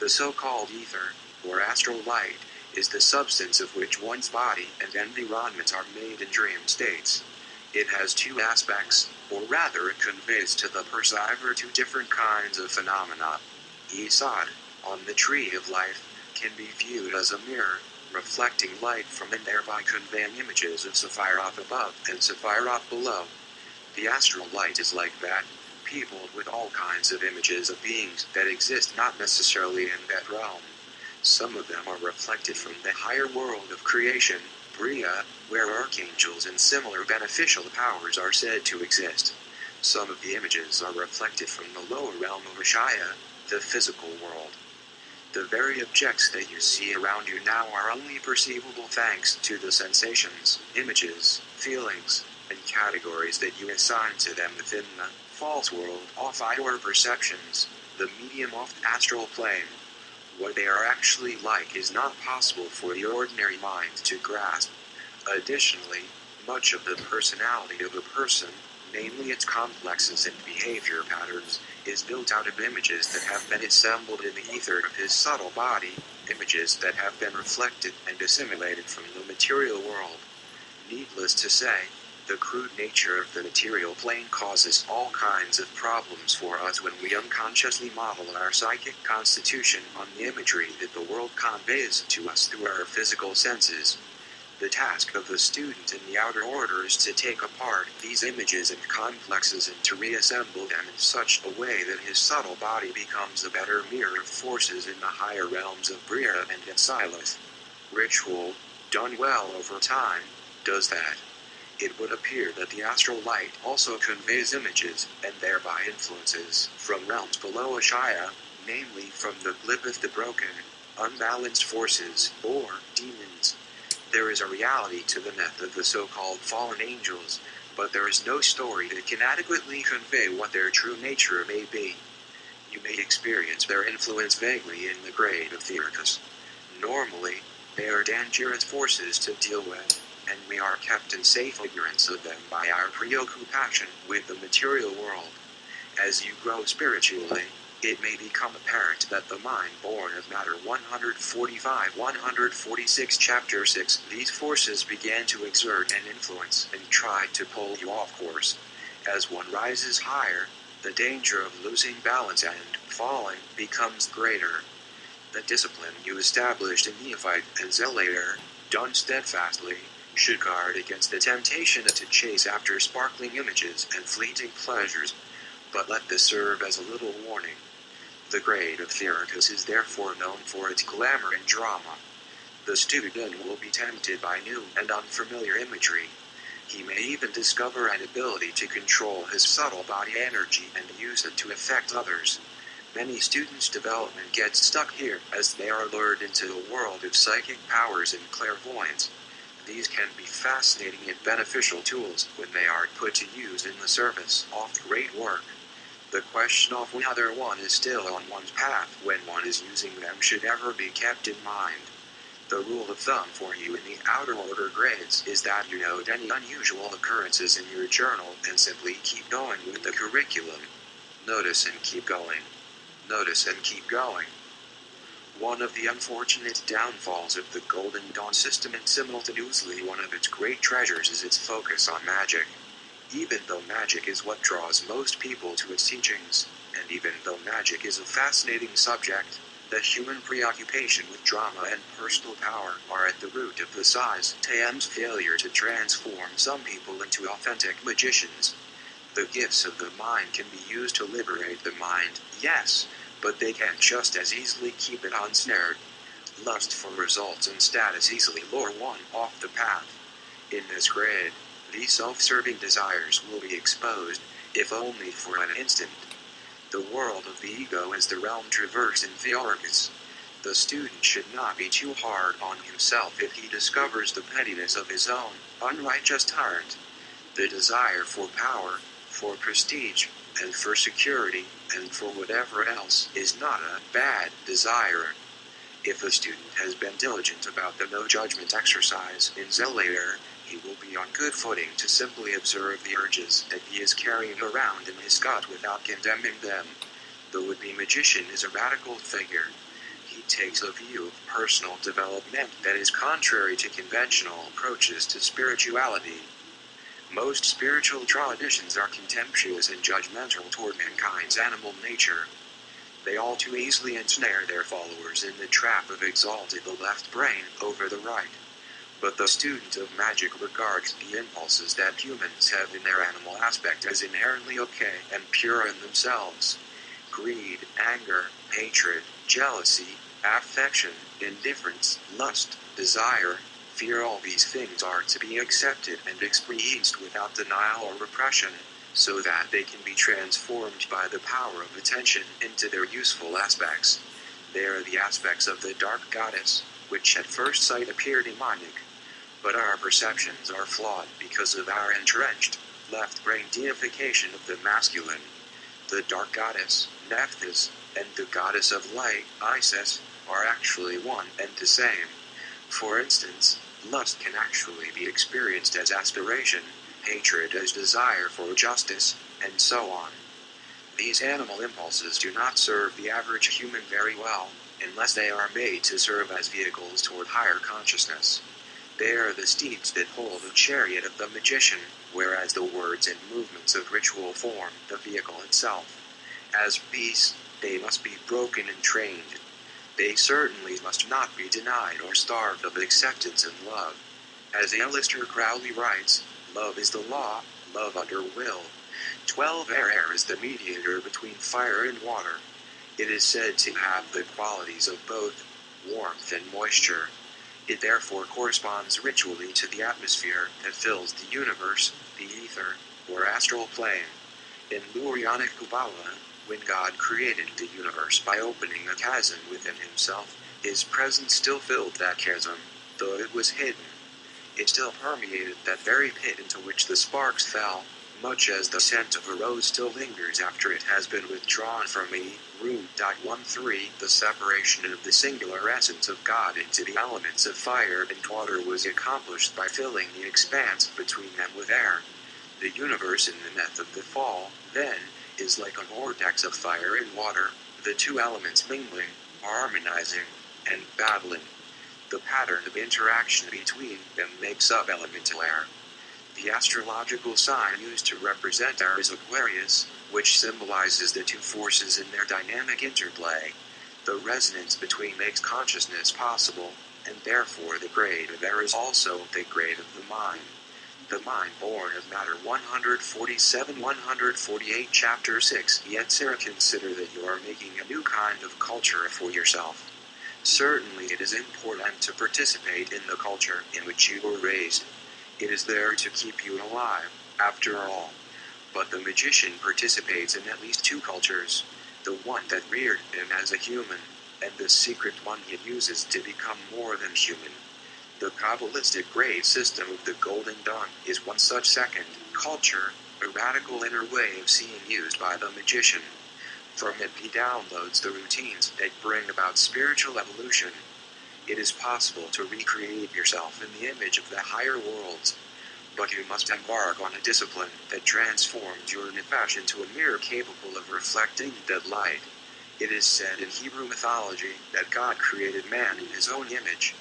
The so-called ether, or astral light, is the substance of which one's body and environment are made in dream states. It has two aspects, or rather it conveys to the perceiver two different kinds of phenomena. Esad, on the tree of life, can be viewed as a mirror, reflecting light from and thereby conveying images of Sephiroth above and Sephiroth below. The astral light is like that, peopled with all kinds of images of beings that exist not necessarily in that realm. Some of them are reflected from the higher world of creation, Bria, where archangels and similar beneficial powers are said to exist. Some of the images are reflected from the lower realm of Ashaya, the physical world. The very objects that you see around you now are only perceivable thanks to the sensations, images, feelings, and categories that you assign to them within the false world of our perceptions, the medium of the astral plane. What they are actually like is not possible for the ordinary mind to grasp. Additionally, much of the personality of a person, namely its complexes and behavior patterns, is built out of images that have been assembled in the ether of his subtle body, images that have been reflected and assimilated from the material world. Needless to say, the crude nature of the material plane causes all kinds of problems for us when we unconsciously model our psychic constitution on the imagery that the world conveys to us through our physical senses. The task of the student in the outer order is to take apart these images and complexes and to reassemble them in such a way that his subtle body becomes a better mirror of forces in the higher realms of Bria and Ensilith. Ritual, done well over time, does that. It would appear that the astral light also conveys images, and thereby influences, from realms below Ashaya, namely from the Glibith the broken, unbalanced forces, or demons. There is a reality to the myth of the so-called fallen angels, but there is no story that can adequately convey what their true nature may be. You may experience their influence vaguely in the grade of Theurgus. Normally, they are dangerous forces to deal with, and we are kept in safe ignorance of them by our preoccupation with the material world. As you grow spiritually, it may become apparent that the mind born of matter 145-146 chapter 6, these forces began to exert an influence and tried to pull you off course. As one rises higher, the danger of losing balance and falling becomes greater. The discipline you established in Neophyte and Zealtor, done steadfastly, should guard against the temptation to chase after sparkling images and fleeting pleasures, but let this serve as a little warning. The grade of Theurgus is therefore known for its glamour and drama. The student will be tempted by new and unfamiliar imagery. He may even discover an ability to control his subtle body energy and use it to affect others. Many students' development gets stuck here as they are lured into the world of psychic powers and clairvoyance. These can be fascinating and beneficial tools when they are put to use in the service of great work. The question of whether one is still on one's path when one is using them should ever be kept in mind. The rule of thumb for you in the outer order grades is that you note any unusual occurrences in your journal and simply keep going with the curriculum. Notice and keep going. Notice and keep going. One of the unfortunate downfalls of the Golden Dawn system and simultaneously one of its great treasures is its focus on magic. Even though magic is what draws most people to its teachings, and even though magic is a fascinating subject, the human preoccupation with drama and personal power are at the root of the system's failure to transform some people into authentic magicians. The gifts of the mind can be used to liberate the mind, yes, but they can just as easily keep it ensnared. Lust for results and status easily lure one off the path. In this grade, these self-serving desires will be exposed, if only for an instant. The world of the ego is the realm traversed in Theurgus. The student should not be too hard on himself if he discovers the pettiness of his own unrighteous heart. The desire for power, for prestige, and for security, and for whatever else is not a bad desire. If a student has been diligent about the no-judgment exercise in Zealtor, he will be on good footing to simply observe the urges that he is carrying around in his gut without condemning them. The would-be magician is a radical figure. He takes a view of personal development that is contrary to conventional approaches to spirituality. Most spiritual traditions are contemptuous and judgmental toward mankind's animal nature. They all too easily ensnare their followers in the trap of exalting the left brain over the right. But the student of magic regards the impulses that humans have in their animal aspect as inherently okay and pure in themselves. Greed, anger, hatred, jealousy, affection, indifference, lust, desire, fear, all these things are to be accepted and experienced without denial or repression, so that they can be transformed by the power of attention into their useful aspects. They are the aspects of the dark goddess, which at first sight appear demonic. But our perceptions are flawed because of our entrenched, left-brain deification of the masculine. The dark goddess, Nephthys, and the goddess of light, Isis, are actually one and the same. For instance, lust can actually be experienced as aspiration, hatred as desire for justice, and so on. These animal impulses do not serve the average human very well, unless they are made to serve as vehicles toward higher consciousness. They are the steeds that hold the chariot of the magician, whereas the words and movements of ritual form the vehicle itself. As beasts, they must be broken and trained. They certainly must not be denied or starved of acceptance and love. As Aleister Crowley writes, love is the law, love under will. 12 air is the mediator between fire and water. It is said to have the qualities of both warmth and moisture. It therefore corresponds ritually to the atmosphere that fills the universe, the ether, or astral plane. In Lurianic Kabbalah, when God created the universe by opening a chasm within himself, his presence still filled that chasm, though it was hidden. It still permeated that very pit into which the sparks fell, much as the scent of a rose still lingers after it has been withdrawn from me. Room. 13. The separation of the singular essence of God into the elements of fire and water was accomplished by filling the expanse between them with air. The universe in the myth of the fall, then, is like a vortex of fire and water, the two elements mingling, harmonizing, and battling. The pattern of interaction between them makes up elemental air. The astrological sign used to represent air is Aquarius, which symbolizes the two forces in their dynamic interplay. The resonance between makes consciousness possible, and therefore the grade of air is also the grade of the mind. The mind born of matter. 147-148 Chapter 6. Yet Sarah, consider that you are making a new kind of culture for yourself. Certainly it is important to participate in the culture in which you were raised. It is there to keep you alive, after all. But the magician participates in at least two cultures, the one that reared him as a human, and the secret one he uses to become more than human. The Kabbalistic grade system of the Golden Dawn is one such second culture, a radical inner way of seeing used by the magician. From it he downloads the routines that bring about spiritual evolution. It is possible to recreate yourself in the image of the higher worlds, but you must embark on a discipline that transforms your nefesh into a mirror capable of reflecting that light. It is said in Hebrew mythology that God created man in his own image.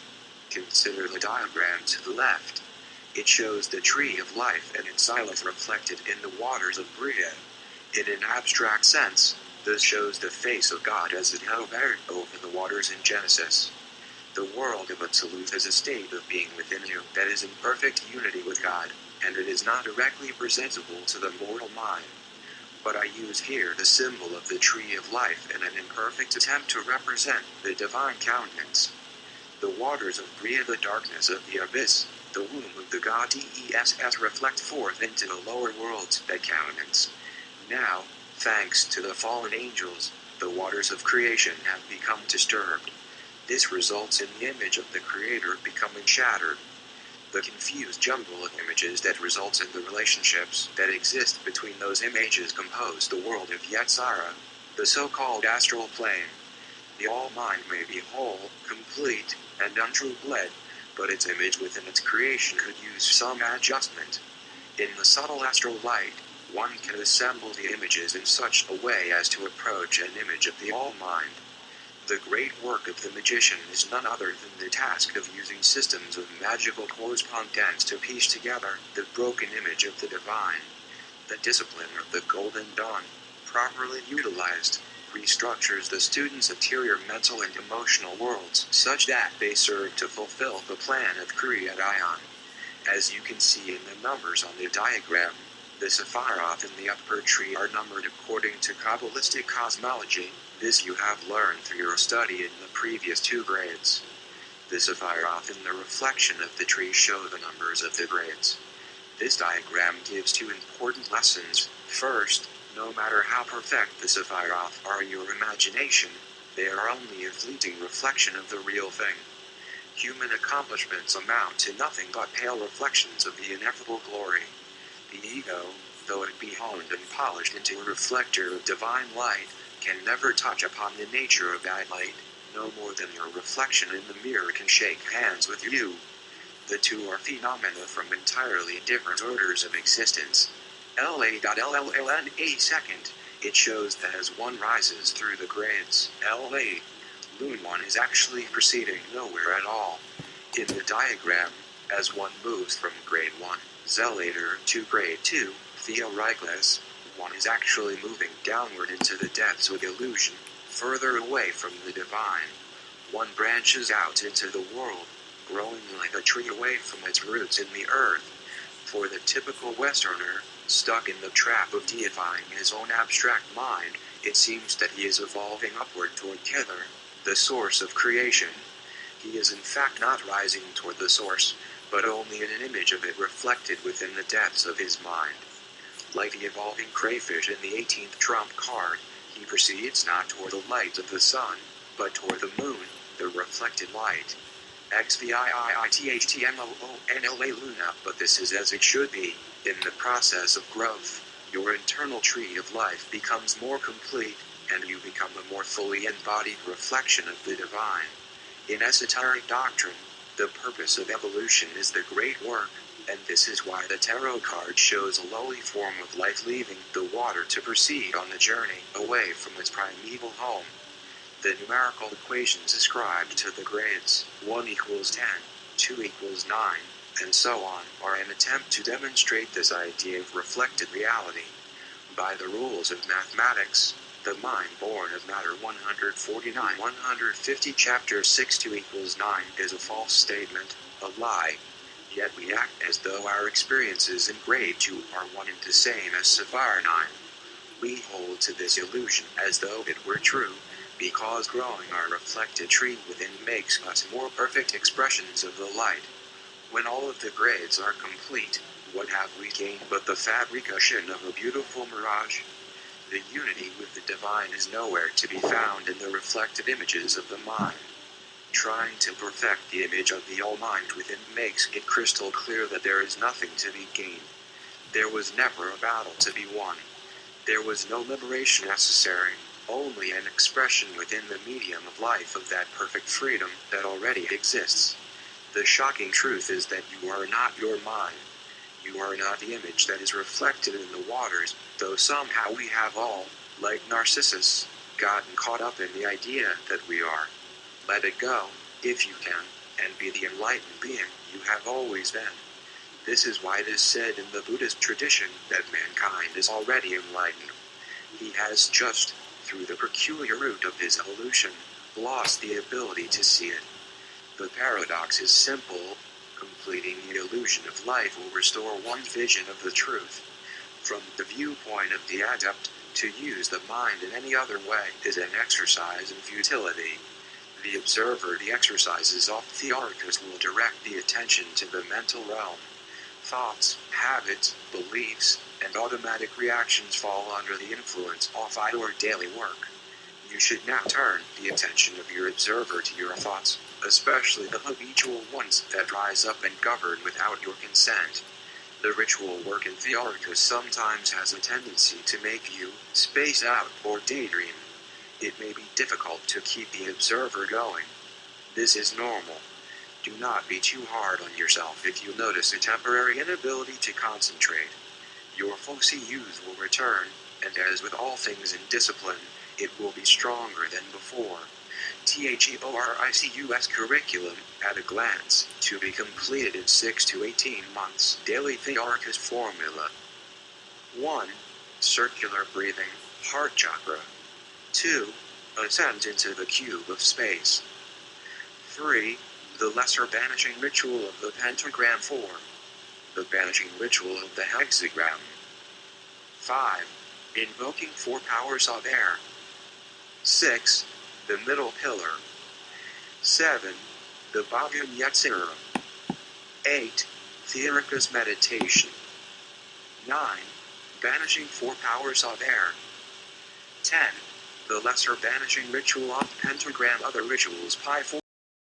Consider the diagram to the left. It shows the tree of life and its xylith reflected in the waters of Bria. In an abstract sense, this shows the face of God as it hovered over the waters in Genesis. The world of Absolute is a state of being within you that is in perfect unity with God, and it is not directly presentable to the mortal mind. But I use here the symbol of the tree of life in an imperfect attempt to represent the divine countenance. The waters of Bria, the darkness of the abyss, the womb of the god Dess reflect forth into the lower worlds that countenance. Now, thanks to the fallen angels, the waters of creation have become disturbed. This results in the image of the Creator becoming shattered. The confused jumble of images that results in the relationships that exist between those images compose the world of Yetzirah, the so-called astral plane. The all-mind may be whole, complete, and untrue-bled, but its image within its creation could use some adjustment. In the subtle astral light, one can assemble the images in such a way as to approach an image of the all-mind. The great work of the magician is none other than the task of using systems of magical correspondence to piece together the broken image of the divine. The discipline of the Golden Dawn, properly utilized, restructures the student's interior mental and emotional worlds such that they serve to fulfill the plan of Kriyat Ayin. As you can see in the numbers on the diagram, the Sephiroth in the upper tree are numbered according to Kabbalistic cosmology. This you have learned through your study in the previous two grades. The Sephiroth in the reflection of the tree show the numbers of the grades. This diagram gives two important lessons. First, no matter how perfect the Sephiroth are in your imagination, they are only a fleeting reflection of the real thing. Human accomplishments amount to nothing but pale reflections of the ineffable glory. The ego, though it be honed and polished into a reflector of divine light, can never touch upon the nature of that light, no more than your reflection in the mirror can shake hands with you. The two are phenomena from entirely different orders of existence. LA.LLLNA second, it shows that as one rises through the grades, LA, Loon 1 is actually proceeding nowhere at all. In the diagram, as one moves from grade 1, Zealtor, to grade 2, Theoricles, one is actually moving downward into the depths of illusion, further away from the divine. One branches out into the world, growing like a tree away from its roots in the earth. For the typical Westerner, stuck in the trap of deifying his own abstract mind, it seems that he is evolving upward toward Kether, the source of creation. He is in fact not rising toward the source, but only in an image of it reflected within the depths of his mind. Like the evolving crayfish in the 18th trump card, he proceeds not toward the light of the sun, but toward the moon, the reflected light. XVIIITHTMOONA Luna, but this is as it should be. In the process of growth, your internal tree of life becomes more complete, and you become a more fully embodied reflection of the divine. In esoteric doctrine, the purpose of evolution is the great work, and this is why the tarot card shows a lowly form of life leaving the water to proceed on the journey away from its primeval home. The numerical equations ascribed to the grades 1 equals 10, 2 equals 9, and so on are an attempt to demonstrate this idea of reflected reality. By the rules of mathematics, the mind born of matter 149-150 chapter 6 2 equals 9 is a false statement, a lie. Yet we act as though our experiences in grade 2 are one and the same as Sapphire 9. We hold to this illusion as though it were true, because growing our reflected tree within makes us more perfect expressions of the light. When all of the grades are complete, what have we gained but the fabrication of a beautiful mirage? The unity with the divine is nowhere to be found in the reflected images of the mind. Trying to perfect the image of the all-mind within makes it crystal clear that there is nothing to be gained. There was never a battle to be won. There was no liberation necessary, only an expression within the medium of life of that perfect freedom that already exists. The shocking truth is that you are not your mind. You are not the image that is reflected in the waters, though somehow we have all, like Narcissus, gotten caught up in the idea that we are. Let it go, if you can, and be the enlightened being you have always been. This is why it is said in the Buddhist tradition that mankind is already enlightened. He has just, through the peculiar root of his evolution, lost the ability to see it. The paradox is simple. Completing the illusion of life will restore one's vision of the truth. From the viewpoint of the adept, to use the mind in any other way is an exercise in futility. The observer the exercises of Theoricus will direct the attention to the mental realm. Thoughts, habits, beliefs, and automatic reactions fall under the influence of your daily work. You should now turn the attention of your observer to your thoughts, especially the habitual ones that rise up and govern without your consent. The ritual work in Theoricus sometimes has a tendency to make you space out or daydream. It may be difficult to keep the observer going. This is normal. Do not be too hard on yourself if you notice a temporary inability to concentrate. Your folksy youth will return, and as with all things in discipline, it will be stronger than before. THEORICUS curriculum, at a glance, to be completed in 6 to 18 months. Daily Theoricus formula. 1. Circular breathing, heart chakra. 2. Ascent into the cube of space. 3. The lesser banishing ritual of the pentagram. 4. The banishing ritual of the hexagram. 5. Invoking 4 powers of air. 6. The middle pillar. 7. The Bhagavad Gita. 8. Theoricus meditation. 9. Banishing 4 powers of air. 10. The lesser banishing ritual of pentagram. Other rituals. Pi 4.